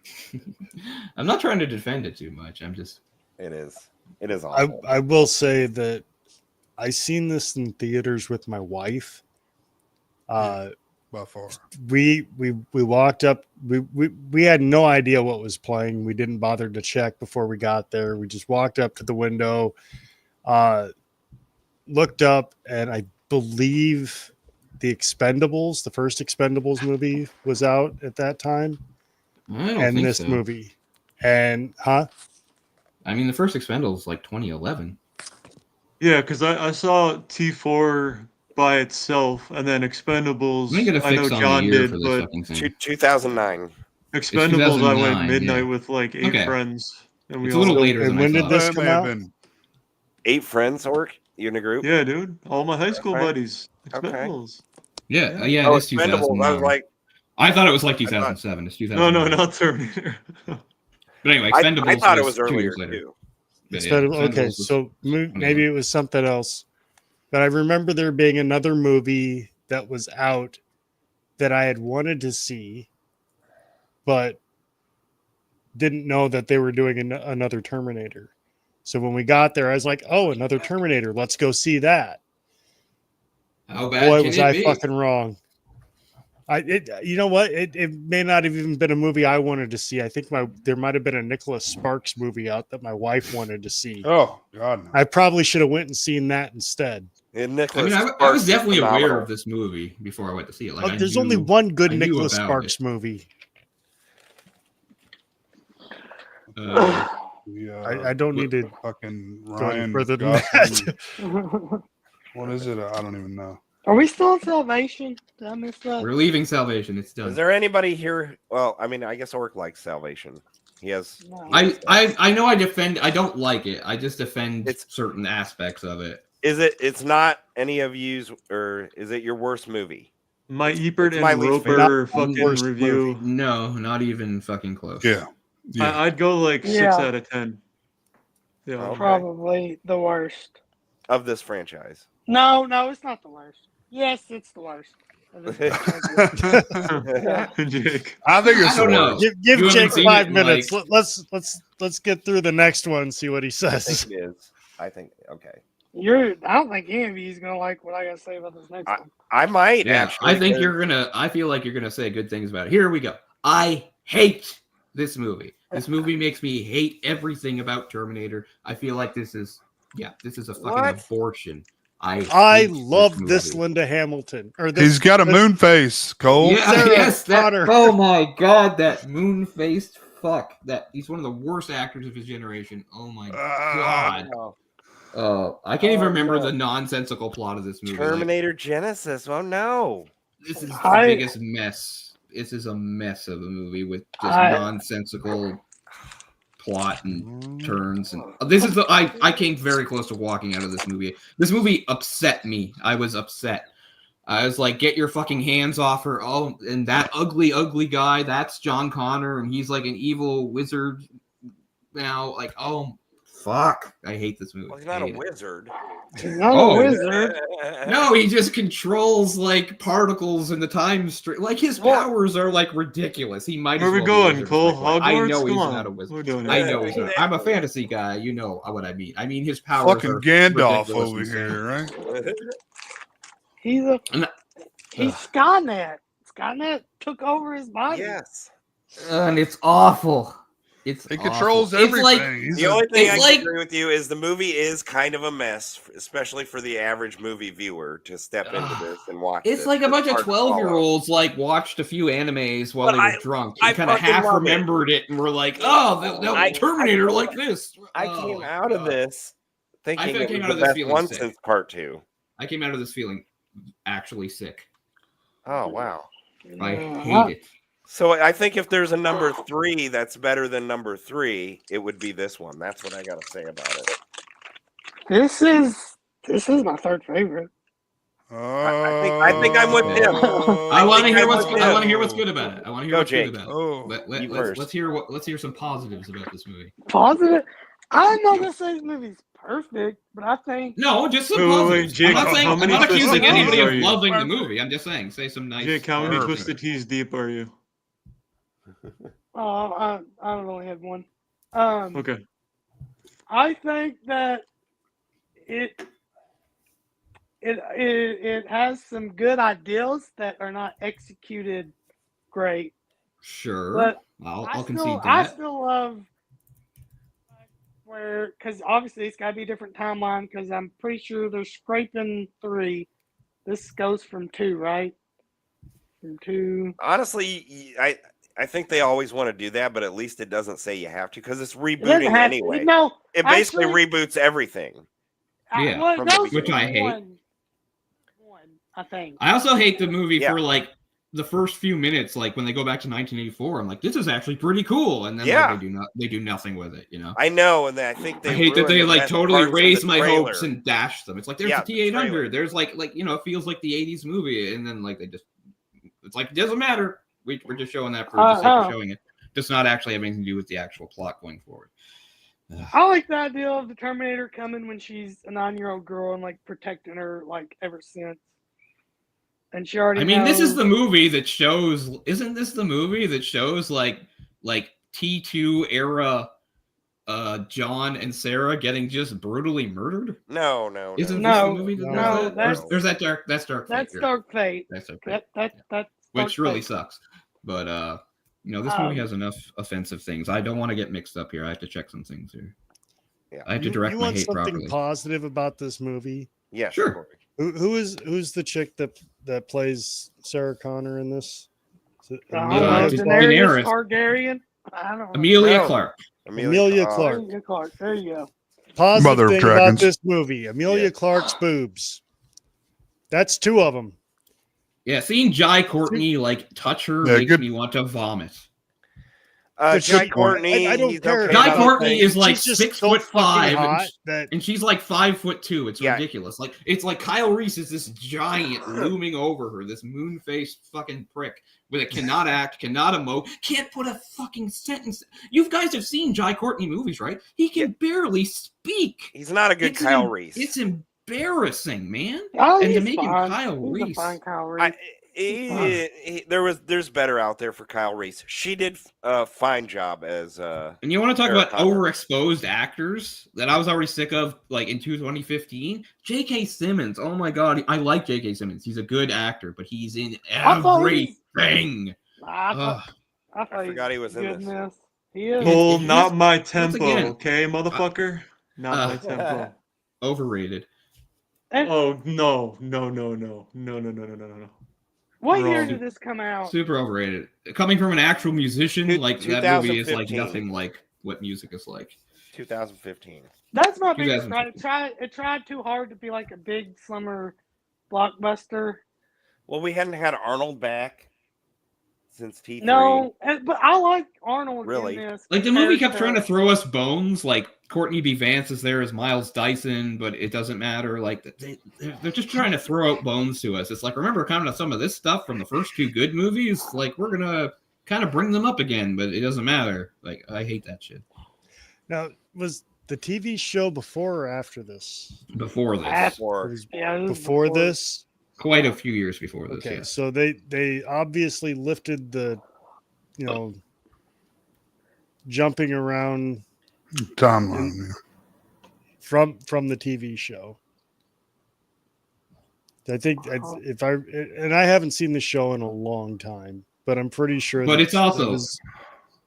I'm not trying to defend it too much. I'm just. It is. It is awful. I will say that I seen this in theaters with my wife. By far. We walked up. We had no idea what was playing. We didn't bother to check before we got there. We just walked up to the window, looked up, and I believe the Expendables, the first Expendables movie, was out at that time. I don't and think this so. movie. And I mean, the first Expendables like 2011. Yeah, because I saw T4 by itself, and then Expendables. I know John did, but 2009 Expendables, I went 2009, midnight with like 8 friends, and we it's a little later. And when did this come out? 8 friends, Orc? You in a group? Yeah, dude. All my high school buddies. Okay. Expendables. Yeah, Oh, it's 2009. Expendables. I was like, I thought it was like 2007. It's 2009. No, not Terminator. But anyway, Expendables. I thought it was 2 earlier years later. too. Okay, so maybe it was something else. But I remember there being another movie that was out that I had wanted to see, but didn't know that they were doing another Terminator. So when we got there, I was like, "Oh, another Terminator! Let's go see that." How bad Boy, can was it I be? fucking wrong. You know what? It may not have even been a movie I wanted to see. I think there might have been a Nicholas Sparks movie out that my wife wanted to see. Oh God! No. I probably should have went and seen that instead. And I mean, I was definitely aware of this movie before I went to see it. Like, there's only one good I knew Nicholas about Sparks it. movie. I don't need to fucking go Ryan any further than Gosling. that. What is it? I don't even know. Are we still in Salvation? Did I miss that? We're leaving Salvation. It's done. Is there anybody here? Well, I mean, I guess Orc likes Salvation. He has. No. I know I defend. I don't like it. I just defend certain aspects of it. Is it? It's not any of you's, or is it your worst movie? My Ebert It's my and least Roper favorite. fucking Worst review. No, not even fucking close. Yeah. I'd go like 6 Yeah. out of 10. Yeah. Okay. Probably the worst. Of this franchise. No, it's not the worst. Yes, it's the worst. Yeah. Jake. I think it's I don't the know. worst. Give You haven't Jake seen 5 it in, minutes. like- Let's get through the next one and see what he I says. think it is. I think okay. I don't think any of you is gonna like what I gotta say about this next one. I might Yeah, actually. I think because- I feel like you're gonna say good things about it. Here we go. I hate this movie. This movie makes me hate everything about Terminator. I feel like this is a fucking What? abortion. I hate love this movie. Linda Hamilton. Or this, He's got a this- moon face, Cole. Yeah, Sarah yes. Connor. Oh my god, that moon-faced fuck. That he's one of the worst actors of his generation. Oh my god. I can't even remember the nonsensical plot of this movie. Terminator Genesis. Oh no. This is the biggest mess. This is a mess of a movie with just nonsensical plot and turns. And this is I came very close to walking out of this movie. This movie upset me. I was upset. I was like, get your fucking hands off her. Oh, and that ugly guy, that's John Connor, and he's like an evil wizard now. Like, oh, fuck. I hate this movie. Well, he's not a wizard. He's not a wizard. No, he just controls like particles in the time stream. Like his powers are like ridiculous. He might. Where as we well going, be a wizard. Cole? Like, I Hogwarts? know he's Come not a on. wizard. We're doing I it. know he's not. I'm a fantasy guy. You know what I mean. I mean his powers Fucking are Gandalf ridiculous over and here, right? He's Skynet. Skynet took over his body. Yes. and it's awful. He controls everything. everything. The only thing I like- can agree with you is the movie is kind of a mess, especially for the average movie viewer to step into this and watch. It's like a bunch of 12-year-olds like watched a few animes while they were drunk and kind of half remembered it and were like, "Oh, the Terminator like this." I came out of this thinking I it came was out of the this best feeling one sick. since part 2. I came out of this feeling actually sick. Oh wow! I hate it. So I think if there's a number 3 that's better than number 3, it would be this one. That's what I got to say about it. This is my third favorite. I think I'm with him. I want to hear what's good about it. I want to hear Go, what's Jake. good about it. Oh, Let's hear some positives about this movie. Positive. I'm not gonna say this movie's perfect, but I think No, just some Wait, wait, positives. Jake, I'm not accusing twisted anybody teas of are you? loving the movie. I'm just saying, say some nice. Jake, how many Perfect. twisted teas deep are you? I don't only have one. Okay. I think that it has some good ideas that are not executed great. Sure, But I'll concede that. I still love where, because obviously it's got to be a different timeline. Because I'm pretty sure they're scraping 3. This goes from 2, right? From 2. Honestly, I think they always want to do that, but at least it doesn't say you have to because it's It doesn't rebooting have anyway. No, It basically actually, reboots everything. Yeah, well, it from the goes which from I hate. 1, I think. I also hate the movie Yeah. for like the first few minutes, like when they go back to 1984. I'm like, this is actually pretty cool, and then Yeah. like, they do nothing with it. You know. I know, and I think they I hate that ruined they the like best totally parts of the raised my trailer. hopes and dashed them. It's like there's Yeah, a T800. the trailer. There's like it feels like the 80s movie, and then like it's like it doesn't matter. We're just showing that for the sake of showing it. Does not actually have anything to do with the actual plot going forward. I like the idea of the Terminator coming when she's a 9-year-old girl and like protecting her like ever since. And she already. I mean, this is knows- the movie that shows. Isn't this the movie that shows like T2 era John and Sarah getting just brutally murdered? No. Isn't No, this the movie that no, does that? that's- Or is that Dark? That's Dark Fate. That's You're Dark Fate. That's Dark Fate. That's Which Dark really Fate. sucks. But this movie has enough offensive things. I don't want to get mixed up here. I have to check some things here. Yeah. I have to direct you my want hate something properly. positive about this movie? Yeah, Sure. Kory. Who's the chick that plays Sarah Connor in this? Is it Daenerys Daenerys Targaryen. I don't know. Amelia No. Clark. Amelia Clark. Amelia Clark. There you go. Positive Mother of thing dragons. about this movie: Amelia Yeah. Clark's boobs. That's 2 of them. Yeah, seeing Jai Courtney like touch her Yeah, makes good. me want to vomit. Jai Courtney. I don't he's care. okay Jai about Courtney it. is like She's just 6'5", so fucking and hot that and she's like 5'2". It's Yeah. ridiculous. Like it's like Kyle Reese is this giant looming over her, this moon-faced fucking prick with it cannot act, cannot emote, can't put a fucking sentence. You guys have seen Jai Courtney movies, right? He can barely speak. He's not a good It's Kyle em- Reese. It's embarrassing, man. Oh, And to he's make him fine. Kyle He's a Reese. fine Kyle Reese. There's better out there for Kyle Reese. She did a fine job as And you want to talk Sarah about Connor. overexposed actors that I was already sick of, like in 2015? J.K. Simmons. Oh my god, I like J.K. Simmons. He's a good actor, but he's in I thought he- everything. I Ugh. forgot he was in this. goodness. He is. Cole, It- not my once tempo, again, okay, motherfucker? Not my tempo. Overrated. Oh no. What year Wrong. did this come out? Super overrated. Coming from an actual musician, Two- like that movie is like 2015. nothing like what music is like. 2015. That's my biggest problem. 2015. It tried too hard to be like a big summer blockbuster. Well, we hadn't had Arnold back since T3. No, but I like Arnold Really? in this. Like the movie kept compared trying to throw us bones. Like Courtney B. Vance is there as Miles Dyson, but it doesn't matter. Like they're just trying to throw out bones to us. It's like, remember kind of some of this stuff from the first two good movies? Like we're gonna kind of bring them up again, but it doesn't matter. Like I hate that shit. Now, was the TV show before or after this? Before this, After. It Or was Yeah, it was before this. quite a few years before this. Okay, Yeah. so they obviously lifted the, jumping around Timeline. Yeah. from the TV show. I think if I haven't seen the show in a long time, but I'm pretty sure. But that it's also it was-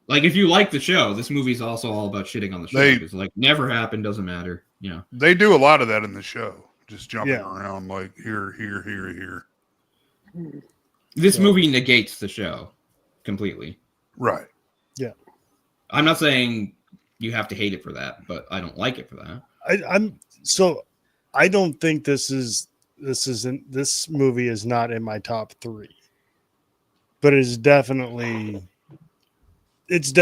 like if you like the show, this movie's also all about shitting on the show. They- It's like never happened, doesn't matter. You know. They do a lot of that in the show, just jumping Yeah. around like here. This So- movie negates the show completely. Right. I'm not saying you have to hate it for that, but I don't like it for that. I don't think this movie is not in my top 3, but it's definitely it's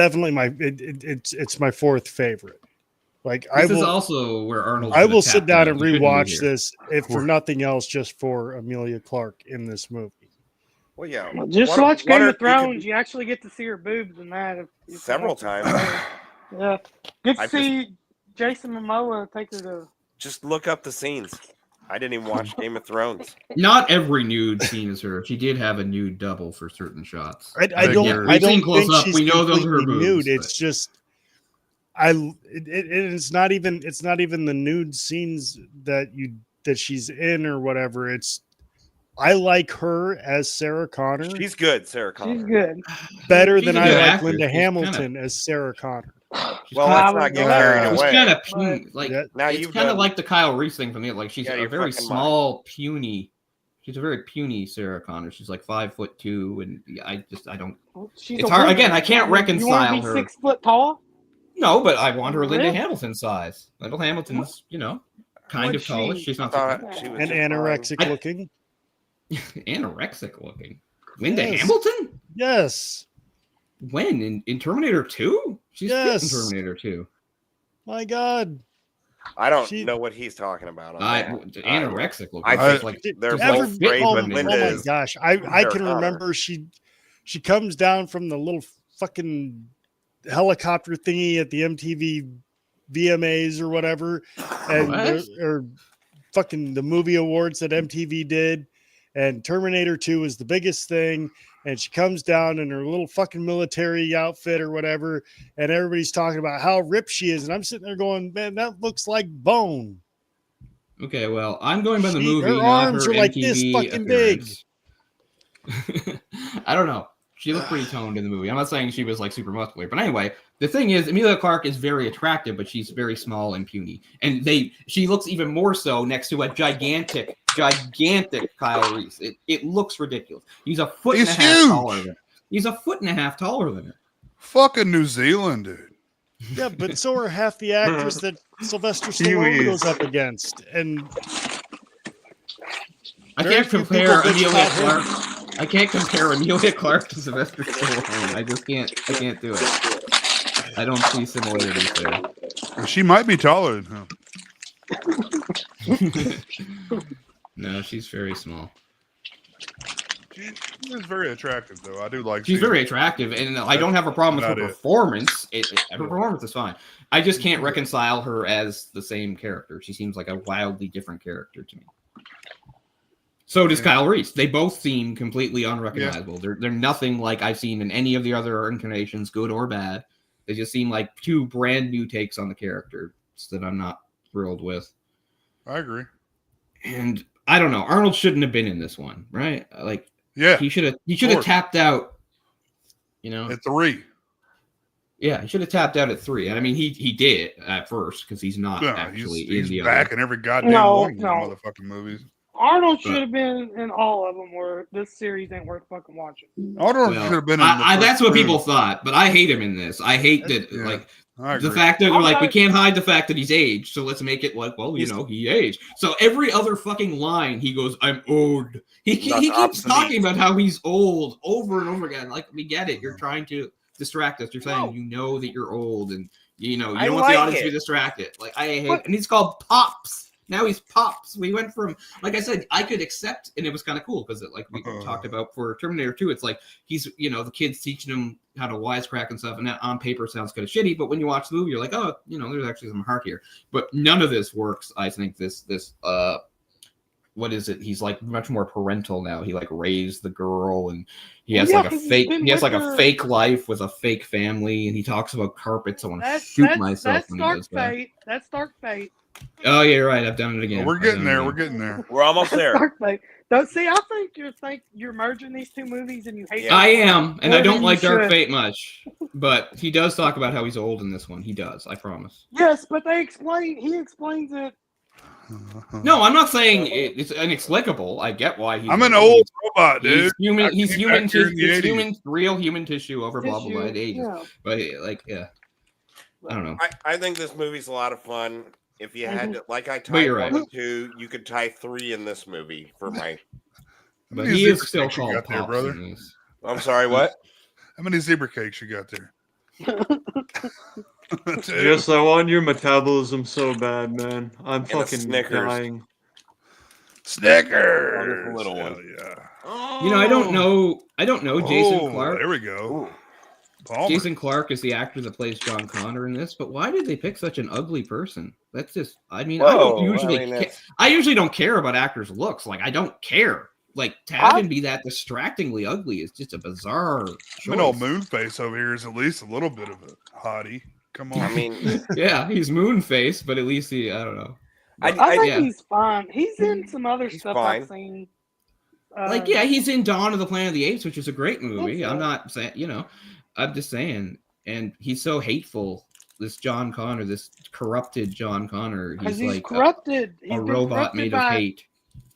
my 4th favorite. Like This is also where Arnold. I will sit down and rewatch rewatch this if for nothing else, just for Amelia Clarke in this movie. well, yeah. Well, just What- watch what Game are- of Thrones. You actually get to see her boobs in that. if Several times. Yeah, good to I've see Jason Momoa take her to. Just look up the scenes. I didn't even watch Game of Thrones. Not every nude scene is her. She did have a nude double for certain shots. I Yeah. don't We've seen think close up. she's We know those are her completely boobs, nude. It's just it's not even the nude scenes that she's in or whatever. I like her as Sarah Connor She's good, Sarah Connor. She's good. better She's than a I good like actress. Linda She's Hamilton as Sarah Connor. She's Well, kinda- let's not get Wow. carried She's away. kind of puny. Like Yeah. Now it's you've kind of done- like the Kyle Reese thing for me. Like she's Yeah, a you're very fucking small, puny. She's a very puny Sarah Connor. She's like 5'2", and I don't. She's It's a hard- woman. again, I can't You wanna reconcile be her. 6 foot tall. No, but I want her Linda Really? Hamilton size. Linda Hamilton's, kind What's of tallish. she? She's not Thought so she was And just fine. anorexic looking. anorexic looking. Linda Yes. Hamilton? Yes. When in Terminator 2? She's fit Yes. in Terminator 2. My God. I don't She- know what he's talking about. On I that. anorexic looking. I It's think like they're just Ever- both great, oh, but oh Linda my is gosh. I Sarah can Connor. remember she comes down from the little fucking helicopter thingy at the MTV VMAs or whatever, and What? or fucking the movie awards that MTV did, and Terminator 2 is the biggest thing, and she comes down in her little fucking military outfit or whatever, and everybody's talking about how ripped she is, and I'm sitting there going, man, that looks like bone. Okay, well, I'm going by the She- movie, her not arms her are like this MTV fucking big. appearance. I don't know. She looked pretty toned in the movie. I'm not saying she was like super muscular, but anyway, the thing is, Emilia Clarke is very attractive, but she's very small and puny, and she looks even more so next to a gigantic Kyle Reese. It looks ridiculous. He's a foot and a He's half huge. taller than her. He's a foot and a half taller than her. Fucking New Zealand, dude. Yeah, but so are half the actors that Sylvester Stallone Kiwis. goes up against. And I Very can't few compare people bitch Emilia about him. Clarke. I can't compare Emilia Clarke to Sylvester Stallone. I just can't. I can't do it. I don't see similarities there. She might be taller than him. No, she's very small. She is very attractive, though. I do like. She's seeing very her. attractive, and I don't have a problem with her About it. performance. Her performance is fine. I just can't reconcile her as the same character. She seems like a wildly different character to me. So does Yeah. Kyle Reese. They both seem completely unrecognizable. They're nothing like I've seen in any of the other incarnations, good or bad. They just seem like two brand new takes on the character that I'm not thrilled with. I agree. And I don't know. Arnold shouldn't have been in this one, right? Like Yeah, he should have course. tapped out. You know, at 3. Yeah, he should have tapped out at 3. I mean, he did at first because he's not Yeah, actually he's in the back other. in every goddamn No, one of these no. motherfucking movies. Arnold should have been in all of them. Where this series ain't worth fucking watching. Arnold Well, should have been in the first that's what two. people thought, but I hate him in this. I hate that, Yeah, like, I the agree. fact that they're like, we Okay. can't hide the fact that he's aged, so let's make it like, well, you know, he aged. So every other fucking line, he goes, I'm old. He keeps obsolete. talking about how he's old over and over again. Like, we get it. You're trying to distract us. You're saying you know that you're old, and you know you I don't want the like audience to be it. distracted. Like, I hate, and he's called Pops. Now he's Pops. We went from, like I said, I could accept, and it was kind of cool because, like we talked about for Terminator 2, it's like he's, you know, the kid's teaching him how to wisecrack and stuff, and that on paper sounds kind of shitty, but when you watch the movie, you're like, oh, you know, there's actually some heart here. But none of this works. I think this what is it? He's like much more parental now. He like raised the girl, and he has like a fake. He has like a fake life with a fake family, and he talks about carpets. I want to shoot myself. That's Dark Fate. That's Dark Fate. Oh, yeah, you're right. I've done it again. We're getting there. We're getting there. We're almost there. Dark Fate. Don't see. I think you're merging these two movies, and you hate. Yeah. I am, and More I don't than like you Dark should. Fate much, but he does talk about how he's old in this one. He does. I promise. Yes, but he explains it. No, I'm not saying it's inexplicable. I get why he's. I'm an old robot, dude. He's human. I He's came human. back here in the It's 80s. human, real human tissue over blah blah blah. It ages, yeah. but like, yeah, I don't know. I think this movie's a lot of fun. If you had to, like I But tied you're 1 right. and 2, you could tie 3 in this movie for my. But many he zebra is still cakes you called got there, Pops brother? in this. I'm sorry, what? How many zebra cakes you got there? Jess, I want your metabolism so bad, man. I'm a fucking Snickers. dying. Snickers. Oh, little Hell one. yeah. You know, I don't know. I don't know Jason Oh, Clarke. there we go. Ooh. Palmer. Jason Clarke is the actor that plays John Connor in this, but why did they pick such an ugly person? That's just, I mean, I don't Whoa, usually, I mean, that's- I usually don't care about actors' looks. Like, I don't care. Like, to have him be that distractingly ugly is just a bizarre I mean, old choice. Moonface over here is at least a little bit of a hottie. Come on. I mean, Yeah, he's Moonface, but at least he, I don't know. I think yeah. he's fine. He's in some other He's stuff fine. I've seen. Like, yeah, he's in Dawn of the Planet of the Apes, which is a great movie. That's I'm it. not saying, you know, I'm just saying. And he's so hateful. This John Connor, this corrupted John Connor. Because He's he's like corrupted. He's a been robot corrupted made of by hate.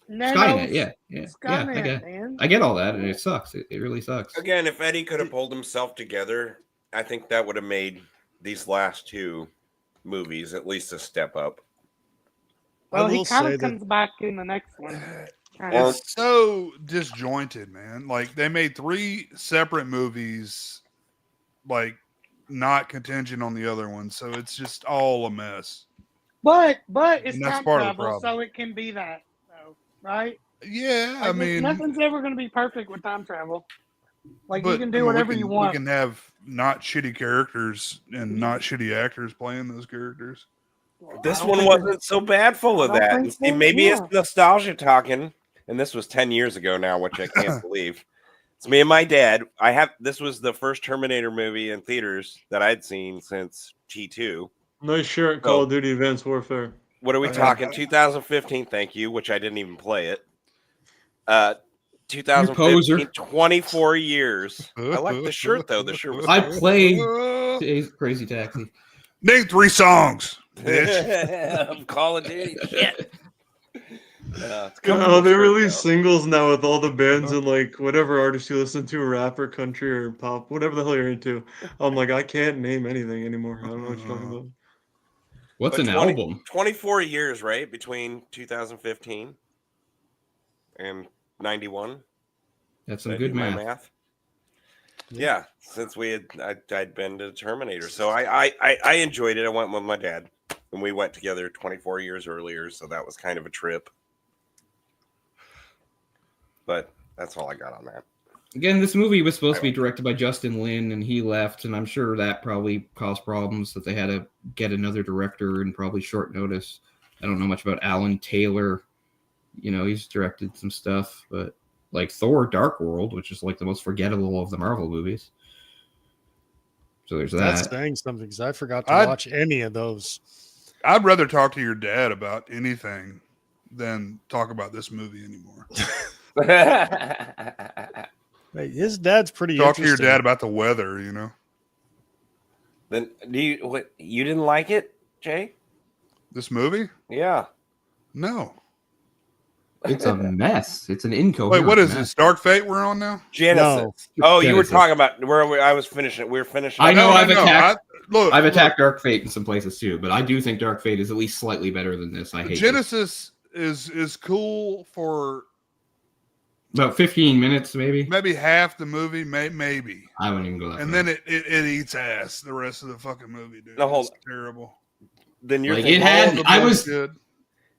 Nanos- Skynet, yeah. Skynet, man. I get all that, and it sucks. It really sucks. again, if Eddie could have pulled himself together, I think that would have made these last 2 movies at least a step up. Well, he will kind say of that- comes back in the next one. Well, It's so disjointed, man. Like they made 3 separate movies, like not contingent on the other one, so it's just all a mess. But it's And that's time part of the travel, problem. so it can be that, though, right? Yeah, I Like, mean, nothing's ever going to be perfect with time travel. Like you but, can I do mean, whatever you want. We can have not shitty characters and not shitty actors playing those characters. This I don't one think wasn't so bad full of I don't that. think And see, so, maybe yeah. it's nostalgia talking, and this was 10 years ago now, which I can't believe. It's me and my dad. This was the first Terminator movie in theaters that I'd seen since T2. Nice shirt, Call of Duty Advanced Warfare. What are we talking? 2015, thank you, which I didn't even play it. 2015, poser. 24 years. I like the shirt, though. The shirt was I cool. played Crazy Taxi. Name 3 songs, bitch. of Call of Duty. Shit. It's Oh, comfortable they shirt, release though. singles now with all the bands and like whatever artist you listen to, rapper, country, or pop, whatever the hell you're into. I'm like, I can't name anything anymore. I don't know what you're talking about. What's But an 20 album? 24 years, right? Between 2015 and 91. That's some Did I good do my math. Yeah, since I'd been to Terminator, so I enjoyed it. I went with my dad, and we went together 24 years earlier, so that was kind of a trip. But that's all I got on that. Again, this movie was supposed to be directed by Justin Lin, and he left, and I'm sure that probably caused problems that they had to get another director and probably short notice. I don't know much about Alan Taylor. You know, he's directed some stuff, but like Thor Dark World, which is like the most forgettable of the Marvel movies. So there's That's that. saying something because I forgot to I'd- watch any of those. I'd rather talk to your dad about anything than talk about this movie anymore. Hey, his dad's pretty Talk to your interesting. dad about the weather, you know. Then you didn't like it, Jay? This movie? Yeah. No. It's a mess. It's an incoherent Wait, what is mess. this? Dark Fate we're on now? Genesis. No. Oh, you were Genesis. talking about I was finishing. We were finishing. I know No, I've no, attacked. I've look. attacked Dark Fate in some places too, but I do think Dark Fate is at least slightly better than this. I hate Genesis is cool for about 15 minutes, maybe. maybe half the movie, maybe. I wouldn't even go that far. And then it eats ass the rest of the fucking movie, dude. No, hold It's terrible. Then you're Like, thinking, it had- All the I blood's was- good.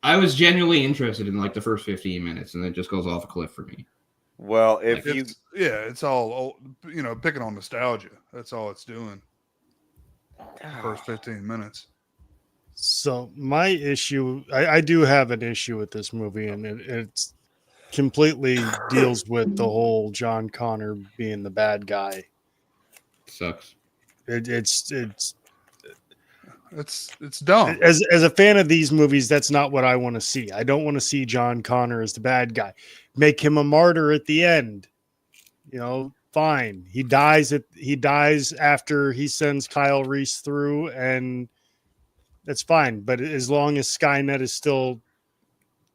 I was genuinely interested in like the first 15 minutes, and it just goes off a cliff for me. well, if you It's all picking on nostalgia. That's all it's doing. The first 15 minutes. So my issue, I do have an issue with this movie, and it's completely deals with the whole John Connor being the bad guy. Sucks. It's dumb. as a fan of these movies, that's not what I want to see. I don't want to see John Connor as the bad guy. Make him a martyr at the end. Fine. He dies after he sends Kyle Reese through, and that's fine. But as long as Skynet is still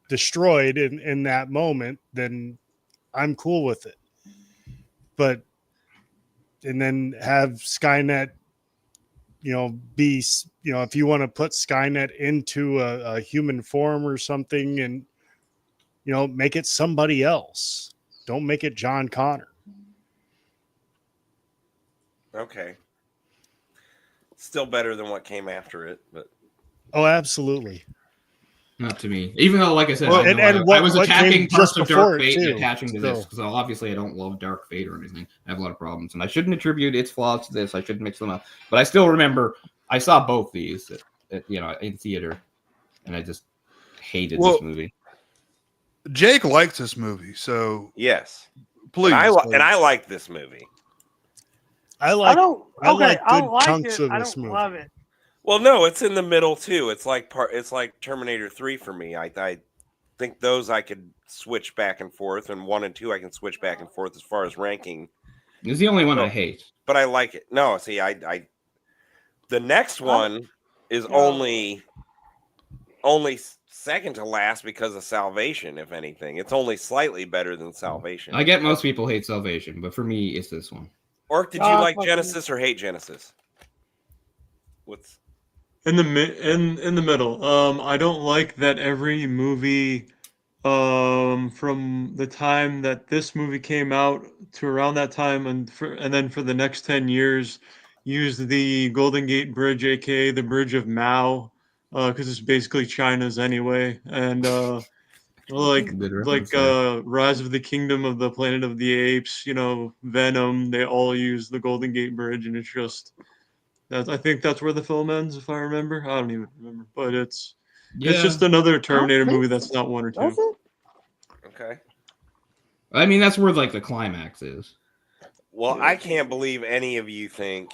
destroyed in that moment, then I'm cool with it. And then have Skynet, be, if you want to put Skynet into a human form or something, and, make it somebody else. Don't make it John Connor. okay, still better than what came after it, but Oh, absolutely. Not to me. Even though, like I said, Well, I, know and I what was came attacking just parts of before Dark it, Fate and too, attaching to this, so. because obviously I don't love Dark Fate or anything. I have a lot of problems, and I shouldn't attribute its flaws to this. I shouldn't mix them up. But I still remember I saw both these in theater, and I just hated this movie. Jake likes this movie, so yes, please. and I like this movie. I like good like chunks it. of I this don't movie. love it. Well, no, it's in the middle too. It's like Terminator 3 for me. I think those I could switch back and forth, and 1 and 2 I can switch back and forth as far as ranking. It's the only one I hate. But I like it. No, see, I the next one is only second to last because of Salvation, if anything. It's only slightly better than Salvation. I get most people hate Salvation, but for me, it's this one. Orc, did you like Genesis or hate Genesis? What's in the middle? I don't like that every movie from the time that this movie came out to around that time, and then for the next 10 years, used the Golden Gate Bridge, aka the Bridge of Mao, because it's basically China's anyway, and like Rise of the Kingdom of the Planet of the Apes, Venom, they all use the Golden Gate Bridge, and it's just I think that's where the film ends, if I remember. I don't even remember, but it's just another Terminator movie that's not 1 or 2. okay? I mean, that's where like the climax is. Well, I can't believe any of you think,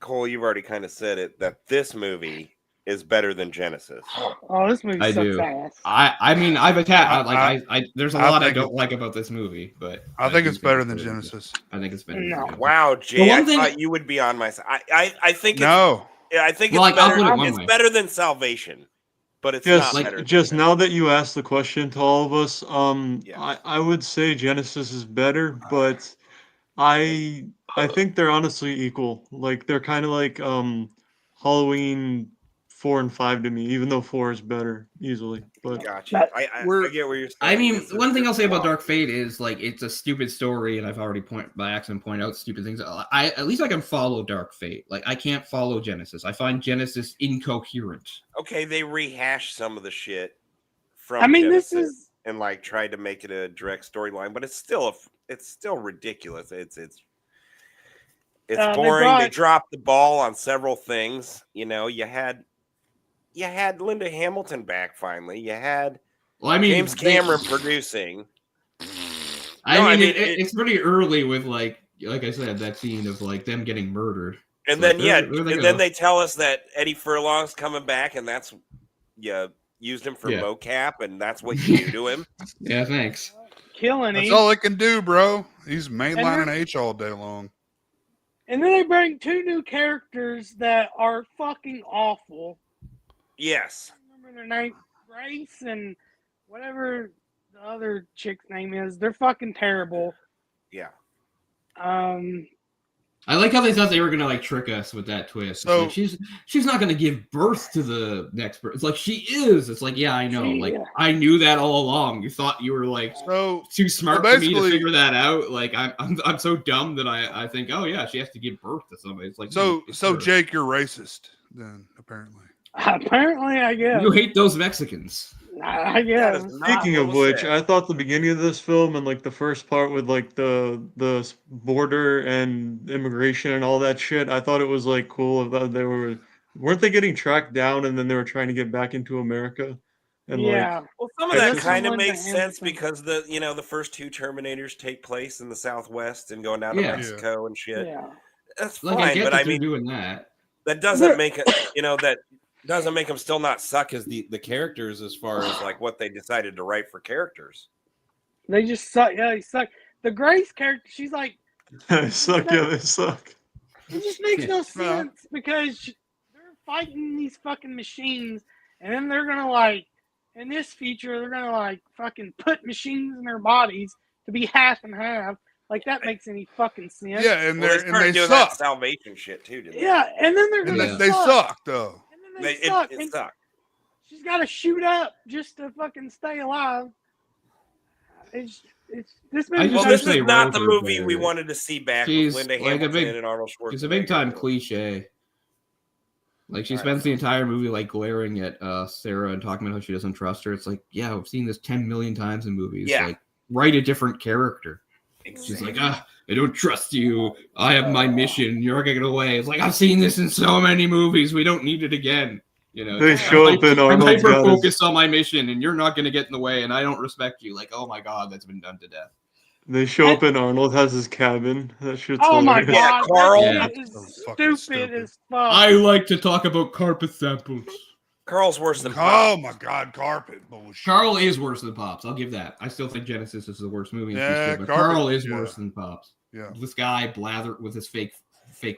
Cole, you've already kind of said it, that this movie is better than Genesis. Oh, this movie I sucks do. ass. I mean, I've attacked. There's a lot I think don't like about this movie, but I think it's better than Genesis. I think it's better. No. Than Wow, Jay, I thing- thought you would be on my side. I think No. I think Well, it's I'll better. put it one It's way. better than Salvation, but it's Just not better. just now that you asked the question to all of us, Yeah. I would say Genesis is better, but I think they're honestly equal. Like they're kind of like Halloween 4 and 5 to me, even though 4 is better easily. But Gotcha. I get what you're saying. I mean, This is one thing your I'll say about flaw. Dark Fate is like it's a stupid story, and I've already by accident pointed out stupid things. At least I can follow Dark Fate. Like I can't follow Genesis. I find Genesis incoherent. Okay, they rehashed some of the shit from I mean, Genesis this is and like tried to make it a direct storyline, but it's still ridiculous. It's they boring. They brought- dropped the ball on several things. You had Linda Hamilton back finally. You had Well, I mean, James Cameron producing. I mean, it's pretty early with like I said, that scene of like them getting murdered. And So, then like, there they and go. then they tell us that Eddie Furlong's coming back, and that's used him for Yeah. mocap, and that's what you do to him. Yeah, thanks. killing That's him. all it can do, bro. He's mainlining And H all day long. And then they bring 2 new characters that are fucking awful. Yes. I don't remember their name, Grace and whatever the other chick's name is. They're fucking terrible. Yeah. I like how they thought they were gonna like trick us with that twist. So- It's like, she's not gonna give birth to the next person. It's like she is. It's like, yeah, I know. Like Yeah. I knew that all along. You thought you were like So too smart So for me to basically- figure that out. Like I'm so dumb that I think, oh yeah, she has to give birth to somebody. It's like so it's so her. Jake, you're racist then, apparently. Apparently, I guess. You hate those Mexicans. I That guess. is not Speaking what of was which, said. I thought the beginning of this film and like the first part with like the border and immigration and all that shit, I thought it was like cool that they weren't they getting tracked down and then they were trying to get back into America, and Yeah. Well, some of It's that just kind of Linda makes sense Hamilton. because the first 2 Terminators take place in the Southwest and going down to Yeah. Mexico and shit. Yeah. That's Like I fine, get but that I they're mean doing that. that doesn't make it. That doesn't make them still not suck as the characters as far as like what they decided to write for characters. They just suck. Yeah, they suck. The Grace character, she's like, they suck. Yeah, they suck. it just makes no Yeah. sense because they're fighting these fucking machines, and then they're gonna like, in this feature, they're gonna like fucking put machines in their bodies to be half and half. Like that makes any fucking sense. Yeah, and Well, they're they and started they doing that suck. salvation shit too, didn't they? Yeah, and then they're And gonna they suck. suck though. And then they suck. It and sucked. she's got to shoot up just to fucking stay alive. It's this I movie. just Well, doesn't- this wish they is not wrote the her movie better. we wanted to see back She's with Linda like a Hamilton big- and Arnold Schwarzenegger. It's a big time cliche. Like she I spends don't the know. entire movie like glaring at Sarah and talking about how she doesn't trust her. It's like, yeah, I've seen this 10 million times in movies. Yeah. Like, write a different character. She's like, I don't trust you. I have my mission. You're not gonna get away. It's like, I've seen this in so many movies. We don't need it again. You know, They show up in I'm Arnold's hyper got his- focused on my mission, and you're not gonna get in the way, and I don't respect you. Like, oh my god, that's been done to death. They show up and Arnold has his cabin. That shit's Oh my hilarious. god, Carl. that Yeah. shit is So fucking stupid stupid. as fuck. I like to talk about carpet samples. Carl's worse than Oh Pop. my god, carpet bullshit. Carl is worse than Pops. I'll give that. I still think Genesis is the worst movie. In Yeah, history, but Carpet, Carl is yeah. worse than Pops. Yeah. This guy blather with his fake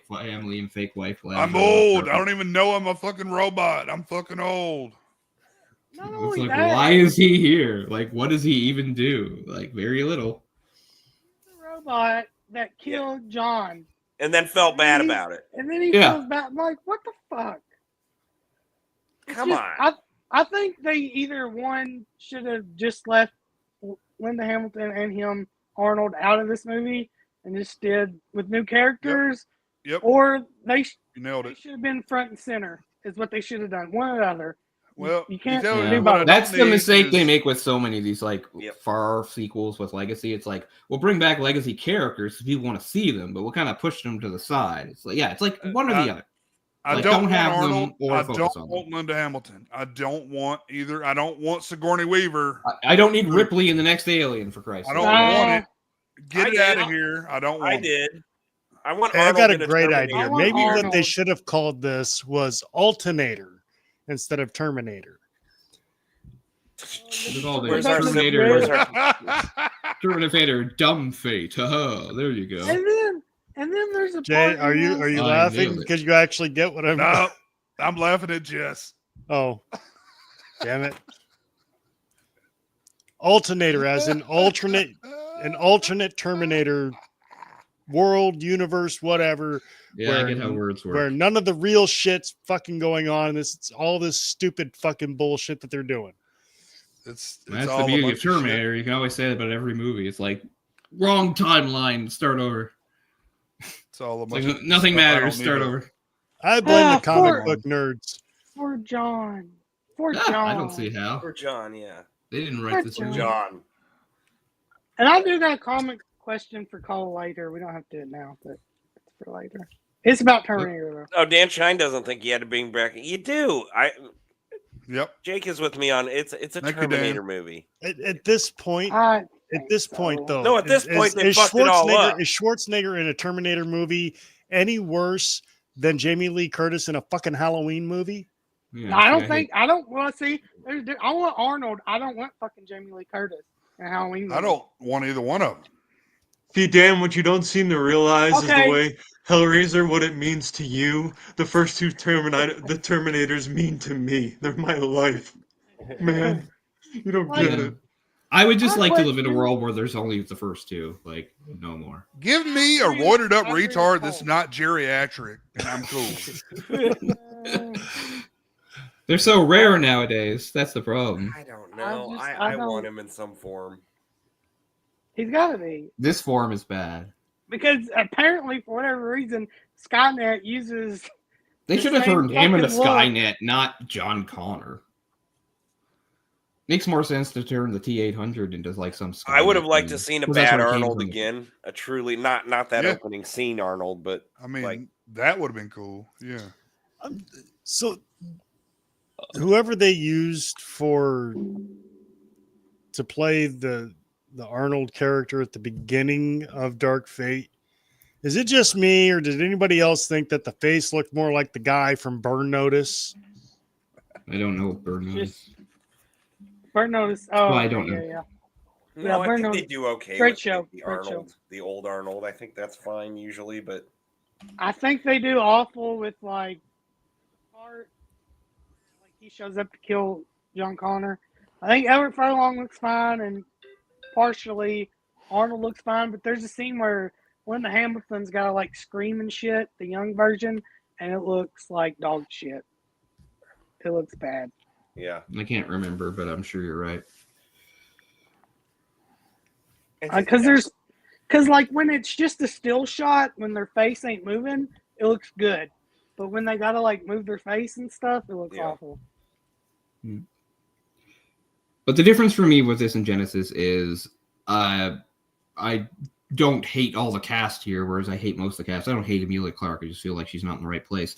family and fake wife. I'm old. I don't even know I'm a fucking robot. I'm fucking old. Not It's only like, that, why is he here? Like, what does he even do? Like, very little. the robot that killed John, And then felt bad about it. and then he Yeah. feels bad. I'm like, what the fuck? It's Come just- on. I think they either one should have just left Linda Hamilton and him Arnold out of this movie and just did with new characters, Yep. or they You nailed it. should have been front and center. Is what they should have done. One or the other. Well, You can't tell me do what both. I don't That's the need mistake they is- make with so many of these like Yep. far sequels with Legacy. It's like we'll bring back Legacy characters so people want to see them, but we'll kind of push them to the side. It's like, yeah, it's like one or the other. I Like, don't don't want have them Arnold. or I focus don't on them. want Linda Hamilton. I don't want either. I don't want Sigourney Weaver. I don't need Ripley in the next Alien, for Christ's I sake. don't want it. I Get it did. out of here. I don't want I it. did. I want Hey, I Arnold got in a great Terminator. idea. I want Maybe what they Arnold. should have called this was Alternator instead of Terminator. With all the Where's our Terminator, where's our- Terminator, dumb fate. Haha, there you go. And then there's a Jay, part are in you this- are you I laughing nailed it. because you actually get what I'm? No, I'm laughing at Jess. Oh, damn it! Alternator, as an alternate Terminator world, universe, whatever, Yeah, I get how where- words work. where none of the real shit's fucking going on. It's all this stupid fucking bullshit that they're doing. It's That's all the a beauty of bunch of shit. Terminator. You can always say that about every movie. It's like wrong timeline, start over. It's all a It's bunch like of nothing stuff I matters, don't start need to- over. I blame Ah, the comic for- book nerds. for John. For Ah, John. I don't see how. For John, yeah. They didn't write this For movie. John. And I do got a comic question for Cole later. We don't have to do it now, but it's for later. It's about Terminator though. Oh, Dan Shine doesn't think he had to bring back. You do. Yep. Jake is with me on it's a Thank you, Dan. Terminator movie. At this point, I at think this so. point, though, No, at this point, they fucked it all up. Is Schwarzenegger in a Terminator movie any worse than Jamie Lee Curtis in a fucking Halloween movie? Yeah, I don't hate- think I don't well see I want Arnold. I don't want fucking Jamie Lee Curtis and Halloween. I don't want either one of them. Dan, what you don't seem to realize is Okay. the way Hellraiser, what it means to you. The first two Terminators mean to me. They're my life. Man, you don't Like, get it. I would just My like to live in a question- world where there's only the first two, like no more. Give me a roided up retard that's not geriatric, and I'm cool. They're so rare nowadays. That's the problem. I don't know. I I don't- want him in some form. He's got to be. This form is bad. Because apparently, for whatever reason, Skynet uses. They The should have same turned him into fucking look. Skynet, not John Connor. Makes more sense to turn the T-800 into like some. I would have Skynet liked thing. to seen a 'Cause that's bad where it came Arnold from. again. A truly not that Yeah. opening scene Arnold, but I mean, Like- that would have been cool. Yeah. So whoever they used to play the Arnold character at the beginning of Dark Fate, is it just me, or did anybody else think that the face looked more like the guy from Burn Notice? I don't know what Burn is. Just- Burn Notice. Oh, Well, I don't know. Yeah. no, I Burn think they Notice. do okay. Great with show, the great show. Arnold, the old Arnold. I think that's fine usually, but I think they do awful with like part. Like he shows up to kill John Connor. I think Everett Furlong looks fine, and partially Arnold looks fine. But there's a scene where Linda Hamilton's got to like scream and shit, the young version, and it looks like dog shit. It looks bad. yeah. I can't remember, but I'm sure you're right. Because like when it's just a still shot, when their face ain't moving, it looks good. But when they gotta like move their face and stuff, it looks Yeah. awful. But the difference for me with this in Genesis is I don't hate all the cast here, whereas I hate most of the cast. I don't hate Emilia Clarke. I just feel like she's not in the right place.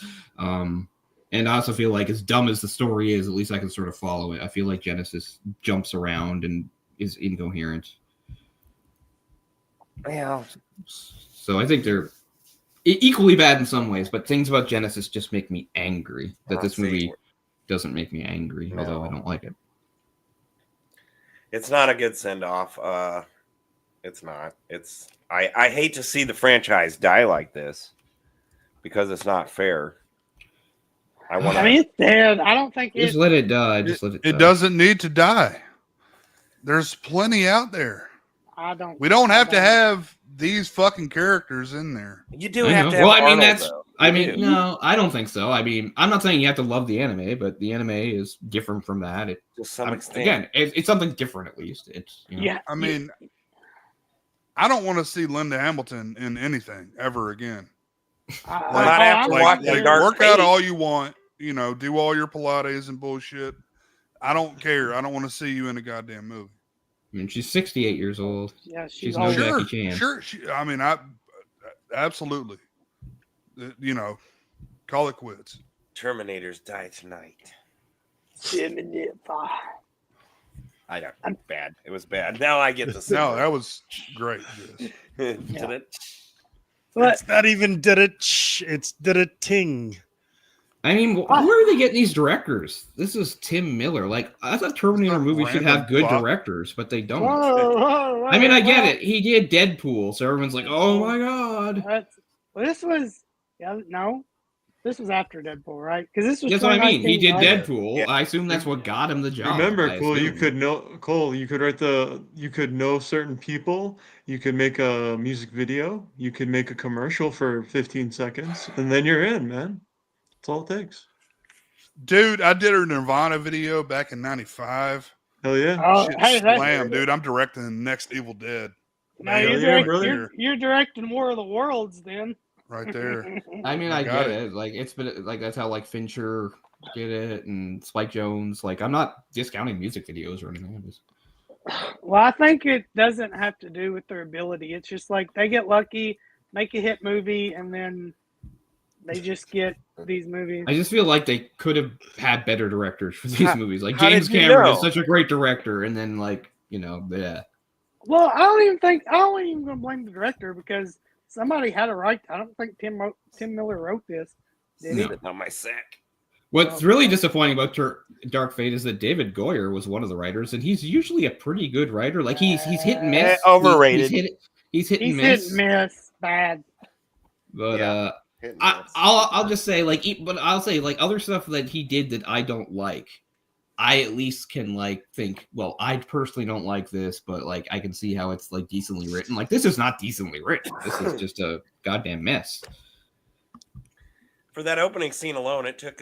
And I also feel like as dumb as the story is, at least I can sort of follow it. I feel like Genesis jumps around and is incoherent. Yeah. So I think they're equally bad in some ways, but things about Genesis just make me angry that this movie doesn't make me angry, although I don't like it. It's not a good send off. It's not. It's I hate to see the franchise die like this because it's not fair. I want I mean, it's dead. I don't think Just it. let it die. Just let it die. It doesn't need to die. There's plenty out there. I don't. We don't have I to have these fucking characters in there. You do I have know. to have Well, I mean, Arnold, that's. though. I You mean, do. no, I don't think so. I mean, I'm not saying you have to love the anime, but the anime is different from that. It, to some extent. again, it's something different at least. It's you know, Yeah. I mean, I don't want to see Linda Hamilton in anything ever again. not after watching Dark work out Fate. all you want, do all your Pilates and bullshit. I don't care. I don't want to see you in a goddamn movie. I mean, she's 68 years old. Yeah, She's old. no Jackie Chan. Sure. I absolutely. Call it quits. Terminators die tonight. I don't. Bad. It was bad. Now I get to No, that was great. Yes. Did it? But It's not even did it. It's did it ting. I mean, where are they getting these directors? This is Tim Miller. Like, I thought Terminator Some movies should have random good fuck. directors, but they don't. whoa, I mean, I get it. He did Deadpool, so everyone's like, "Oh my god!" This was this was after Deadpool, right? Because this was. That's what I mean. He 2019, did right? Deadpool. Yeah. I assume that's what got him the job. Remember, I Cole, you assume. could know certain people. You could make a music video. You could make a commercial for 15 seconds, and then you're in, man. That's all it takes. Dude, I did a Nirvana video back in '95. Hell yeah. Oh, Shit hey, that's slam, dude. I'm directing the next Evil Dead. No, Man, you're, yeah, direct, brother. you're directing War of the Worlds, then. right there. I mean, I Got get it. it. Like, it's been like that's how like Fincher did it, and Spike Jones. Like, I'm not discounting music videos or anything. I'm just Well, I think it doesn't have to do with their ability. It's just like they get lucky, make a hit movie, and then they just get these movies. I just feel like they could have had better directors for these movies. Like how James did you Cameron know? is such a great director, and then like yeah. Well, I don't even going to blame the director because somebody had a right. I don't think Tim Miller wrote this. Did he? No. It's on my sack. What's really disappointing about Dark Fate is that David Goyer was one of the writers, and he's usually a pretty good writer. Like he's hit and miss. Overrated. He's hit and He's miss. hit and miss bad. But Yeah. Hit and miss. I'll just say but I'll say like other stuff that he did that I don't like. I at least can like think, well, I personally don't like this, but like I can see how it's like decently written. Like this is not decently written. This is just a goddamn mess. For that opening scene alone, it took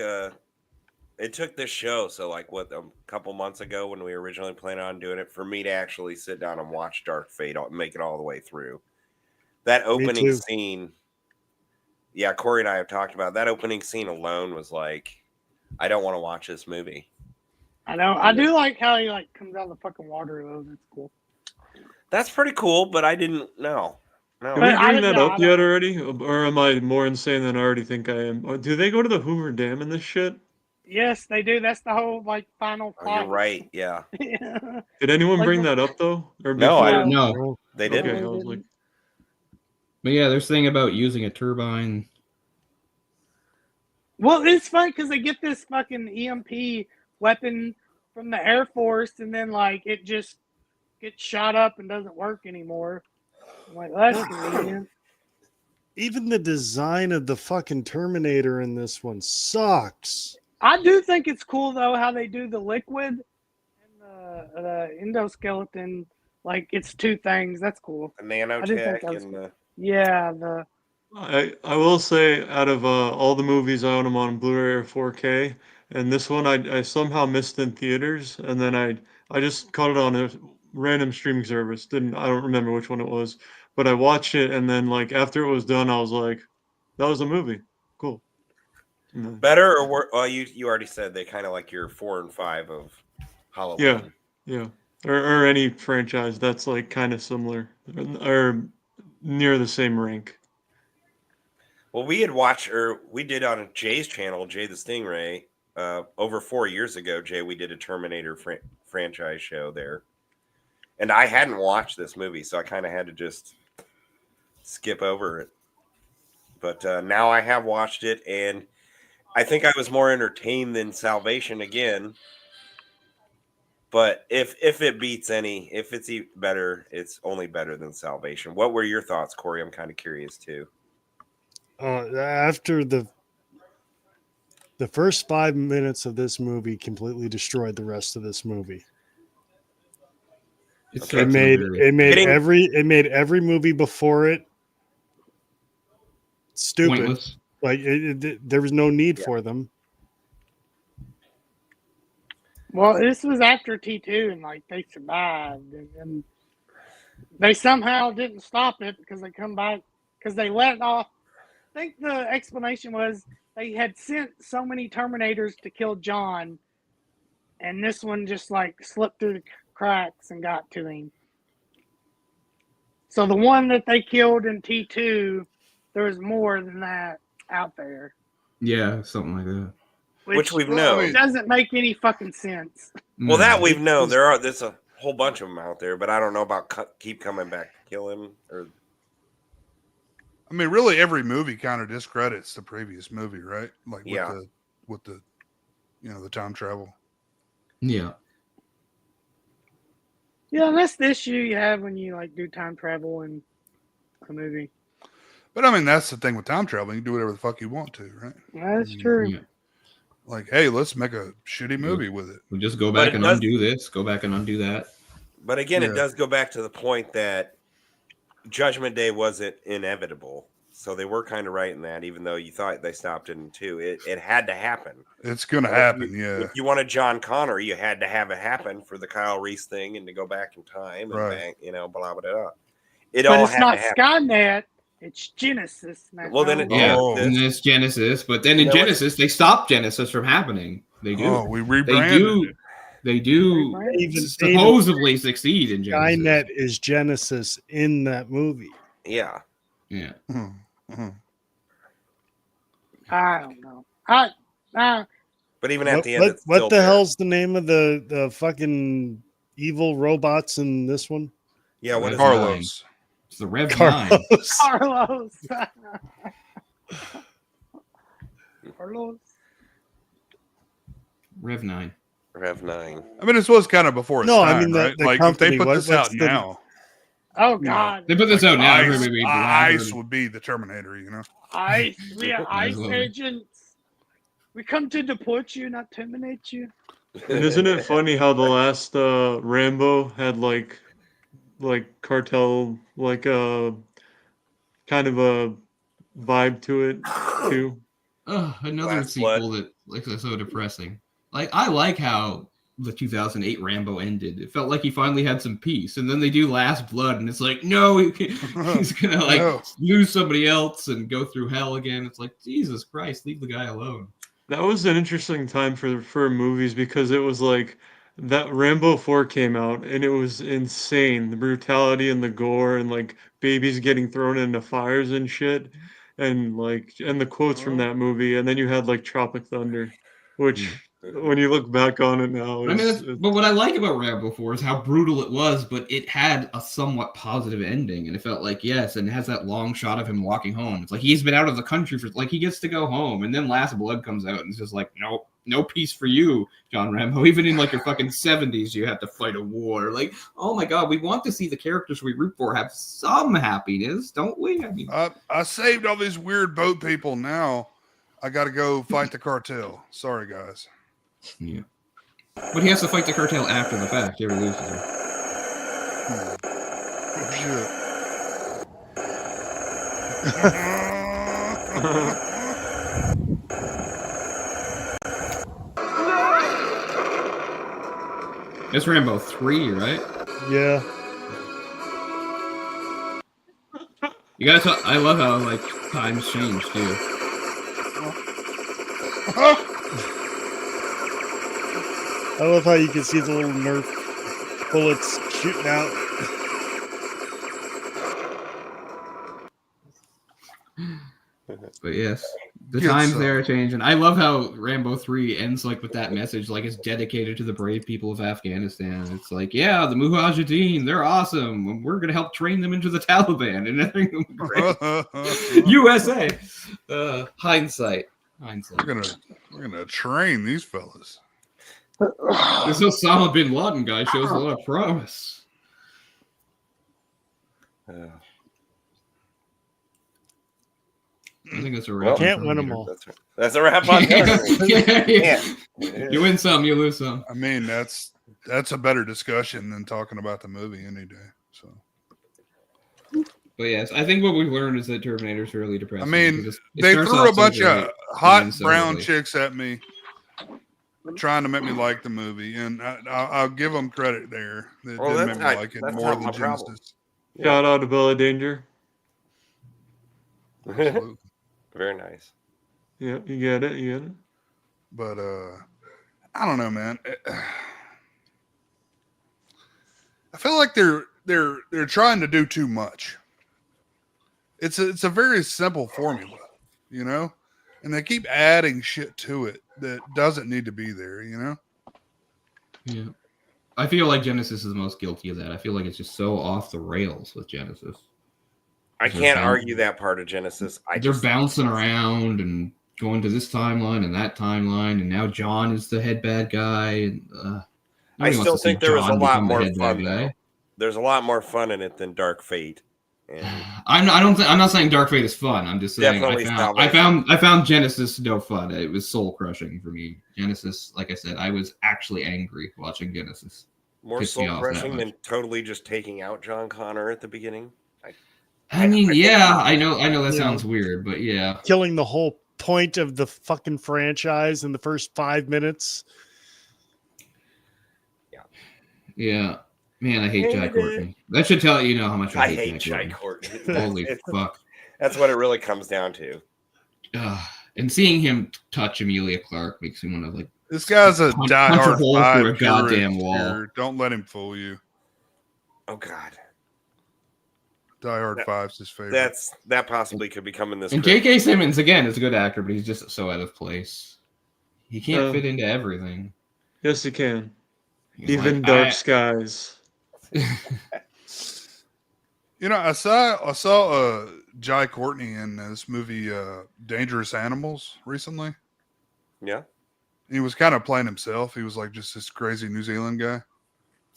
this show, so like what, a couple months ago when we originally planned on doing it, for me to actually sit down and watch Dark Fate, make it all the way through. That opening scene, yeah, Kory and I have talked about that opening scene alone was like, I don't want to watch this movie. I know. I do like how he like comes out of the fucking water though. That's cool. That's pretty cool, but I didn't know. No. Can But we I bring didn't that know, up I don't yet know. already? Or am I more insane than I already think I am? Or do they go to the Hoover Dam in this shit? Yes, they do. That's the whole like final Oh, you're fight. right. Yeah. Did anyone Like bring the- that up though? Or No, I before? didn't. No. They Okay, didn't. I was like, But yeah, there's thing about using a turbine. Well, it's funny because they get this fucking EMP weapon from the Air Force, and then like it just gets shot up and doesn't work anymore. I'm like, well, that's convenient. Even the design of the fucking Terminator in this one sucks. I do think it's cool though how they do the liquid and the endoskeleton. Like it's two things. That's cool. The I didn't think nanotech that was and the Yeah, the I will say, out of all the movies, I own them on Blu-ray or 4K, and this one I somehow missed in theaters, and then I just caught it on a random streaming service. I don't remember which one it was, but I watched it, and then like after it was done, I was like, that was a movie, cool. And then- better or worse. Well, you already said they kind of like your 4 and 5 of Halloween. Yeah, or any franchise that's like kind of similar or near the same rank. Well, we had watched, or we did on Jay's channel, Jay the Stingray, over 4 years ago. Jay, we did a Terminator franchise show there, and I hadn't watched this movie, so I kind of had to just skip over it. But now I have watched it, and I think I was more entertained than Salvation again. But if it beats if it's better, it's only better than Salvation. What were your thoughts, Kory? I'm kind of curious too. After the first 5 minutes of this movie completely destroyed the rest of this movie. It made every movie before it stupid. Pointless. Like there was no need for them. Well, this was after T2, and like they survived, and they somehow didn't stop it because they come back because they let off. I think the explanation was they had sent so many Terminators to kill John, and this one just like slipped through the cracks and got to him. So the one that they killed in T2, there was more than that out there. Yeah, something like that. Which we've well, known. Doesn't make any fucking sense. Well, that we've known. There's a whole bunch of them out there, but I don't know about keep coming back to kill him. Or I mean, really, every movie kind of discredits the previous movie, right? Like with the the time travel. Yeah. Yeah, and that's the issue you have when you like do time travel in a movie. But I mean, that's the thing with time travel. You can do whatever the fuck you want to, right? That's true. Yeah. Like, hey, let's make a shitty movie with it. We'll just go back and undo this, go back and undo that. But again, Yeah. it does go back to the point that Judgment Day wasn't inevitable. So they were kind of right in that, even though you thought they stopped in 2. It had to happen. It's going to If happen, you- yeah. If you wanted John Connor, you had to have it happen for the Kyle Reese thing and to go back in time and Right. blah, blah, blah, blah. It But all it's had not to happen. Skynet, it's Genesis now. Well, then Yeah, Oh. and then it's Genesis, but then in You know what? Genesis they stop Genesis from happening. They do. Oh, we they rebranded do. it. They do Even supposedly succeed in Genesis. Skynet is Genesis in that movie. Yeah. Yeah. Mhm. Mhm. I don't know. But even at the end, What it's still the there. hell's the name of the fucking evil robots in this one? Yeah, what is Car- that? Carlos. It's the Rev 9. Carlos. Carlos. Carlos. Rev 9. Rev 9. I mean, this was kind of before its No, I time, mean, the- right? the like, if company, they put what- this what's out the- now, Oh God, They put this out now. Ice, Everybody Ice would be the Terminator, you know. ICE. We are I ICE love it. agents. We come to deport you, not terminate you. And isn't it funny how the last Rambo had like cartel like kind of a vibe to it too? Another Last sequel Blood. that like is so depressing. Like I like how the 2008 Rambo ended. It felt like he finally had some peace, and then they do Last Blood, and it's like, no, he's gonna like No. lose somebody else and go through hell again. It's like, Jesus Christ, leave the guy alone. That was an interesting time for movies because it was like that Rambo 4 came out and it was insane. The brutality and the gore and like babies getting thrown into fires and shit and the quotes from that movie, and then you had like Tropic Thunder, which when you look back on it now I mean, is but what I like about Rambo 4 is how brutal it was, but it had a somewhat positive ending, and it felt like, yes, and it has that long shot of him walking home. It's like he's been out of the country for, like, he gets to go home, and then Last Blood comes out, and it's just like, nope, no peace for you, John Rambo. Even in, like, your fucking 70s, you have to fight a war. Like, oh my God, we want to see the characters we root for have some happiness, don't we? I mean, I saved all these weird boat people. Now I got to go fight the cartel. Sorry, guys. yeah. But he has to fight the cartel after the fact. He ever loses him. Oh, shit. It's Rambo 3, right? Yeah. You gotta tell. I love how like times change too. I love how you can see the little Nerf bullets shooting out. But yes, the Good times stuff. there are changing. I love how Rambo 3 ends like with that message, like it's dedicated to the brave people of Afghanistan. It's like, yeah, the Mujahideen, they're awesome. We're gonna help train them into the Taliban and everything will be great. USA. Hindsight. We're gonna train these fellas. This Osama bin Laden guy shows a lot of promise. I think that's a wrap. Can't win them all. That's a wrap on Terminator. Yeah. You win some, you lose some. I mean, that's a better discussion than talking about the movie any day. So, But yes, I think what we've learned is that Terminator's really depressing. I mean, because it they starts threw off a so bunch great, of and hot then so brown early. chicks at me, trying to make me like the movie, and I'll give them credit there. That Well, did that's make me not- like it that's more not than my problem. Genesis. shout out to Bella Danger. Absolutely. Very nice. Yeah, you get it. But I don't know, man. I feel like they're trying to do too much. It's a very simple formula, you know, and they keep adding shit to it that doesn't need to be there, you know. Yeah. I feel like Genesis is the most guilty of that. I feel like it's just so off the rails with Genesis. I They're can't bound- argue that part of Genesis. They're bouncing around and going to this timeline and that timeline, and now John is the head bad guy. And, I nobody still wants to see think there was a John lot become the more head bad fun. guy. Though. There's a lot more fun in it than Dark Fate. And I'm not saying Dark Fate is fun. I'm just saying Definitely I found Genesis no fun. It was soul crushing for me. Genesis, like I said, I was actually angry watching Genesis. more Pissed me soul off that crushing much. than totally just taking out John Connor at the beginning. I mean, yeah, I know that Yeah. sounds weird, but yeah. Killing the whole point of the fucking franchise in the first 5 minutes. Yeah. Man, I hate Jai Hated Courtney. That should tell you how much I I hate hate Jai Jai Courtney. Courtney. Holy fuck. That's what it really comes down to. And seeing him touch Emilia Clarke makes me want to like This guy's a punch a diehard hole five through a goddamn wall. here. Don't let him fool you. Oh God, Diehard Five's his favorite. that possibly could be coming this. And script. J.K. Simmons again is a good actor, but he's just so out of place. He can't Yeah. fit into everything. Yes, you can. He's Even like, Dark Skies. You know, I saw Jai Courtney in this movie Dangerous Animals recently. Yeah, He was kind of playing himself. He was like just this crazy New Zealand guy.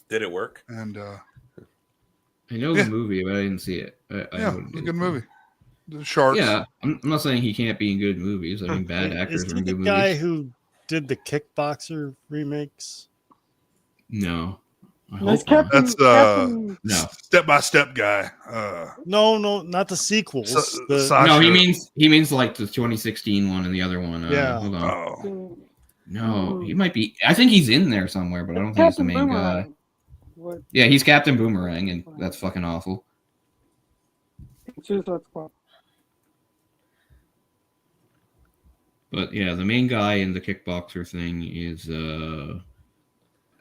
did it work? And I know Yeah. the movie, but I didn't see it. I Yeah, know it's a it good is. movie. The sharks. Yeah, I'm not saying he can't be in good movies. I mean, bad Is actors are he in the good guy movies. who did the Kickboxer remakes? No, I That's hope not. Captain. That's Captain. No, Step by Step guy. No, not the sequels. the Sasha. no, he means like the 2016 one and the other one. Yeah. Hold on. Oh, No, he might be. I think he's in there somewhere, but I don't think he's the Captain main guy. Boomerang. What? Yeah, he's Captain Boomerang, and that's fucking awful. Suicide Squad. But yeah, the main guy in the kickboxer thing is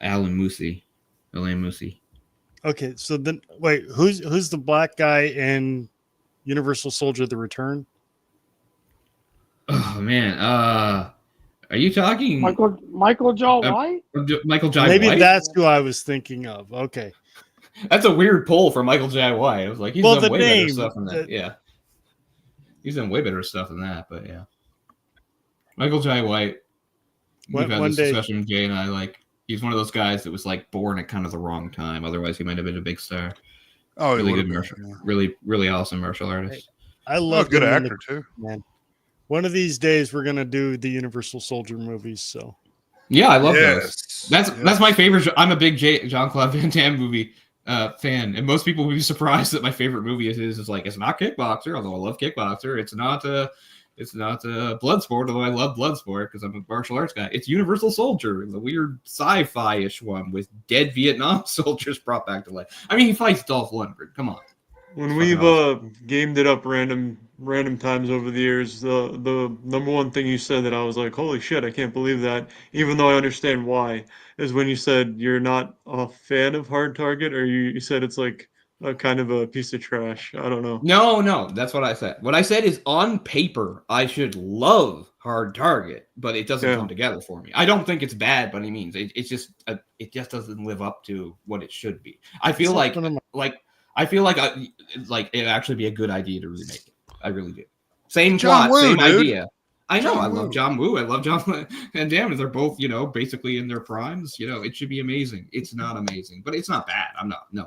Alan Moosey. Okay, so then wait, who's the black guy in Universal Soldier: The Return? Oh man, are you talking Michael Jaw White. Michael Jai Maybe White? that's who I was thinking of. Okay, That's a weird pull for Michael Jai White. I was like, he's Well, done the way name, better stuff than that. the- Yeah, he's done way better stuff than that. But yeah, Michael Jai White. We've had one this day- discussion, Jay and I. Like, he's one of those guys that was like born at kind of the wrong time. Otherwise, he might have been a big star. oh, he Really would've good been, martial, really awesome martial artist. I Oh, love good actor too. man. One of these days, we're gonna do the Universal Soldier movies. So Yeah, I love those. Yes. That's my favorite. I'm a big Jean-Claude Van Damme movie fan, and most people would be surprised that my favorite movie is like, it's not Kickboxer, although I love Kickboxer. It's not Bloodsport, although I love Bloodsport because I'm a martial arts guy. It's Universal Soldier, the weird sci-fi-ish one with dead Vietnam soldiers brought back to life. I mean, he fights Dolph Lundgren. Come on. When Fucking we've gamed it up random times over the years, the number one thing you said that I was like, holy shit, I can't believe that, even though I understand why, is when you said you're not a fan of Hard Target, or you said it's like a kind of a piece of trash. I don't know. No, that's what I said. What I said is, on paper, I should love Hard Target, but it doesn't come together for me. I don't think it's bad by any means. It just doesn't live up to what it should be. I feel like it'd actually be a good idea to remake it. I really do. Same John plot, Woo, same dude. idea. I know. John I Woo. love John Woo. I love John and damn, they're both, basically in their primes. It should be amazing. It's not amazing, but it's not bad. I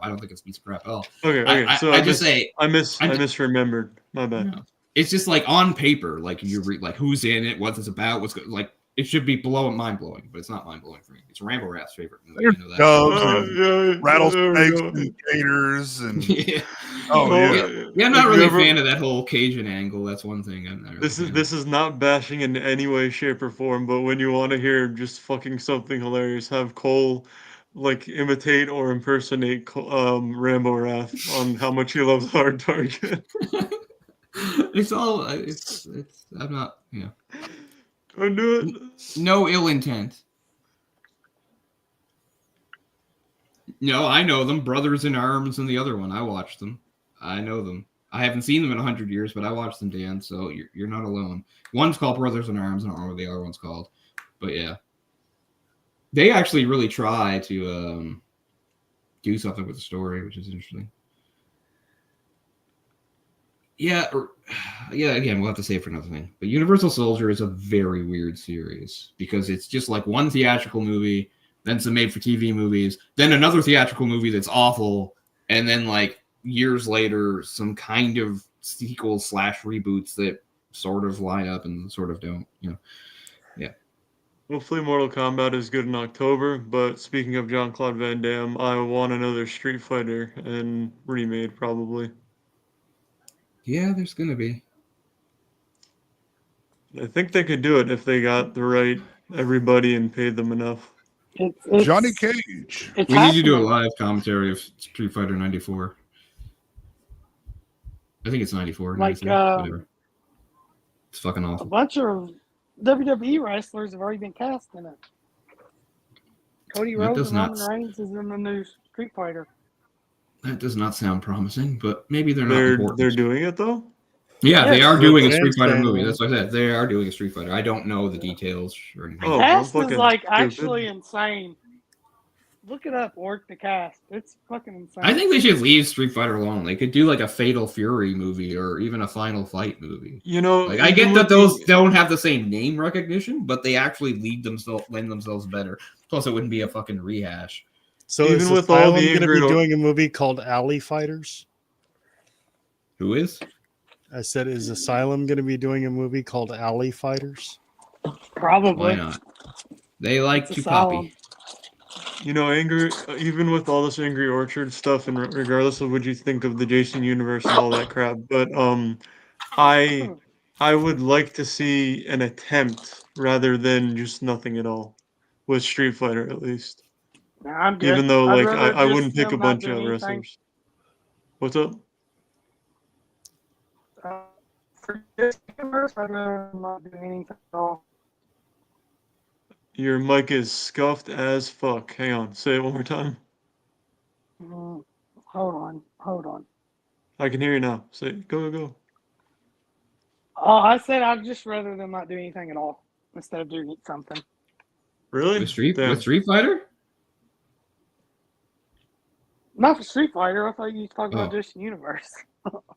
don't think it's a piece of crap at all. Okay. So I just say I misremembered. My bad. no. It's just like on paper, like you read, like who's in it, what it's about, like it should be mind blowing, but it's not mind blowing for me. It's Rambo Rat's favorite movie. There's You know that. doves and rattlesnakes and gators and Yeah. oh Well, yeah. Yeah, I'm not If really you a ever- fan of that whole Cajun angle. That's one thing I'm not really a fan of. This is not bashing in any way, shape, or form, but when you want to hear just fucking something hilarious, have Cole like imitate or impersonate Rambo Wrath on how much he loves Hard Target. It's I'm not, Don't do it. no ill intent. No, I know them, Brothers in Arms and the other one. I watched them. I know them. I haven't seen them in 100 years, but I watched them, Dan, so you're not alone. One's called Brothers in Arms. I don't know what the other one's called. But yeah. They actually really try to do something with the story, which is interesting. Yeah, again, we'll have to save for another thing. But Universal Soldier is a very weird series because it's just like one theatrical movie, then some made-for-TV movies, then another theatrical movie that's awful, and then like years later, some kind of sequels / reboots that sort of line up and sort of don't. Yeah. Hopefully Mortal Kombat is good in October, but speaking of Jean-Claude Van Damme, I want another Street Fighter and remade probably. Yeah, there's gonna be. I think they could do it if they got the right everybody and paid them enough. It's Johnny Cage. It's We need to do a happening. live commentary of Street Fighter 94. I think it's 94. Like, 93, whatever. It's fucking A awesome. bunch of WWE wrestlers have already been cast in it. Cody That Rhodes does and not- Roman Reigns is in the new Street Fighter. That does not sound promising, but maybe they're not They're important. doing it though? Yeah, they Yes. are doing a Fans Street Fighter fan. movie. That's what I said. They are doing a Street Fighter. I don't know the details or anything. Oh, The cast fucking is like stupid. actually insane. Look it up, Orc the cast. It's fucking insane. I think they should leave Street Fighter alone. They could do like a Fatal Fury movie or even a Final Fight movie. You know, Like I get that those don't have the same name recognition, but they actually lend themselves better. Plus, it wouldn't be a fucking rehash. So Even is with all Asylum the going to angry be or- doing a movie called Alley Fighters? Who is? I said, is Asylum going to be doing a movie called Alley Fighters? Probably. Why not? They like It's to Asylum. copy. You know, angry. Even with all this Angry Orchard stuff, and regardless of what you think of the Jason universe and all that crap, but I would like to see an attempt rather than just nothing at all with Street Fighter, at least. Nah, I'm good. Even though, I'd like, rather I just wouldn't pick a them not bunch doing of anything. wrestlers. What's up? For this universe, I'd rather not do anything at all. Your mic is scuffed as fuck. Hang on, say it one more time. Hold on. I can hear you now. Say it. Go. Oh, I said I'd just rather them not do anything at all instead of doing something. Really? With Street Damn. Fighter? Not for Street Fighter. I thought you were talking about Oh. just universe.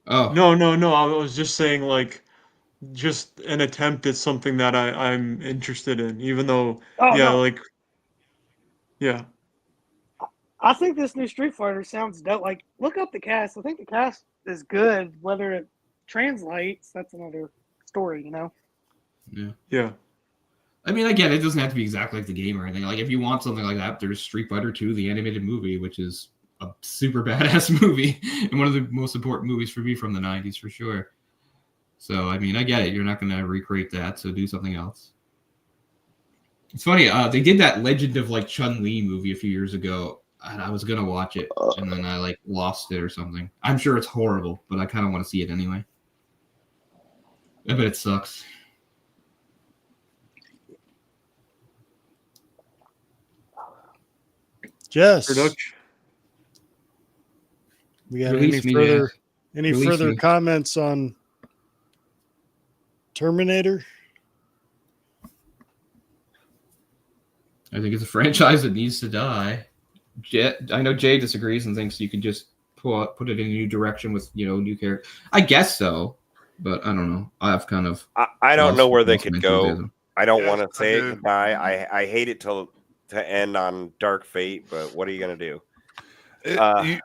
Oh. No. I was just saying, like, just an attempt at something that I'm interested in, even though, Oh, yeah, no. like, yeah. I think this new Street Fighter sounds dope. Like, look up the cast. I think the cast is good. Whether it translates, that's another story, you know? Yeah. I mean, again, it doesn't have to be exactly like the game or anything. Like, if you want something like that, there's Street Fighter 2, the animated movie, which is a super badass movie and one of the most important movies for me from the 90s, for sure. So, I mean, I get it. You're not going to recreate that, so do something else. It's funny. They did that Legend of, like, Chun-Li movie a few years ago, and I was going to watch it, and then I, like, lost it or something. I'm sure it's horrible, but I kind of want to see it anyway. I bet it sucks. Jess, Production. we got Release me, any Release further me. comments on Terminator? I think it's a franchise that needs to die. I know Jay disagrees and thinks you can just put it in a new direction with, new character. I guess so, but I don't know. I've kind of I don't know where they lost could my go. enthusiasm. I don't Yes, want I to say it do. goodbye. I hate it to end on Dark Fate, but what are you gonna do?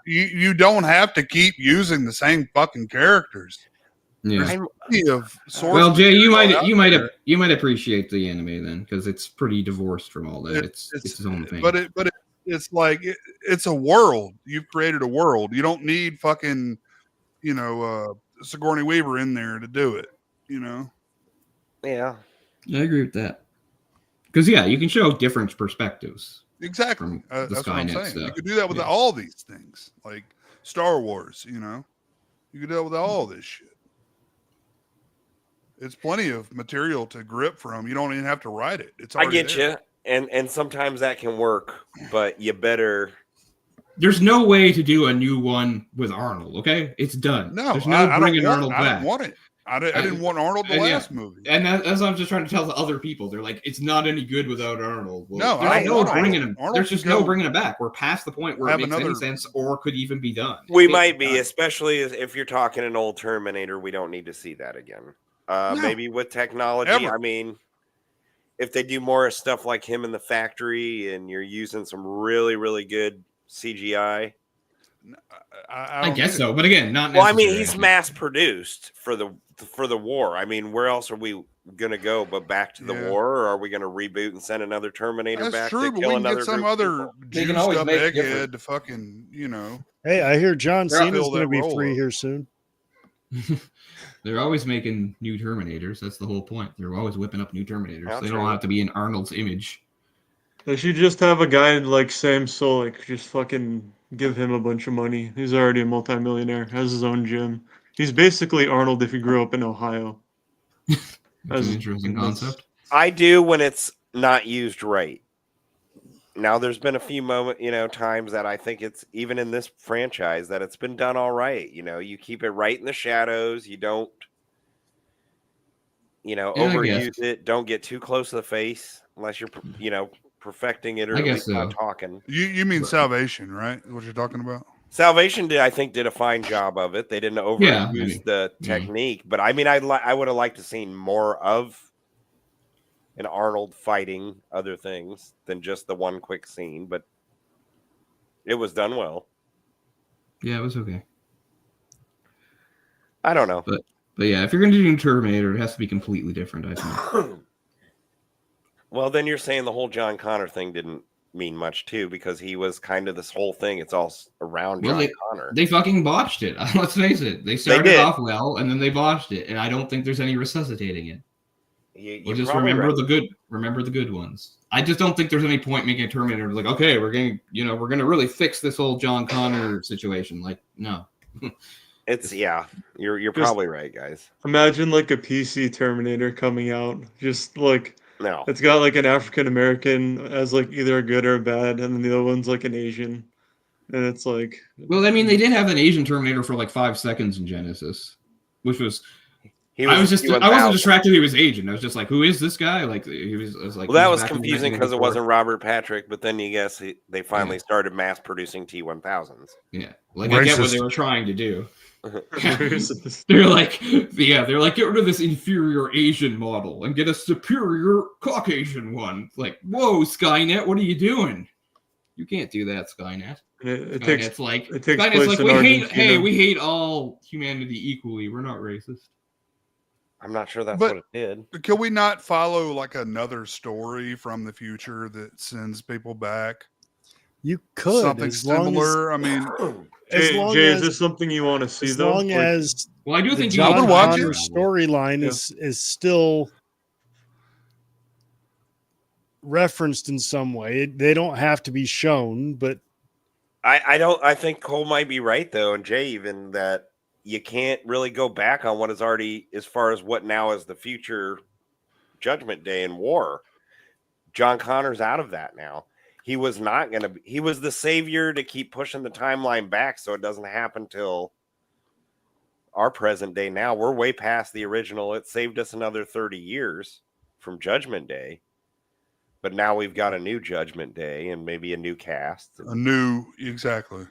You don't have to keep using the same fucking characters. Yeah. There's plenty of source Well, Jay, you material out might there. appreciate the anime then, because it's pretty divorced from all that. It's its own thing. But it's like it's a world. You've created a world. You don't need fucking Sigourney Weaver in there to do it. Yeah. I agree with that. Because you can show different perspectives. Exactly. From the That's what I'm Skynet saying. stuff. You could do that with Yeah. all these things, like Star Wars. You could do that with all this shit. It's plenty of material to grip from. You don't even have to write it. It's I already get there. you, and sometimes that can work, but you better. There's no way to do a new one with Arnold. Okay, it's done. No, there's no I bringing don't Arnold want, I back. don't want it. I didn't want Arnold the and yeah. last movie. And that's what I'm just trying to tell the other people. They're like, it's not any good without Arnold. Well, No, there's I no want bringing Arnold. him. Arnold There's can just no go bringing him back. We're past the point where it have makes any another- sense or could even be done. We It might can't be, done. especially if you're talking an old Terminator. We don't need to see that again. No. Maybe with technology. Ever. I mean, if they do more stuff like him in the factory, and you're using some really, really good CGI. I I don't guess get it. so, but again, not. Well, I mean, necessary, he's think. mass produced for the war. I mean, where else are we gonna go but back to the Yeah. war? Or are we gonna reboot and send another Terminator That's back true, to but kill we can another get some group of other people? They can juiced always up make egghead different- to fucking Hey, I hear John They're- Cena's fill going to that be role free up. here soon. They're always making new Terminators. That's the whole point. They're always whipping up new Terminators. That's They don't true. have to be in Arnold's image. They should just have a guy like Sam Solik, just fucking give him a bunch of money. He's already a multimillionaire, has his own gym. He's basically Arnold if he grew up in Ohio. It's As- an interesting that's- concept. I do when it's not used right. Now, there's been a few times that I think it's even in this franchise that it's been done all right. You keep it right in the shadows. You don't, I overuse guess. it. Don't get too close to the face unless you're, perfecting it or I at guess least not so. talking. You mean But- Salvation, right? Is what you're talking about? Salvation did a fine job of it. They didn't overuse Yeah, maybe. the technique, but I mean, I would have liked to seen more of an Arnold fighting other things than just the one quick scene. But It was done well. Yeah, it was okay. I don't know. But yeah, if you're going to do Terminator, it has to be completely different, I think. Well, then you're saying the whole John Connor thing didn't mean much too, because he was kind of this whole thing. It's all around John Connor. They fucking botched it. Let's face it. They started off well, and then they botched it, and I don't think there's any resuscitating it. We'll just remember the good. Remember the good ones. I just don't think there's any point making a Terminator like, okay, we're gonna really fix this whole John Connor situation. Like, no. It's you're probably right, guys. Imagine like a PC Terminator coming out, just like No, it's got like an African American as like either a good or a bad, and then the other one's like an Asian, and it's like. Well, I mean, they did have an Asian Terminator for like 5 seconds in Genesis, which was. I wasn't distracted. He was Asian. I was just like, who is this guy? Like I was like. Well, that was confusing because it wasn't Robert Patrick, but then you guess they finally started mass producing T-1000s. Yeah, like I get what they were trying to do. They're like, get rid of this inferior Asian model and get a superior Caucasian one. Like, whoa, Skynet, what are you doing? You can't do that, Skynet. Skynet's like we hate all humanity equally. We're not racist. I'm not sure that's what it did. Can we not follow like another story from the future that sends people back? You could something similar. I mean, Jay, is this something you want to see? As long as I do think John Connor storyline is still referenced in some way. They don't have to be shown, but I think Cole might be right though, and Jay even that you can't really go back on what is already as far as what now is the future Judgment Day and war. John Connor's out of that now. He was not going to be, he was the savior to keep pushing the timeline back so it doesn't happen till our present day now. We're way past the original. It saved us another 30 years from Judgment Day. But now we've got a new Judgment Day and maybe a new cast. Exactly.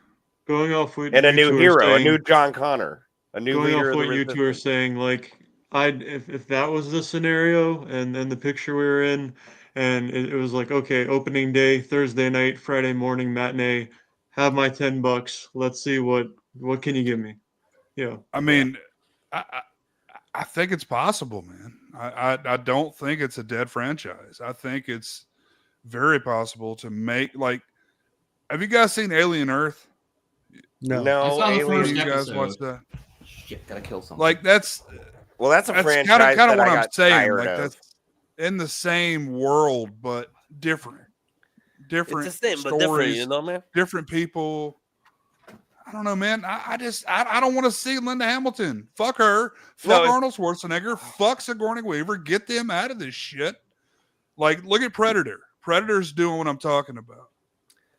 Going off what and a new hero, a new John Connor, a new going leader off of what you two are saying, like if that was the scenario and then the picture we were in, and it was like, okay, opening day, Thursday night, Friday morning matinee, have my $10. Let's see what can you give me? Yeah. I mean, I think it's possible, man. I don't think it's a dead franchise. I think it's very possible to make like. Have you guys seen Alien Earth? No. I saw the first you guys episode. watch that? Shit, gotta kill something. Like that's a franchise kind of what I I'm got saying. tired Like of. that's in the same world, but different. It's the same, but different, you know, man. Different people. I don't know, man. I don't want to see Linda Hamilton. Fuck her. Fuck Arnold Schwarzenegger. Fuck Sigourney Weaver. Get them out of this shit. Like, look at Predator. Predator's doing what I'm talking about.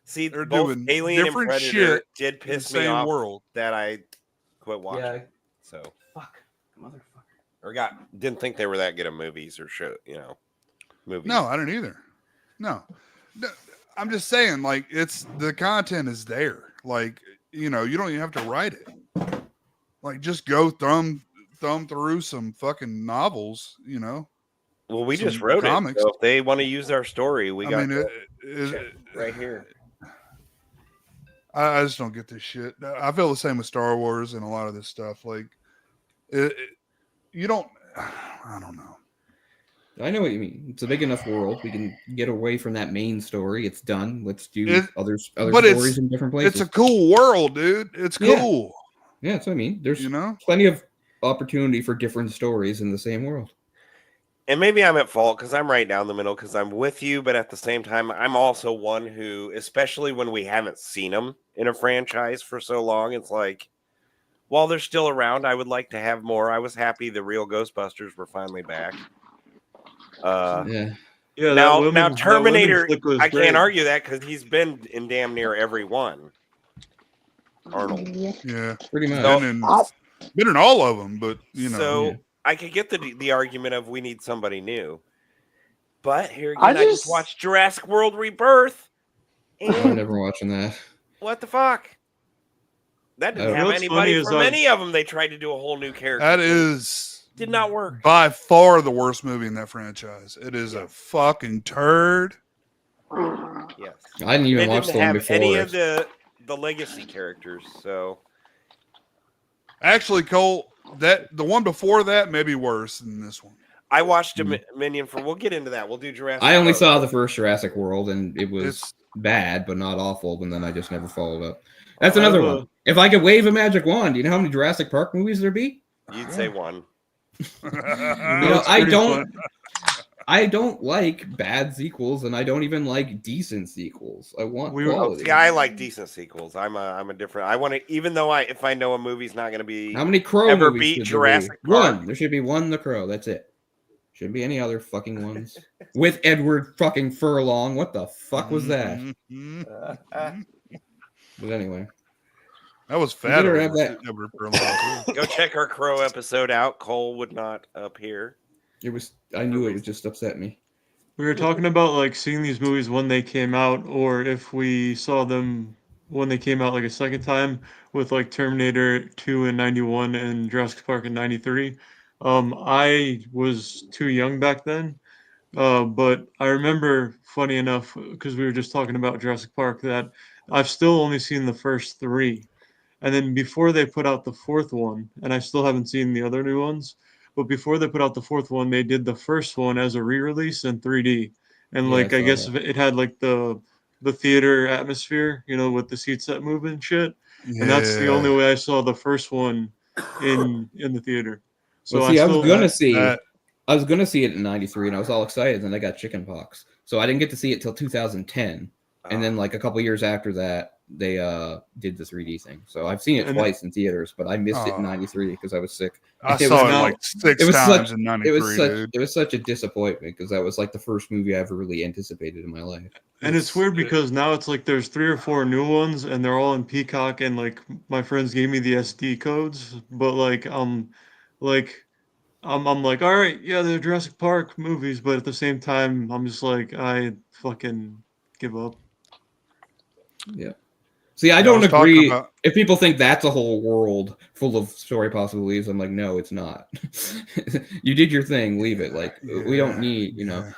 See, they're both doing Alien different and Predator shit did piss in the me same off world. That I quit watching. Yeah. So Fuck, motherfucker. Or didn't think they were that good at movies or show, movies. No, I didn't either. No, I'm just saying, like, it's the content is there. Like, you don't even have to write it. Like, just go thumb through some fucking novels, Well, we some just wrote comics. it. So if they want to use our story, we got it right here. I just don't get this shit. I feel the same with Star Wars and a lot of this stuff. Like, you don't. I don't know. I know what you mean. It's a big enough world. We can get away from that main story. It's done. Let's do other stories in different places. It's a cool world, dude. It's cool. Yeah, that's what I mean. There's plenty of opportunity for different stories in the same world. And maybe I'm at fault because I'm right down the middle because I'm with you, but at the same time, I'm also one who, especially when we haven't seen them in a franchise for so long, it's like, while they're still around, I would like to have more. I was happy the real Ghostbusters were finally back. Yeah. Now Terminator, I great. can't argue that because he's been in damn near every one. Arnold. Yeah. Pretty much. Been in all of them, but, So I could get the argument of we need somebody new. But here again, I just watched Jurassic World Rebirth. I'm never watching that. What the fuck? That didn't have anybody from any of them. They tried to do a whole new character. That did not work. By far the worst movie in that franchise. It is a fucking turd. Yes. I didn't even watch the one before. Any of the the legacy characters. So Actually, Cole, that the one before that may be worse than this one. I watched Dominion for. We'll get into that. We'll do Jurassic. I only Park. saw the first Jurassic World, and it was It's- bad, but not awful. And then I just never followed up. That's another one. If I could wave a magic wand, do you know how many Jurassic Park movies there'd be? You'd say one. You know, I don't like bad sequels, and I don't even like decent sequels. I want quality. Yeah, I like decent sequels. I'm a different. I want to, even though if I know a movie's not going to be. How many Crow ever movies beat should Jurassic there be? Park? One. There should be one. The Crow. That's it. Shouldn't be any other fucking ones with Edward fucking Furlong. What the fuck was that? But anyway, that was fat. Go check our Crow episode out. Cole would not appear. It was. I knew it would just upset me. We were talking about like seeing these movies when they came out, or if we saw them when they came out like a second time, with like Terminator 2 in '91 and Jurassic Park in '93. I was too young back then, but I remember, funny enough, because we were just talking about Jurassic Park, that I've still only seen the first three. And then before they put out the fourth one, and I still haven't seen the other new ones, but before they put out the fourth one, they did the first one as a re-release in 3D. And Yeah, like, I I saw guess that. it had like the theater atmosphere, you know, with the seats that move and shit. Yeah. And that's the only way I saw the first one in the theater. So Well, see, I was gonna see it in '93, and I was all excited, and then I got chicken pox, so I didn't get to see it till 2010. And then, like a couple years after that, they did the 3D thing. So I've seen it twice in theaters, but I missed it in '93 because I was sick. I saw it like six times in '93, dude. It was such a disappointment because that was like the first movie I ever really anticipated in my life. And it's weird because now it's like there's 3 or 4 new ones, and they're all in Peacock, and like my friends gave me the SD codes, but like I'm like, all right, yeah, they're Jurassic Park movies, but at the same time, I'm just like, I fucking give up. Yeah. See, I don't agree. If people think that's a whole world full of story possibilities, I'm like, no, it's not. You did your thing, leave it. Like, we don't need, you know.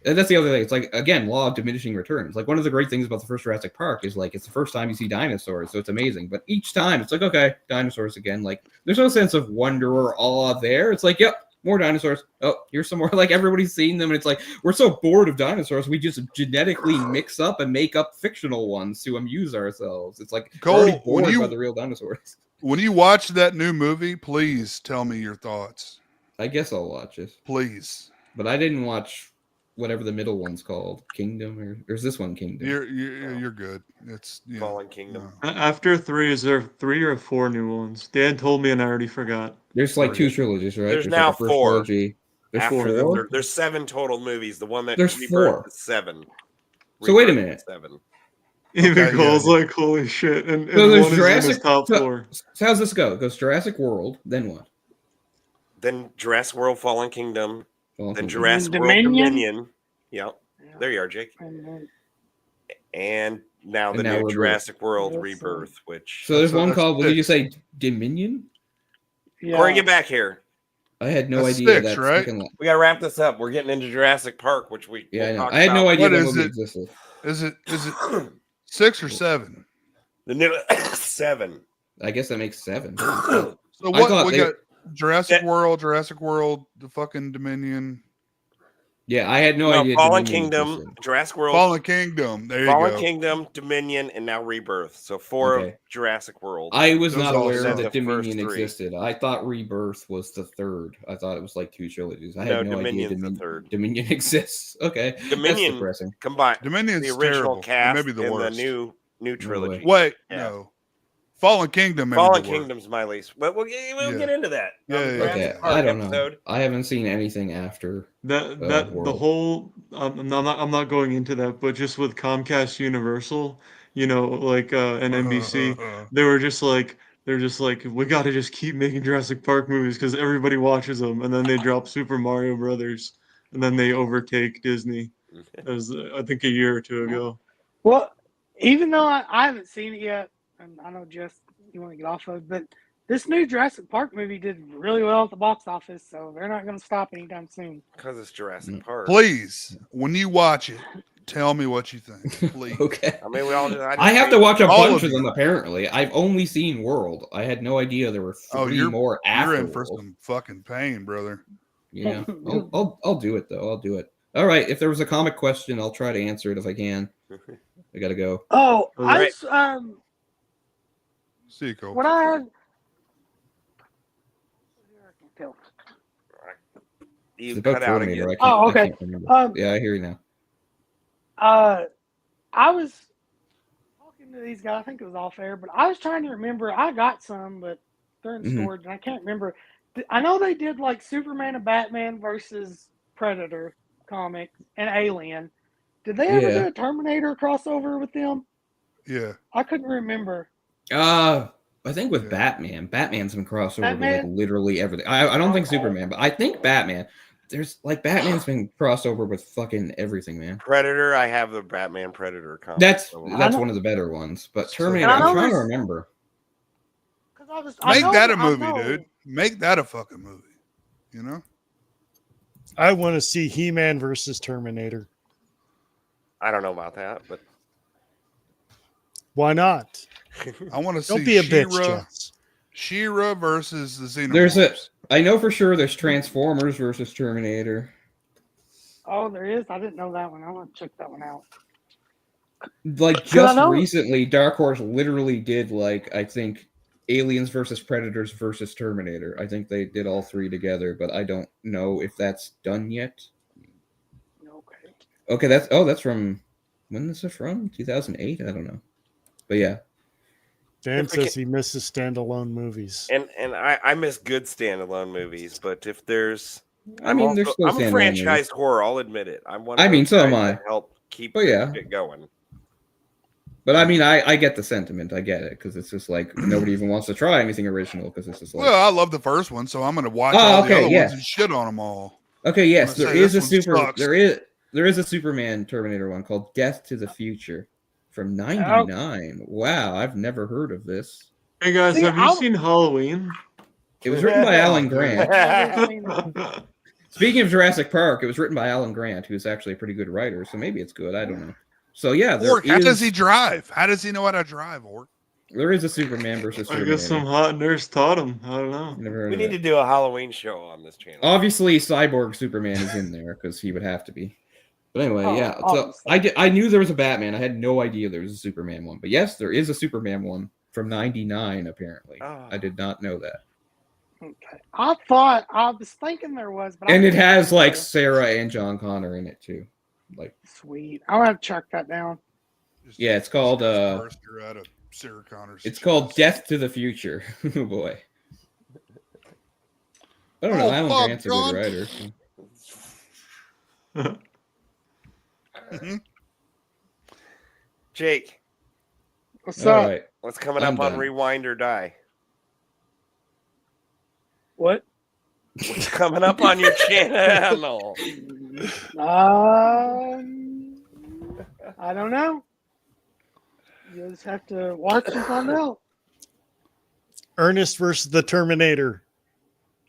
And that's the other thing. It's like, again, law of diminishing returns. Like, one of the great things about the first Jurassic Park is like, it's the first time you see dinosaurs, so it's amazing. But each time, it's like, okay, dinosaurs again. Like, there's no sense of wonder or awe there. It's like, yep, more dinosaurs. Oh, here's some more. Like, everybody's seen them, and it's like, we're so bored of dinosaurs, we just genetically mix up and make up fictional ones to amuse ourselves. It's like, Cole, we're already bored by the real dinosaurs. When you watch that new movie, please tell me your thoughts. I guess I'll watch it. Please. But I didn't watch whatever the middle one's called, Kingdom, or is this one Kingdom? You're good. It's Fallen Kingdom. After 3, is there 3 or 4 new ones? Dan told me and I already forgot. There's like 2 trilogies, right? There's now like 4. Trilogy. There's After 4? There's 7 total movies. The one that There's Rebirth 4. is 7. So wait a Rebirth minute. is 7. Even Cole's like, holy shit. And So there's one is in his top 4. So how's this go? It goes Jurassic World, then what? Then Jurassic World Fallen Kingdom. Fallen Then Kingdom. Jurassic World Dominion. Yeah. There you are, Jake. And now the new Jurassic World Rebirth, which So there's one called, what did you say, Dominion? Yeah. Corey, get back here. I had no idea that's that. right? We gotta wrap this up. We're getting into Jurassic Park, which we Yeah, I know. talk I had no about. idea What that is movie it? existed. Is it 6 or 7? The new 7. I guess that makes 7. So I what thought we they- got? Jurassic World, the fucking Dominion, Yeah, I had no idea. Fallen Dominion Kingdom, existed. Jurassic World, Fallen Kingdom. There you Fallen go. Kingdom, Dominion, and now Rebirth. So 4 of Okay. Jurassic World. I was Those not all aware sound that the first Dominion 3. existed. I thought Rebirth was the 3rd. I thought it was like 2 trilogies. I had no Dominion's idea the 3rd. Dominion exists. Okay, Dominion that's depressing. combined Dominion's the original terrible. cast Maybe the and worst. the new trilogy. Wait, Yeah. no. Fallen Kingdom. Fallen the worst. Kingdom's my least. But we'll Yeah. get into that. Yeah, on the yeah, Jurassic Okay, Park I don't know. episode. I haven't seen anything after. The World. whole I'm not going into that, but just with Comcast Universal, you know, like and NBC, they're just like we got to just keep making Jurassic Park movies because everybody watches them, and then they drop Super Mario Brothers, and then they overtake Disney. That was I think a year or 2 ago. Well, even though I haven't seen it yet, and I know Jess, you want to get off of it, but this new Jurassic Park movie did really well at the box office, so they're not going to stop anytime soon. Because it's Jurassic Park. Please, when you watch it, Tell me what you think, please. Okay. I mean, we all. I have to watch a All bunch of of them. Apparently, I've only seen World. I had no idea there were three more after You're in for World. some fucking pain, brother. Yeah, I'll do it though. I'll do it. All right. If there was a comic question, I'll try to answer it if I can. I gotta go. Oh, Right. See you, Cole. what I had. You It's about cut out Terminator. again. Oh, okay. I can't remember. Yeah, I hear you now. I was talking to these guys. I think it was off air, but I was trying to remember. I got some, but they're in Mhm. storage, and I can't remember. I know they did like Superman and Batman versus Predator comic and Alien. Did they ever Yeah. do a Terminator crossover with them? Yeah. I couldn't remember. I think with Yeah. Batman. Batman's been crossed over with like Batman? literally everything. I don't think Superman, but I think Batman. There's like Batman's been crossed over with fucking everything, man. Predator. I have the Batman Predator comic. That's so- one of the better ones. But Terminator, I I'm know trying to there's- remember. Make that a movie, dude. Make that a fucking movie. You know? I want to see He-Man versus Terminator. I don't know about that, but Why not? I want to see Don't be a bitch, She-Ra, Jess. She-Ra versus the Xenomorphs. I know for sure there's Transformers versus Terminator. Oh, there is. I didn't know that one. I want to check that one out. Like just recently, Dark Horse literally did like I think Aliens versus Predators versus Terminator. I think they did all three together, but I don't know if that's done yet. Okay. Okay, that's from when is it from? 2008? I don't know. But yeah. Dan If we says he misses standalone movies. and I miss good standalone movies, but if there's, I mean, there's still I'm a standalone franchised whore. I'll admit it. I'm one. I Of mean, those so am guys I. that help keep Oh, yeah. it going. But I mean, I get the sentiment. I get it because it's just like nobody even wants to try anything original because it's just like. Well, I love the first one, so I'm going to watch Oh, all okay, the other yeah. ones and shit on them all. Okay, yes, I'm there gonna is say a this one sucks. there is a Superman Terminator one called Death to the Future from '99. Wow, I've never heard of this. Hey guys, See, have you I'll- seen Halloween? It was written by Alan Grant. I Speaking of Jurassic Park, it was written by Alan Grant, who's actually a pretty good writer, so maybe it's good. I don't know. So yeah, Orc, how does he drive? How does he know how to drive, Orc? there is a Superman versus Terminator. guess some hot nurse taught him. I don't know. Never heard We of need it. to do a Halloween show on this channel. Obviously, Cyborg Superman is in there because he would have to be. But anyway, Oh, yeah. So obviously. I knew there was a Batman. I had no idea there was a Superman one. But yes, there is a Superman one from '99. Apparently, Oh. I did not know that. Okay. I was thinking there was, but And I it couldn't has like remember. Sarah and John Connor in it too. Like, Sweet. I'll have to check that down. Just yeah, it's called burst her out of Sarah Connor's it's called chest. Death to the Future. Oh boy. I don't know. Oh, Alan fuck, Grant's a John. good writer. so- Mhm. Jake, What's All up? right. what's coming I'm up on done. Rewind or Die? What? What's coming up on your channel? I don't know. You just have to watch and find out. Ernest versus the Terminator.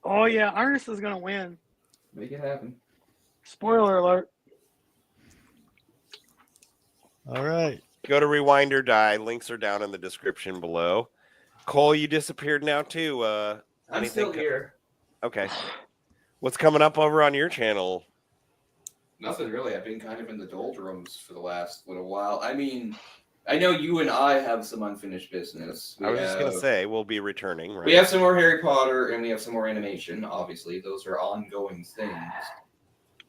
Oh yeah, Ernest is gonna win. Make it happen. Spoiler alert. All right. Go to Rewind or Die. Links are down in the description below. Cole, you disappeared now too. I'm Anything still here. Okay. What's coming up over on your channel? Nothing really. I've been kind of in the doldrums for the last little while. I mean, I know you and I have some unfinished business. I was just gonna say we'll be returning, right? We have some more Harry Potter and we have some more animation. Obviously, those are ongoing things.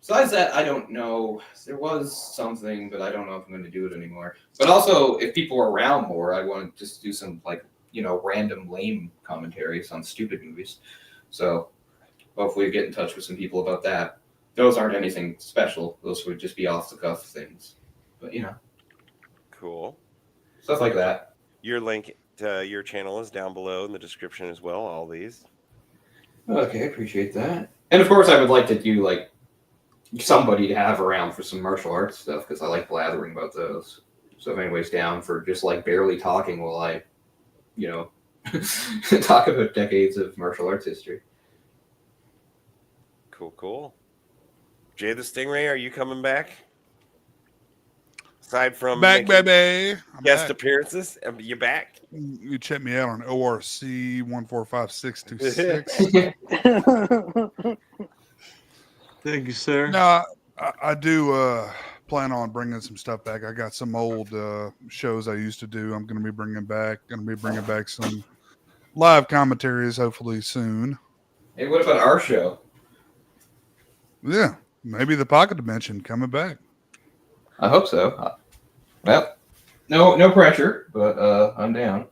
Besides that, I don't know. There was something, but I don't know if I'm going to do it anymore. But also, if people are around more, I want to just do some random lame commentaries on stupid movies. So hopefully get in touch with some people about that. Those aren't anything special. Those would just be off the cuff things. But Cool. stuff like that. Your link to your channel is down below in the description as well. All these. Okay, appreciate that. And of course, I would like to do somebody to have around for some martial arts stuff because I like blathering about those. So if anybody's down for just barely talking while I, talk about decades of martial arts history. Cool. Jay the Stingray, are you coming back? Aside from Back, making baby. I'm guest back. appearances, you back? You check me out on ORC 1456226. Thank you, sir. No, I do plan on bringing some stuff back. I got some old shows I used to do. I'm going to be bringing back. Going to be bringing back some live commentaries, hopefully soon. Hey, what about our show? Yeah, maybe the Pocket Dimension coming back. I hope so. Well, no pressure, but I'm down.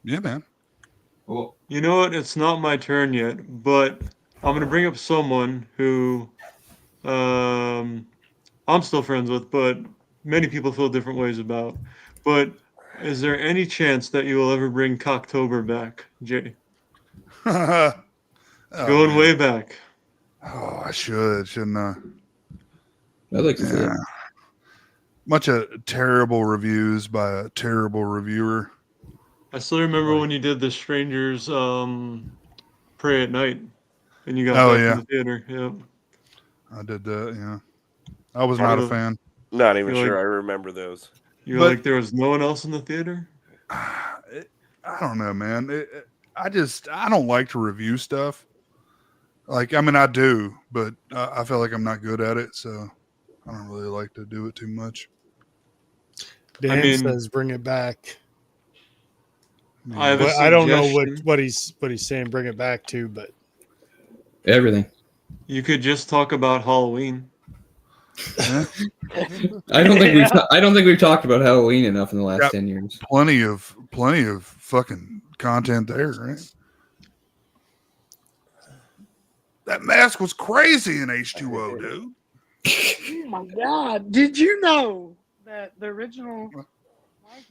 Yeah, man. Cool. You know what? It's not my turn yet, but I'm gonna bring up someone who I'm still friends with, but many people feel different ways about. But is there any chance that you will ever bring Cocktober back, Jay? Oh, Going man. way back. Oh, I shouldn't I? I'd like to see it. Yeah. Bunch of terrible reviews by a terrible reviewer. I still remember when you did the Strangers Pray at Night, and you got Oh, that yeah. from the theater. Yeah. I did that, yeah. I was not a fan. Not even You're sure like- I remember those. You were But- like there was no one else in the theater? I don't know, man. I don't like to review stuff. Like, I mean, I do, but I feel like I'm not good at it, so I don't really like to do it too much. Dan mean- says bring it back. I have a But I don't know suggestion. what he's saying. Bring it back to, but Everything. You could just talk about Halloween. Yeah. I don't think we've talked about Halloween enough in the last Yeah. 10 years. Plenty of fucking content there, right? That mask was crazy in H2O, dude. Oh my God! Did you know that the original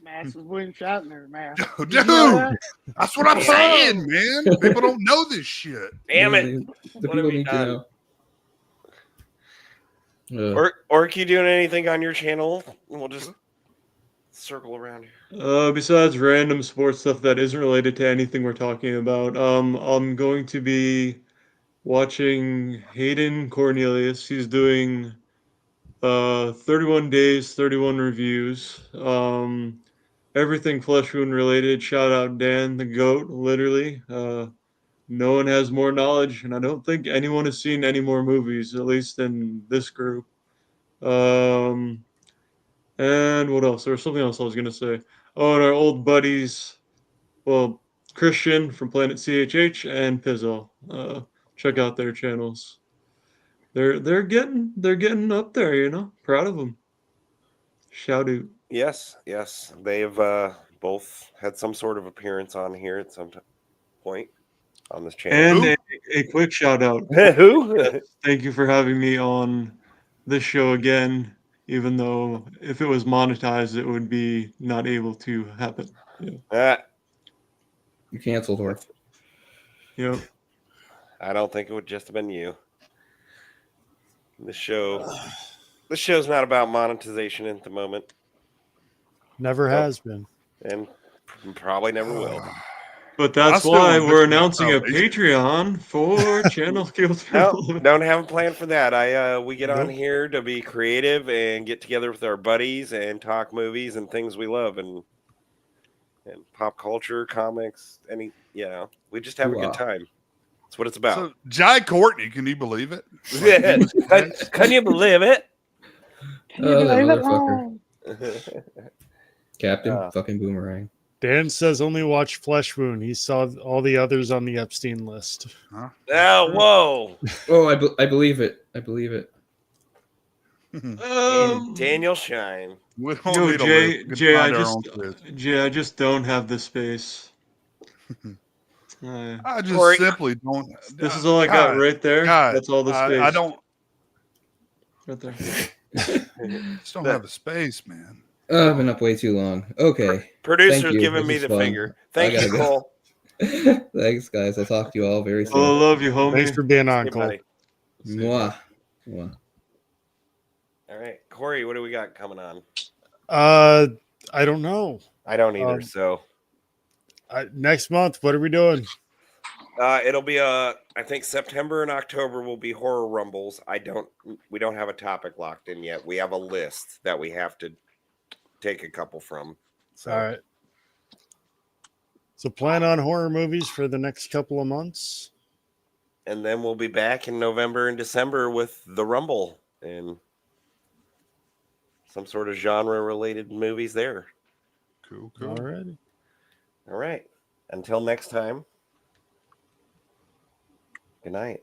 mask was William Shatner mask? Did Dude, you know that? that's what I'm saying, man. People don't know this shit. Damn it! The What people have we need to done? know. Orc, you doing anything on your channel? We'll just circle around here. Besides random sports stuff that isn't related to anything we're talking about, I'm going to be watching Hayden Cornelius. He's doing 31 days, 31 reviews. Everything Flesh Wound related. Shout out Dan the Goat, literally. No one has more knowledge, and I don't think anyone has seen any more movies, at least in this group. And what else? There was something else I was gonna say. Oh, and our old buddies, well, Christian from Planet CHH and Pizzo. Check out their channels. They're getting up there, you know. Proud of them. Shout out. Yes, they've both had some sort of appearance on here at some point on this channel. And a quick shout out. Who? Thank you for having me on this show again, even though if it was monetized, it would be not able to happen. You canceled, Horth. Yep. I don't think it would just have been you. This show's not about monetization at the moment, never has been. and probably never will. But that's I still why want we're this announcing a foundation. Patreon for Channel Skills. No, don't have a plan for that. We get on Nope. here to be creative and get together with our buddies and talk movies and things we love and pop culture, comics, we just have a Wow. good time. That's what it's about. So, Jai Courtney, can you believe it? Can you believe it? Can you Oh, that believe it? motherfucker. Captain fucking Boomerang. Dan says only watch Flesh Wound. He saw all the others on the Epstein list. Oh, whoa. Oh, I believe it. I believe it. Daniel Shine. We don't No, need a Jay, list. We can Jay, find our own list. I just don't have the space. I just Kory. simply don't. This is all I got God, right there. God, That's all the space. I don't. Right there. Just don't have the space, man. Oh, I've been up way too long. Okay. Producer's Thank you. giving This me is the fun. finger. Thank I you, gotta Cole. go. Thanks, guys. I'll talk to you all very Oh, I soon. love you, homie. Thanks for being on, Hey, Cole. buddy. Mwah. Mwah. All right, Kory, what do we got coming on? I don't know. I don't either. Um, So Next month, what are we doing? It'll be I think September and October will be horror rumbles. We don't have a topic locked in yet. We have a list that we have to take a couple from. So All right. So plan on horror movies for the next couple of months. and then we'll be back in November and December with the Rumble and some sort of genre related movies there. Cool. All righty. All right. Until next time. Good night.